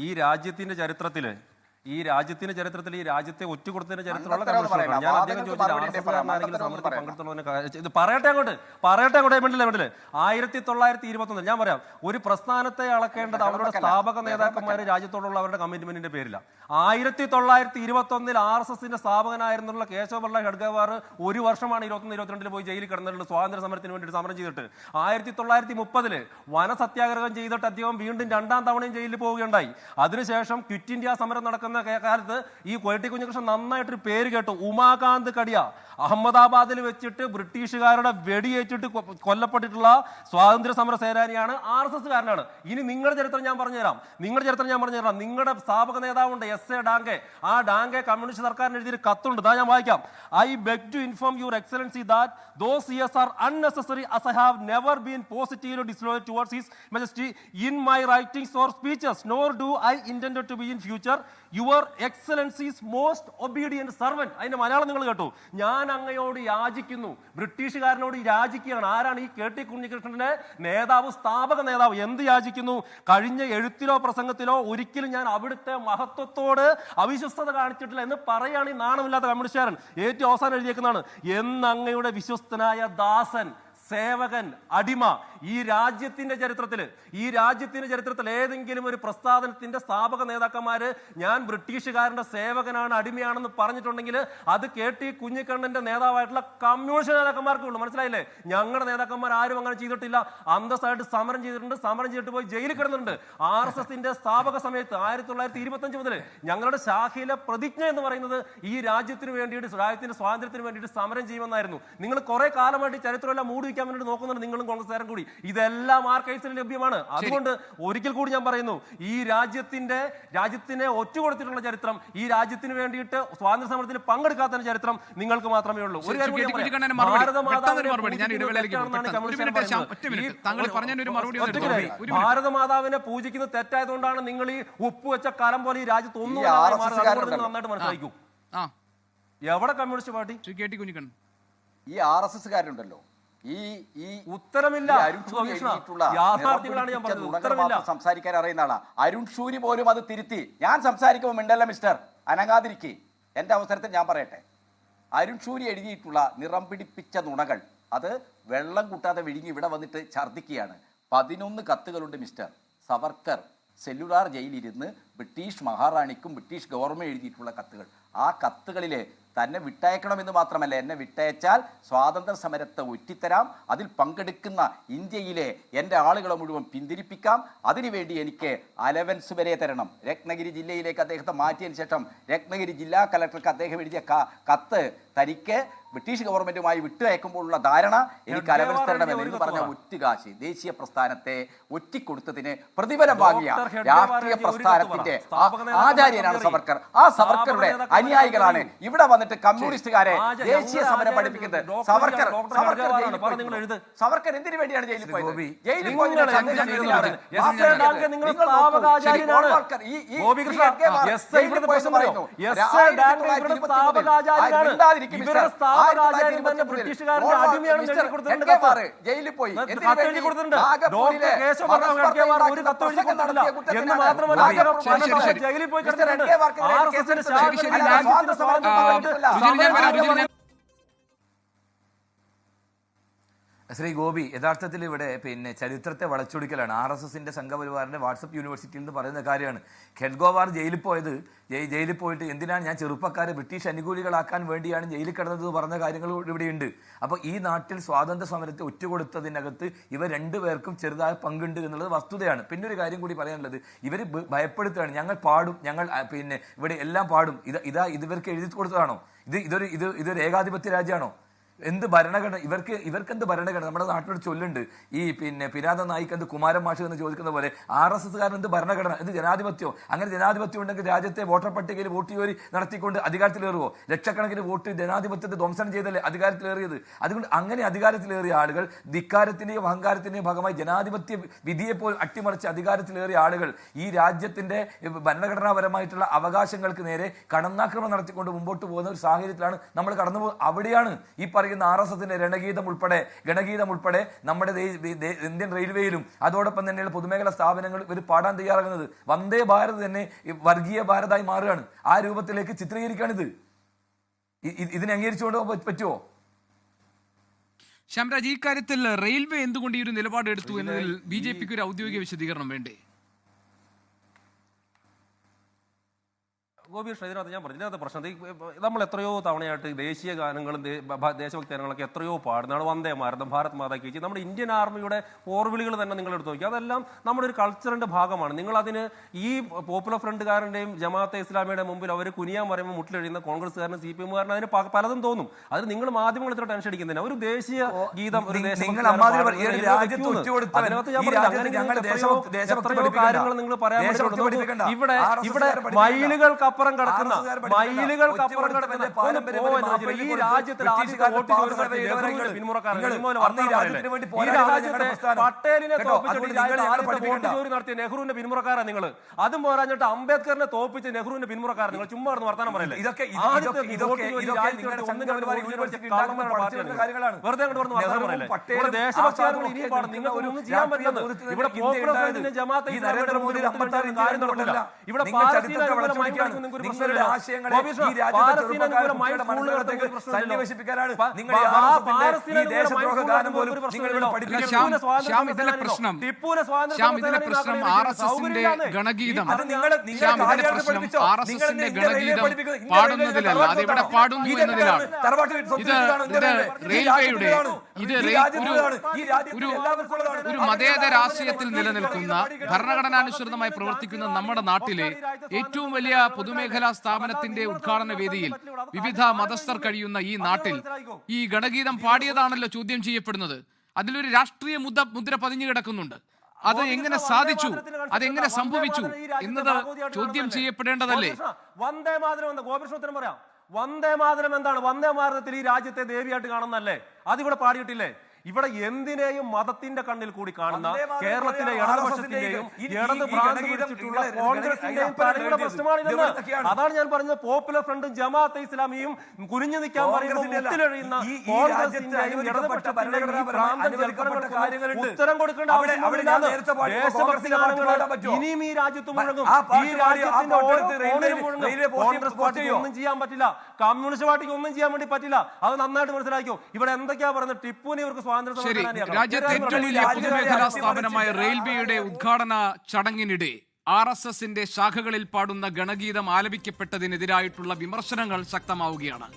ഈ രാജ്യത്തിന്റെ ചരിത്രത്തിൽ ഈ രാജ്യത്തെ ഒറ്റുകൊടുത്തതിന്റെ ചരിത്രമുള്ള കമ്മ്യൂണിസ്റ്റ് ഞാൻ അദ്ദേഹം ചോദിച്ചത് പറയട്ടെ അങ്ങോട്ട് വേണ്ടില്ലേ 1921 ഞാൻ പറയാം, ഒരു പ്രസ്ഥാനത്തെ അളക്കേണ്ടത് അവരുടെ സ്ഥാപക നേതാക്കന്മാര് രാജ്യത്തോടുള്ള അവരുടെ കമ്മിറ്റ്മെന്റിന്റെ പേരില്ല. 1921 RSSന്റെ സ്ഥാപകനായിരുന്നുള്ള കേശവപിള്ള ഖഡ്ഗേവാർ ഒരു വർഷമാണ് 21-22 പോയി ജയിലിൽ കിടന്നിട്ടുള്ള സ്വാതന്ത്ര്യ സമരത്തിന് വേണ്ടി സമരം ചെയ്തിട്ട്. 1930 വനസത്യാഗ്രഹം ചെയ്തിട്ട് അദ്ദേഹം വീണ്ടും 2ാം തവണയും ജയിലിൽ പോവുകയുണ്ടായി. അതിനുശേഷം ക്വിറ്റ് ഇന്ത്യ സമരം നടക്കുന്ന വന്ന കാലത്ത് ഈ KT കുഞ്ഞികൃഷ്ണൻ നന്നായിട്ടൊരു പേര് കേട്ടു, ഉമാകാന്ത് കടിയ. അഹമ്മദാബാദിൽ വെച്ചിട്ട് ബ്രിട്ടീഷുകാരുടെ വെടിയേറ്റിട്ട് കൊല്ലപ്പെട്ടിട്ടുള്ള സ്വാതന്ത്ര്യ സമര സേനാനിയാണ്, RSS കാരനാണ്. ഇനി നിങ്ങളുടെ ചരിത്രം ഞാൻ പറഞ്ഞുതരാം. നിങ്ങളുടെ സ്ഥാപക നേതാവുണ്ട് SA ഡാങ്കെ. ആ ഡാങ്കെ കമ്മ്യൂണിസ്റ്റ് സർക്കാരിന് എഴുതിയൊരു കത്തുണ്ട്, ഞാൻ വായിക്കാം. I beg to inform your excellency that those years are unnecessary as I have never been positively disloyal towards his majesty in my writings or speeches, nor do I intend to be in future your excellency's most obedient servant. അതിന്റെ മലയാളം നിങ്ങൾ കേട്ടു. ഞാൻ അങ്ങയോട് യാചിക്കുന്നു, ബ്രിട്ടീഷുകാരനോട് യാചിക്കുകയാണ്. ആരാണ് ഈ KT കുഞ്ഞികൃഷ്ണന്റെ നേതാവ്, സ്ഥാപക നേതാവ്? എന്ത് യാചിക്കുന്നു? കഴിഞ്ഞ എഴുത്തിലോ പ്രസംഗത്തിലോ ഒരിക്കലും ഞാൻ അവിടുത്തെ മഹത്വത്തോട് അവിശ്വസ്തത കാണിച്ചിട്ടില്ല എന്ന് പറയാണ് ഈ നാണമില്ലാത്ത കമ്മ്യൂണിസ്റ്റുകാരൻ. ഏറ്റവും അവസാനം എഴുതിയേക്കുന്നതാണ്, എന്ന് അങ്ങയുടെ വിശ്വസ്തനായ ദാസൻ, സേവകൻ, അടിമ. ഈ രാജ്യത്തിന്റെ ചരിത്രത്തിൽ ഏതെങ്കിലും ഒരു പ്രസ്ഥാനത്തിന്റെ സ്ഥാപക നേതാക്കന്മാര് ഞാൻ ബ്രിട്ടീഷുകാരന്റെ സേവകനാണ്, അടിമയാണെന്ന് പറഞ്ഞിട്ടുണ്ടെങ്കിൽ അത് KT കുഞ്ഞിക്കണ്ണന്റെ നേതാവായിട്ടുള്ള കമ്മ്യൂണിസ്റ്റ് നേതാക്കന്മാർക്കേ ഉള്ളൂ. മനസ്സിലായില്ലേ? ഞങ്ങളുടെ നേതാക്കന്മാർ ആരും അങ്ങനെ ചെയ്തിട്ടില്ല. അന്തസ്സായിട്ട് സമരം ചെയ്തിട്ടുണ്ട്, സമരം ചെയ്തിട്ട് പോയി ജയിലിൽ കിടന്നിട്ടുണ്ട്. RSSന്റെ സ്ഥാപക സമയത്ത് 1925 മുതൽ ഞങ്ങളുടെ ശാഖയിലെ പ്രതിജ്ഞ എന്ന് പറയുന്നത് ഈ രാജ്യത്തിന് വേണ്ടിയിട്ട്, രാജ്യത്തിന്റെ സ്വാതന്ത്ര്യത്തിന് വേണ്ടിയിട്ട് സമരം ചെയ്യുമെന്നായിരുന്നു. നിങ്ങൾ കുറെ കാലമായിട്ട് ചരിത്രമെല്ലാം മൂടി വയ്ക്കാൻ വേണ്ടി നോക്കുന്നുണ്ട്, നിങ്ങളും കോൺഗ്രസ്സുകാരും കൂടി. ഇതെല്ലാം ആർക്കൈവ്സിൽ ലഭ്യമാണ്. അതുകൊണ്ട് ഒരിക്കൽ കൂടി ഞാൻ പറയുന്നു, ഈ രാജ്യത്തിനെ ഒറ്റുകൊടുത്തിട്ടുള്ള ചരിത്രം, ഈ രാജ്യത്തിന് വേണ്ടിയിട്ട് സ്വാതന്ത്ര്യ സമരത്തിൽ പങ്കെടുക്കാത്ത ചരിത്രം നിങ്ങൾക്ക് മാത്രമേ ഉള്ളൂ. ഒരു ഭാരതമാതാവിനെ പൂജിക്കുന്നത് തെറ്റായതുകൊണ്ടാണ് നിങ്ങൾ ഈ ഉപ്പുവെച്ച കലം പോലെ ഈ രാജ്യത്ത് ഒന്നും നന്നായിട്ട് മനസ്സിലാക്കൂ. എവിടെ കമ്മ്യൂണിസ്റ്റ് പാർട്ടി? ഈ RSS കാരുണ്ടല്ലോ, ഈ ഉത്തരമില്ല. സംസാരിക്കാൻ അറിയുന്ന ആളാ അരുൺ ഷൂരി പോലും അത് തിരുത്തി. ഞാൻ സംസാരിക്കുമ്പോൾ മിണ്ടല്ല മിസ്റ്റർ, അനങ്ങാതിരിക്കെ. എന്റെ അവസരത്തിൽ ഞാൻ പറയട്ടെ, അരുൺ ഷൂരി എഴുതിയിട്ടുള്ള നിറം പിടിപ്പിച്ച നുണകൾ അത് വെള്ളം കൂട്ടാതെ വിഴുങ്ങി ഇവിടെ വന്നിട്ട് ഛർദ്ദിക്കുകയാണ്. 11 കത്തുകളുണ്ട് മിസ്റ്റർ. സവർക്കർ സെല്ലുലാർ ജയിലിരുന്ന് ബ്രിട്ടീഷ് മഹാറാണിക്കും ബ്രിട്ടീഷ് ഗവൺമെന്റ് എഴുതിയിട്ടുള്ള കത്തുകൾ. ആ കത്തുകളിലെ തന്നെ വിട്ടയക്കണമെന്ന് മാത്രമല്ല, എന്നെ വിട്ടയച്ചാൽ സ്വാതന്ത്ര്യ സമരത്തെ ഒറ്റിത്തരാം, അതിൽ പങ്കെടുക്കുന്ന ഇന്ത്യയിലെ എൻ്റെ ആളുകളെ മുഴുവൻ പിന്തിരിപ്പിക്കാം, അതിനുവേണ്ടി എനിക്ക് അലവൻസ് വരെ തരണം. രത്നഗിരി ജില്ലയിലേക്ക് അദ്ദേഹത്തെ മാറ്റിയതിന് ശേഷം രത്നഗിരി ജില്ലാ കലക്ടർക്ക് അദ്ദേഹം എഴുതിയ കത്ത് തനിക്ക് ബ്രിട്ടീഷ് ഗവൺമെന്റുമായി വിട്ടയക്കുമ്പോഴുള്ള ധാരണ എനിക്ക് അലവൻസ് തരണമെന്ന് പറഞ്ഞ ഒറ്റുകാശ് ദേശീയ പ്രസ്ഥാനത്തെ ഒറ്റിക്കൊടുത്തതിന് പ്രതിഫലം വാങ്ങിയ രാഷ്ട്രീയ പ്രസ്ഥാനത്തിന്റെ ആചാര്യനാണ് സവർക്കർ. ആ സവർക്കറുടെ അനുയായികളാണ് ഇവിടെ വന്നിട്ട് കമ്മ്യൂണിസ്റ്റുകാരെ ദേശീയ സമരം പഠിപ്പിക്കുന്നത്. സവർക്കർ എന്തിനു വേണ്ടിയാണ് ജയിലിൽ പോയത്? ജയിലിൽ ജയിലിൽ പോയി ശ്രീ ഗോപി, യഥാർത്ഥത്തിൽ ഇവിടെ ചരിത്രത്തെ വളച്ചൊടിക്കലാണ്. RSSന്റെ സംഘപരിവാറിന്റെ വാട്സപ്പ് യൂണിവേഴ്സിറ്റിയിൽ നിന്ന് പറയുന്ന കാര്യമാണ്. ഖെഡ്ഗോവാർ ജയിലിൽ പോയിട്ട് എന്തിനാണ് ഞാൻ ചെറുപ്പക്കാരെ ബ്രിട്ടീഷ് അനുകൂലികളാക്കാൻ വേണ്ടിയാണ് ജയിലിൽ കിടന്നതെന്ന് പറഞ്ഞ കാര്യങ്ങൾ ഇവിടെയുണ്ട്. അപ്പോൾ ഈ നാട്ടിൽ സ്വാതന്ത്ര്യ സമരത്തെ ഒറ്റുകൊടുത്തതിനകത്ത് ഇവർ രണ്ടുപേർക്കും ചെറുതായ പങ്കുണ്ട് എന്നുള്ളത് വസ്തുതയാണ്. പിന്നെ ഒരു കാര്യം കൂടി പറയാനുള്ളത്, ഇവർ ഭയപ്പെടുത്തുകയാണ്. ഞങ്ങൾ പാടും, ഞങ്ങൾ ഇവിടെ എല്ലാം പാടും. ഇവർക്ക് എഴുതി കൊടുത്തതാണോ? ഇതൊരു ഏകാധിപത്യ രാജ്യമാണോ? എന്ത് ഭരണഘടന ഇവർക്ക് എന്ത് ഭരണഘടന? നമ്മുടെ നാട്ടിലൊരു ചൊല്ലുണ്ട്, ഈ പിരാത നായിക്ക് എന്ത് കുമാരൻ മാഷ് എന്ന് ചോദിക്കുന്ന പോലെ RSSകാരൻ എന്ത് ഭരണഘടന? ഇത് ജനാധിപത്യം. അങ്ങനെ ജനാധിപത്യം ഉണ്ടെങ്കിൽ രാജ്യത്തെ വോട്ടർ പട്ടികയിൽ വോട്ട് ചോരി നടത്തിക്കൊണ്ട് അധികാരത്തിലേറുവോ? ലക്ഷക്കണക്കിന് വോട്ട് ജനാധിപത്യത്തെ ധ്വംസനം ചെയ്തല്ലേ അധികാരത്തിലേറിയത്? അതുകൊണ്ട് അങ്ങനെ അധികാരത്തിലേറിയ ആളുകൾ, ധിക്കാരത്തിന്റെയും അഹങ്കാരത്തിന്റെയും ഭാഗമായി ജനാധിപത്യ വിധിയെപ്പോലും അട്ടിമറിച്ച് അധികാരത്തിലേറിയ ആളുകൾ ഈ രാജ്യത്തിന്റെ ഭരണഘടനാപരമായിട്ടുള്ള അവകാശങ്ങൾക്ക് നേരെ കടന്നാക്രമണം നടത്തിക്കൊണ്ട് മുമ്പോട്ട് പോകുന്ന ഒരു സാഹചര്യത്തിലാണ് നമ്മൾ കടന്നു പോകുന്നത്. അവിടെയാണ് ഈ പറയുന്ന RSSന്റെ ഗണഗീതം ഉൾപ്പെടെ നമ്മുടെ ഇന്ത്യൻ റെയിൽവേയിലും അതോടൊപ്പം തന്നെയുള്ള പൊതുമേഖലാ സ്ഥാപനങ്ങൾ ഇവർ പാടാൻ തയ്യാറാകുന്നത്. വന്ദേ ഭാരത് തന്നെ വർഗീയ ഭാരതായി മാറുകയാണ്. ആ രൂപത്തിലേക്ക് ചിത്രീകരിക്കുകയാണിത്. ഇതിനെ അംഗീകരിച്ചുകൊണ്ട് പറ്റുമോ? ശ്യാംരാജ്, ഈ കാര്യത്തിൽ റെയിൽവേ എന്തുകൊണ്ട് ഈ ഒരു നിലപാടെടുത്തു എന്നതിൽ BJPക്ക് ഒരു ഔദ്യോഗിക വിശദീകരണം വേണ്ടേ? ഗോപീഷ് ഇതിനകത്ത് ഞാൻ പറഞ്ഞു ഇതിനകത്ത് പ്രശ്നം നമ്മൾ എത്രയോ തവണയായിട്ട് ദേശീയ ഗാനങ്ങളും ദേശഭക്തി ഗാനങ്ങളൊക്കെ എത്രയോ പാടുന്നതാണ്. വന്ദേ മാതരം, ഭാരത് മാതാ കി ജയ്, നമ്മുടെ ഇന്ത്യൻ ആർമിയുടെ പോർവിളികൾ തന്നെ നിങ്ങൾ എടുത്ത് നോക്കി. അതെല്ലാം നമ്മുടെ ഒരു കൾച്ചറിന്റെ ഭാഗമാണ്. നിങ്ങൾ അതിന് ഈ പോപ്പുലർ ഫ്രണ്ടുകാരൻ്റെയും ജമാഅത്തെ ഇസ്ലാമിയുടെ മുമ്പിൽ അവർ കുനിയാൻ പറയുമ്പോൾ മുട്ടിലെഴുതുന്ന കോൺഗ്രസ്സുകാരനും CPM-കാരനും അതിന് പലതും തോന്നും. അതിന് നിങ്ങൾ മാധ്യമങ്ങൾ ഇത്ര ടെൻഷൻ അടിക്കുന്നില്ല. ഒരു ദേശീയ ഗീതം ഒരു കാര്യങ്ങൾ നിങ്ങൾ പറയാൻ ഇവിടെ മൈലുകൾക്കപ്പുറം കിടക്കുന്ന ഈ രാജ്യത്തിൽ ഈ രാജ്യത്തെ പട്ടേലിനെ നടത്തിയ നെഹ്റുവിന്റെ പിന്മുറക്കാരാണ് നിങ്ങൾ. അതും പോരാഞ്ഞിട്ട് അംബേദ്കറിനെ തോപ്പിച്ച് നെഹ്റുവിന്റെ പിന്മുറക്കാരൻ നിങ്ങൾ ചുമ്മാ വർത്താനം പറയല്ലേ. വെറുതെ അങ്ങോട്ട് വർത്താനം പറയല്ലേ. ദേശഭക്തിയാർക്കും ഇനിയും പാടും. നിങ്ങൾക്ക് ഒന്നും ചെയ്യാൻ പറ്റില്ലെന്ന്. ഇവിടെ പോപ്പുലർ ജമാഅത്തെ ഇവിടെ ഗണഗീതം പാടുന്നതിലല്ല, അതിവിടെ പാടുന്നു എന്നതിലാണ്. ഇത് റെയിൽവേയുടെ ഒരു മതേതര രാഷ്ട്രീയത്തിൽ നിലനിൽക്കുന്ന ഭരണഘടനാനുസൃതമായി പ്രവർത്തിക്കുന്ന നമ്മുടെ നാട്ടിലെ ഏറ്റവും വലിയ പൊതുമേഖലാ സ്ഥാപനത്തിന്റെ ഉദ്ഘാടന വേദിയിൽ വിവിധ മതസ്ഥർ കഴിയുന്ന ഈ നാട്ടിൽ ഈ ഗണഗീതം പാടിയതാണല്ലോ ചോദ്യം ചെയ്യപ്പെടുന്നത്. അതിലൊരു രാഷ്ട്രീയ മുദ്ര പതിഞ്ഞു കിടക്കുന്നുണ്ട്. അത് എങ്ങനെ സാധിച്ചു, അതെങ്ങനെ സംഭവിച്ചു എന്നത് ചോദ്യം ചെയ്യപ്പെടേണ്ടതല്ലേ? വന്ദേ മാതരം എന്താ ഗോപകൃഷ്ണോത്തരം പറയാം. വന്ദേ മാതരം എന്താണ്? വന്ദേ മാതരത്തിൽ ഈ രാജ്യത്തെ ദേവിയായിട്ട് കാണുന്നല്ലേ? അതിവിടെ പാടിയിട്ടില്ലേ? ഇവിടെ എന്തിനേയും മതത്തിന്റെ കണ്ണിൽ കൂടി കാണുന്ന കേരളത്തിലെ ഇടതുപക്ഷത്തിന്റെയും ഇടത് ഭ്രാന്ത് പിടിച്ചിട്ടുള്ള കോൺഗ്രസിന്റെയും തലയുടെ പ്രശ്നമാണിതെന്ന്. അതാണ് ഞാൻ പറഞ്ഞത്. പോപ്പുലർ ഫ്രണ്ടും ജമാഅത്തെ ഇസ്ലാമിയും കുനിഞ്ഞു നിൽക്കാൻ പറയുമ്പോൾ മുട്ടിലെഴിയുന്ന കോൺഗ്രസിന്റെയും ഇടതുപക്ഷത്തിന്റെയും ഉത്തരം കൊടുക്കേണ്ട ആവശ്യമില്ല. ദേശഭക്തി ഗാനങ്ങൾ ഇനിയും ഈ രാജ്യത്ത് മുഴങ്ങും. ഈ രാജ്യത്തിന്റെ ഓരോ കോണിലും മുഴങ്ങും. കോൺഗ്രസ് പാർട്ടിക്ക് ഒന്നും ചെയ്യാൻ പറ്റില്ല, കമ്മ്യൂണിസ്റ്റ് പാർട്ടിക്ക് ഒന്നും ചെയ്യാൻ വേണ്ടി പറ്റില്ല. അത് നന്നായിട്ട് മനസ്സിലാക്കിയോ. ഇവിടെ എന്തൊക്കെയാ പറയുന്നത്? ടിപ്പുവിനെ ഇവർക്ക് ശരി, രാജ്യത്തെ ഏറ്റവും വലിയ പൊതുമേഖലാ സ്ഥാപനമായ റെയിൽവേയുടെ ഉദ്ഘാടന ചടങ്ങിനിടെ RSSന്റെ ശാഖകളിൽ പാടുന്ന ഗണഗീതം ആലപിക്കപ്പെട്ടതിനെതിരായിട്ടുള്ള വിമർശനങ്ങൾ ശക്തമാവുകയാണ്.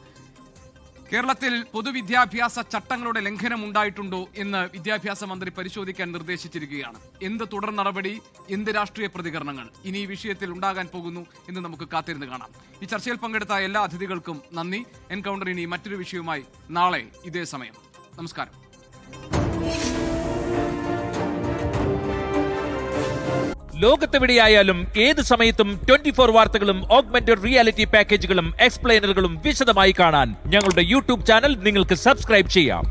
കേരളത്തിൽ പൊതുവിദ്യാഭ്യാസ ചട്ടങ്ങളുടെ ലംഘനം ഉണ്ടായിട്ടുണ്ടോ എന്ന് വിദ്യാഭ്യാസ മന്ത്രി പരിശോധിക്കാൻ നിർദ്ദേശിച്ചിരിക്കുകയാണ്. എന്ത് തുടർ നടപടി, എന്ത് രാഷ്ട്രീയ പ്രതികരണങ്ങൾ ഇനി ഈ വിഷയത്തിൽ ഉണ്ടാകാൻ പോകുന്നു എന്ന് നമുക്ക് കാത്തിരുന്ന് കാണാം. ഈ ചർച്ചയിൽ പങ്കെടുത്ത എല്ലാ അതിഥികൾക്കും നന്ദി. എൻകൗണ്ടർ ഇനി മറ്റൊരു വിഷയവുമായി നാളെ ഇതേ സമയം. നമസ്കാരം. ലോകത്തെവിടെയായാലും ഏത് സമയത്തും 24 വാർത്തകളും ഓഗ്മെന്റഡ് റിയാലിറ്റി പാക്കേജുകളും എക്സ്പ്ലെയിനറുകളും വിശദമായി കാണാൻ ഞങ്ങളുടെ YouTube ചാനൽ നിങ്ങൾക്ക് സബ്സ്ക്രൈബ് ചെയ്യാം.